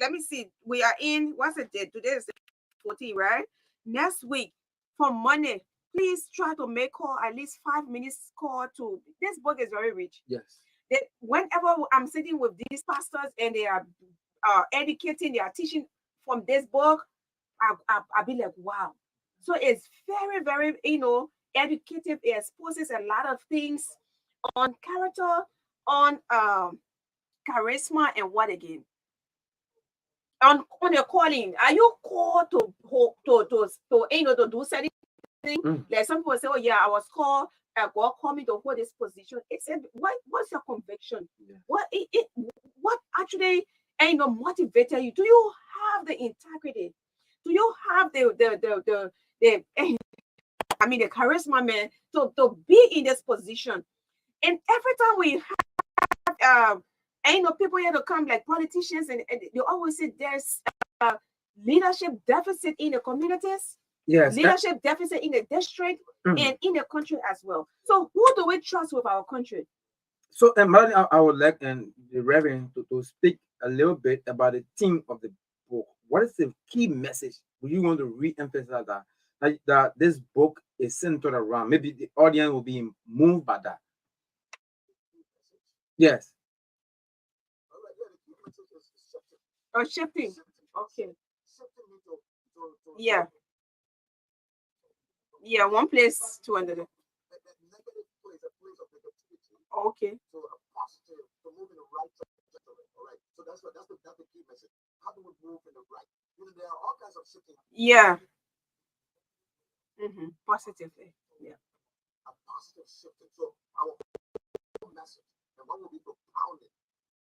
[SPEAKER 1] Let me see. We are in what's the date? Today is the 14th, right? Next week from Monday, please try to make call at least 5 minutes call to this book is very rich.
[SPEAKER 2] Yes.
[SPEAKER 1] Whenever I'm sitting with these pastors and they are educating, they are teaching from this book, I'll be like, wow. So it's very, very, educative. It exposes a lot of things on character, on charisma, and what again? On your calling. Are you called to to do certain things? Like some people say, oh yeah, I was called, God called me to hold this position. It said, what's your conviction?
[SPEAKER 2] Yeah.
[SPEAKER 1] What actually motivated you? Do you have the integrity? Do you have the the charisma, man, to be in this position? And every time we have people here to come like politicians, and they always say there's leadership deficit in the communities.
[SPEAKER 2] Yes.
[SPEAKER 1] Leadership deficit in the district and in the country as well. So who do we trust with our country?
[SPEAKER 2] So, Melanie, I would like the Reverend to speak a little bit about the theme of the book. What is the key message? Would you want to re-emphasize that this book is centered around? Maybe the audience will be moved by that. Yes.
[SPEAKER 1] Or shifting. Okay. Yeah. Yeah, one place to another. Okay. Yeah. Positively. Yeah.
[SPEAKER 7] and what will be propounded,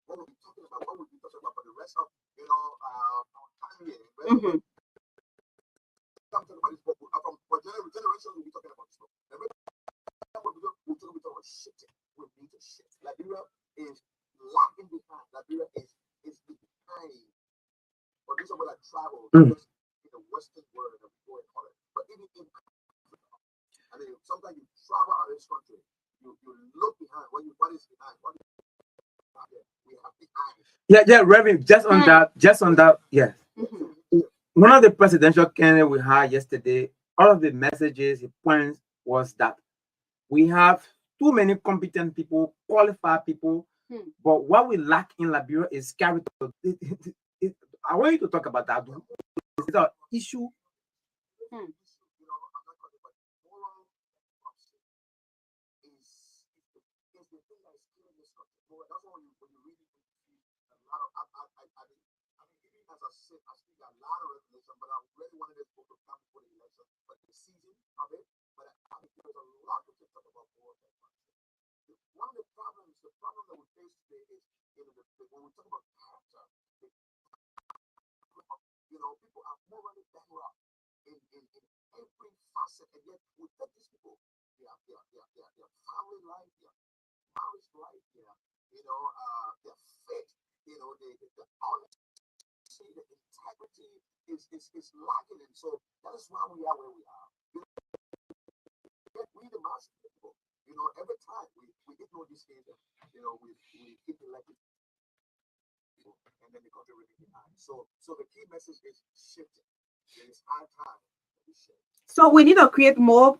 [SPEAKER 7] what will be talking about, what will be talking about for the rest of, our time here.
[SPEAKER 1] Mm-hmm.
[SPEAKER 7] I'm talking about this book for generations. We'll be talking about this book. We'll talk about shifting. We need to shift. Liberia is lagging behind. Liberia is behind. But these are what I travel just in the Western world and we go and all that. But even in Africa, I mean, sometimes you travel out of this country, you look behind what is behind. What is we have behind.
[SPEAKER 2] Yeah, Reverend, just on that, yes. One of the presidential candidates we had yesterday, all of the messages, the points was that we have too many competent people, qualified people, but what we lack in Liberia is character. I want you to talk about that. It's an issue.
[SPEAKER 7] I speak a lot of revelation, but I really wanted this book to come before the election, but the season of it. But I think there's a lot to talk about more than one of the problem that we face today is, when we talk about character, people are morally bankrupt in every facet, and yet we take these people, their family life, their marriage life, their faith, the honesty, the integrity is lacking, and so that is why we are where we are. We the mass people, every time we ignore these things, we keep elected people, and then the country really behind. So the key message is shifting. It is high time that we shift.
[SPEAKER 1] So we need to create more,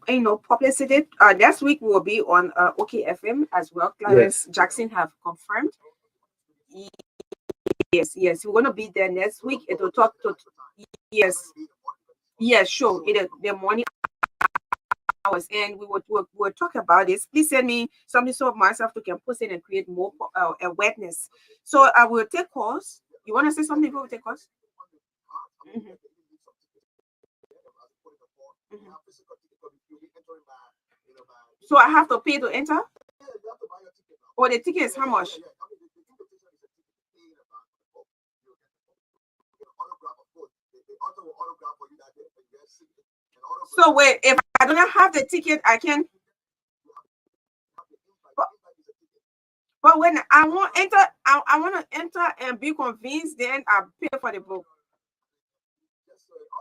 [SPEAKER 1] publicity. Next week we will be on OKFM as well. Clarence Jackson have confirmed. Yes, we're going to be there next week. It will talk to, yes, sure. The morning hours, and we'll talk about this. Please send me something so myself to can post it and create more awareness. So I will take calls. You want to say something before we take calls? So I have to pay to enter? Or the ticket is how much? So wait, if I don't have the ticket, I can. But when I want enter, I want to enter and be convinced, then I pay for the book.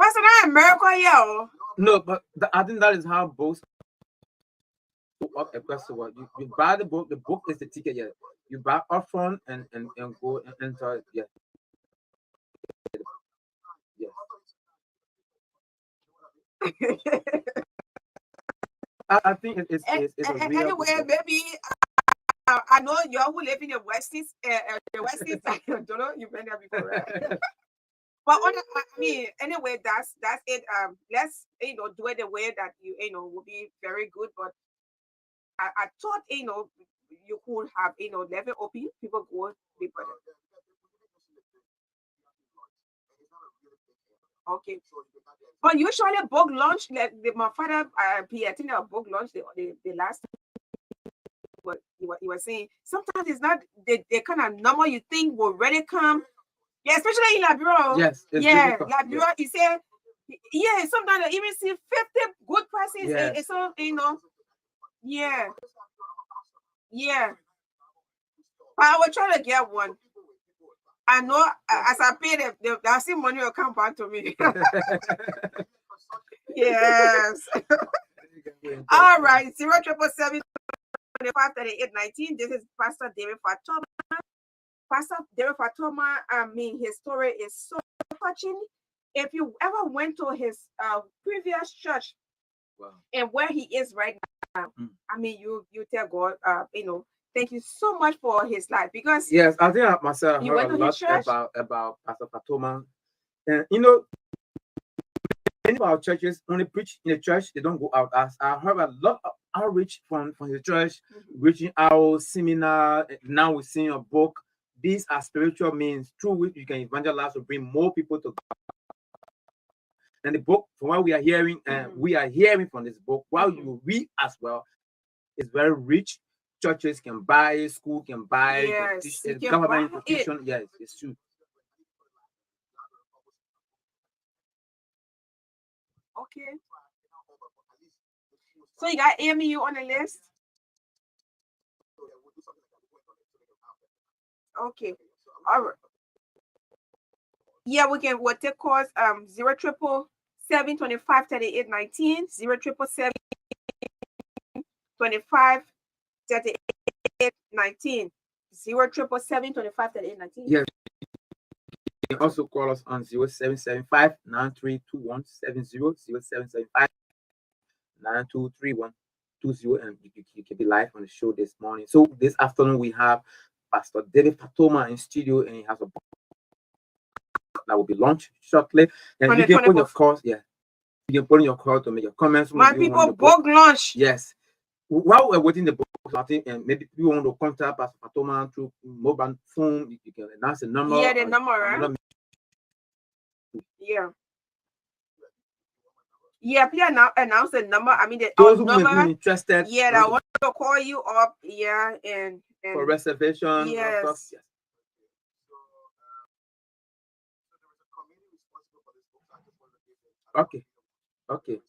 [SPEAKER 1] Pastor, not America here.
[SPEAKER 2] No, but I think that is how both work across the world. You buy the book is the ticket, yeah. You buy upfront and go and enter, yeah. I think it's
[SPEAKER 1] anyway, maybe I know you all who live in the West East, I don't know, you've been there before, right? But anyway, that's it. Let's do it the way that will be very good. But I thought you could have level open, people go deeper. Okay. But usually book launch, my father, I think our book launch the last what you were saying. Sometimes it's not the kind of number you think will really come. Yeah, especially in Liberia.
[SPEAKER 2] Yes.
[SPEAKER 1] Liberia, he said, sometimes you even see 50 good prices.
[SPEAKER 2] Yes.
[SPEAKER 1] And so, yeah. But I was trying to get one. I know as I pay them, I see money will come back to me. Yes. All right. 077 253819. This is Pastor David Fatoma. Pastor David Fatoma, his story is so touching. If you ever went to his previous church, and where he is right now, you tell God, thank you so much for his life, because
[SPEAKER 2] yes, I think myself
[SPEAKER 1] you
[SPEAKER 2] heard
[SPEAKER 1] went
[SPEAKER 2] a
[SPEAKER 1] to
[SPEAKER 2] lot about Pastor Fatoma, and many of our churches only preach in the church; they don't go out. As I heard a lot of outreach from his church, reaching out, seminar. Now we're seeing a book. These are spiritual means through which you can evangelize to bring more people to God. And the book, from what we are hearing, we are hearing from this book, while you read as well, is very rich churches can buy it, school can buy it,
[SPEAKER 1] Yes, you can
[SPEAKER 2] government
[SPEAKER 1] buy it.
[SPEAKER 2] institution. Yes, it's true.
[SPEAKER 1] Okay. So you got AMU on the list? Okay. All right. Yeah, we'll take calls 077-725-3819, 077-725-3819, 077-725-3819.
[SPEAKER 2] Yes. You can also call us on 0775-932170, 0775-923120, and you can be live on the show this morning. So this afternoon we have Pastor David Fatoma in studio, and he has a book that will be launched shortly. And you can put your calls, you can put in your call to make your comments.
[SPEAKER 1] My people, book launch.
[SPEAKER 2] Yes. While we're waiting the book, I think, and maybe you want to contact Pastor Fatoma through mobile phone, you can announce the number.
[SPEAKER 1] Yeah, the number, right? Yeah. Yeah, please announce the number. I mean,
[SPEAKER 2] those who
[SPEAKER 1] number,
[SPEAKER 2] may be interested.
[SPEAKER 1] Yeah, I want to call you up. Yeah, and
[SPEAKER 2] for reservation.
[SPEAKER 1] Yes.
[SPEAKER 2] Yes. Okay. Okay.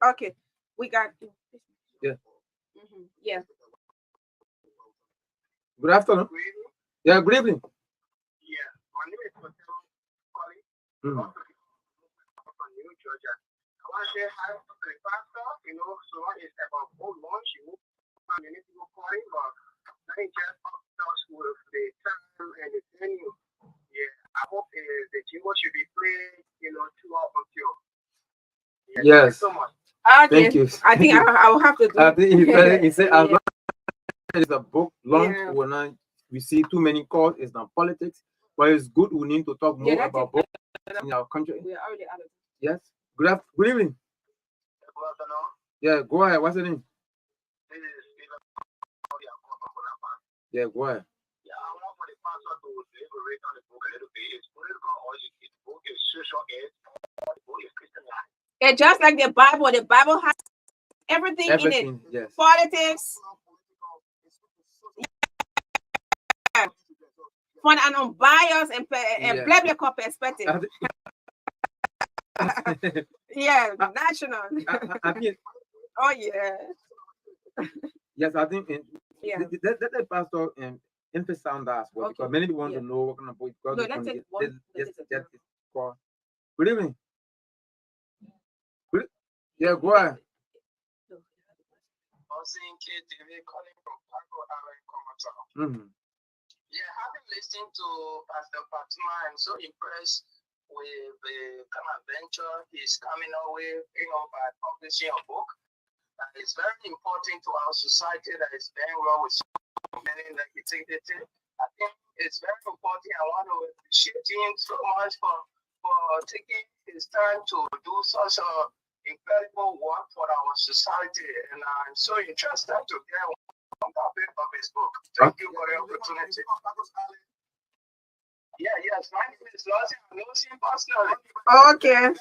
[SPEAKER 1] Okay. We got.
[SPEAKER 2] Yeah.
[SPEAKER 1] Yeah.
[SPEAKER 2] Good afternoon. Yeah. Good evening.
[SPEAKER 5] Yeah, my name is Mateo Collie.
[SPEAKER 2] Mm.
[SPEAKER 5] From New Georgia. I want to say hi to the pastor. So it's about boat launch. Many people calling, but let me just up with the time and the venue. Yeah, I hope the jingle should be played, throughout until. Yeah,
[SPEAKER 2] Yes.
[SPEAKER 5] thank you so much.
[SPEAKER 1] Okay.
[SPEAKER 2] Thank you.
[SPEAKER 1] I think I will have to do.
[SPEAKER 2] I think he said, as long as it's a book launch,
[SPEAKER 1] Yeah.
[SPEAKER 2] we'll not receive too many calls. It's not politics, but it's good. We need to talk more about books in our country.
[SPEAKER 1] We are already out of.
[SPEAKER 2] Yes. Good evening.
[SPEAKER 5] Good afternoon.
[SPEAKER 2] Yeah, go ahead. What's the name?
[SPEAKER 5] This is Stephen.
[SPEAKER 2] Yeah, go ahead.
[SPEAKER 5] Yeah, I want for the pastor to elaborate on the book a little bit. It's political or the book is social ed or the book is Christian life.
[SPEAKER 1] It's just like the Bible. The Bible has everything in it.
[SPEAKER 2] Yes.
[SPEAKER 1] Politics. Yeah. From an unbiased and biblical perspective. Yeah, national.
[SPEAKER 2] I think.
[SPEAKER 1] Oh yeah.
[SPEAKER 2] Yes, I think.
[SPEAKER 1] Yeah.
[SPEAKER 2] That pastor emphasize on that as well, because many people want to know what kind of book.
[SPEAKER 1] No, let's take one.
[SPEAKER 2] Good evening. Yeah, go ahead.
[SPEAKER 5] Calling from Paco Island, Comatau.
[SPEAKER 2] Mm-hmm.
[SPEAKER 5] Yeah, having listened to Pastor Fatoma, I'm so impressed with the kind of venture he's coming our way, by publishing a book. And it's very important to our society that is very well with so many negativity. I think it's very important. I want to appreciate him so much for taking his time to do such a incredible work for our society, and I'm so interested to get on topic of his book. Thank you for the opportunity. Yeah, yes, my name is Lossie. I know him personally.
[SPEAKER 1] Okay.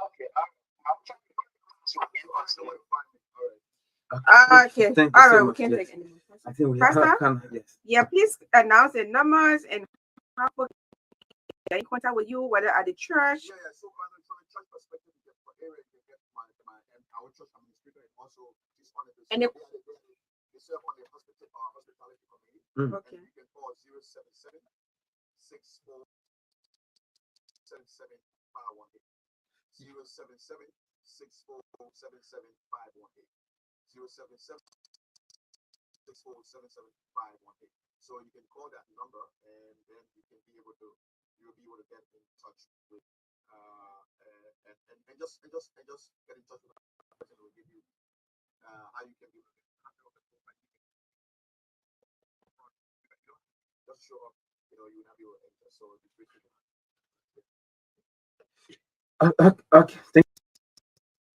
[SPEAKER 5] Okay. I'm trying to
[SPEAKER 1] Okay.
[SPEAKER 2] Thank you
[SPEAKER 1] All
[SPEAKER 2] so
[SPEAKER 1] right, we
[SPEAKER 2] much.
[SPEAKER 1] can't
[SPEAKER 2] Yes.
[SPEAKER 1] take any more questions.
[SPEAKER 2] I think we
[SPEAKER 1] Pastor?
[SPEAKER 2] yes.
[SPEAKER 1] Yeah, please announce the numbers and how people get in contact with you, whether at the church.
[SPEAKER 7] So from the church perspective, you get for area, you get our church administrator, and also this one is
[SPEAKER 1] And
[SPEAKER 7] they serve on the hospitality committee.
[SPEAKER 1] Okay.
[SPEAKER 7] And you can call 077 64 77518. 077 64 77518. 077 64 77518. So you can call that number, and then you'll be able to get in touch with and just get in touch with that person who will give you how you can be able to just show up, you will have your enter. So it's
[SPEAKER 2] Okay.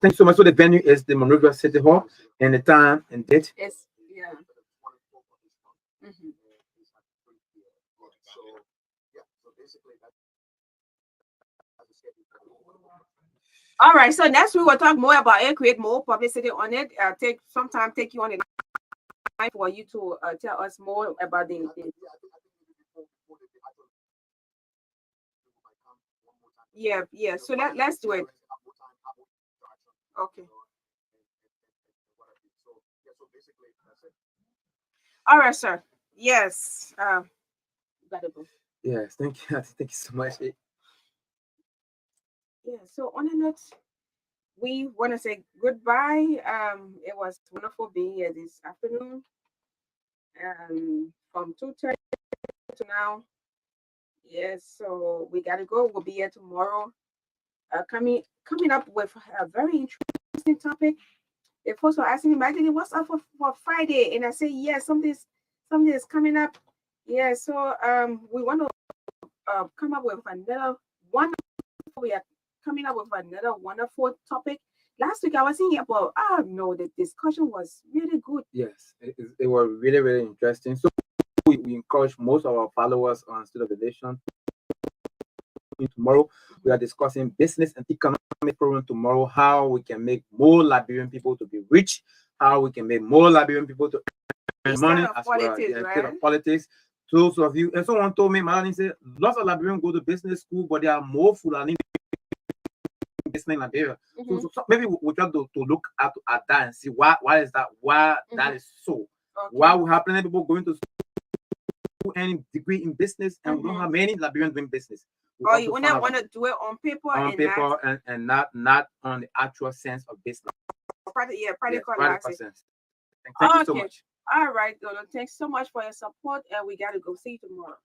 [SPEAKER 2] Thank you so much. So the venue is the Monrovia City Hall, and the time and date.
[SPEAKER 1] Yes. Yeah.
[SPEAKER 7] So basically that's
[SPEAKER 1] All right. So next we will talk more about it, create more publicity on it. Take you on the line for you to tell us more about the yeah. So let's do it. Okay. All right, sir. Yes. Gotta go.
[SPEAKER 2] Yes, thank you. Thank you so much.
[SPEAKER 1] Yeah. So on a note, we want to say goodbye. It was wonderful being here this afternoon. From 2:30 to now. Yes. So we gotta go. We'll be here tomorrow. Coming up with a very interesting topic. The folks were asking me, Magdalene, what's up for Friday? And I say, yes, something is coming up. Yeah, so we want to come up with another wonderful. We are coming up with another wonderful topic. Last week I was thinking about, no, the discussion was really good.
[SPEAKER 2] Yes, it was really, really interesting. So we encourage most of our followers on State of the Nation. Tomorrow we are discussing business and economic problem tomorrow, how we can make more Liberian people to be rich, how we can make more Liberian people to earn money as well. Instead of politics. Those of you, and someone told me, Madeline said, lots of Liberians go to business school, but there are more Fulani business in Liberia. So maybe we'll try to look at that and see why is that, that is so. Okay. Why we have plenty people going to school and degree in business, and we don't have many Liberians doing business.
[SPEAKER 1] Or you want to do it on paper,
[SPEAKER 2] and not on the actual sense of business.
[SPEAKER 1] Practical
[SPEAKER 2] sense. Thank you so much.
[SPEAKER 1] All right, Dono. Thanks so much for your support, and we got to go. See you tomorrow.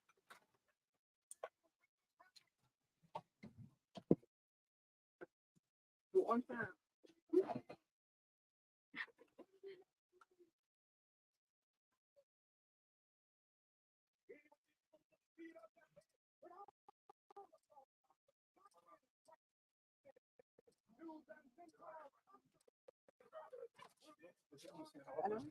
[SPEAKER 1] On time. Hello?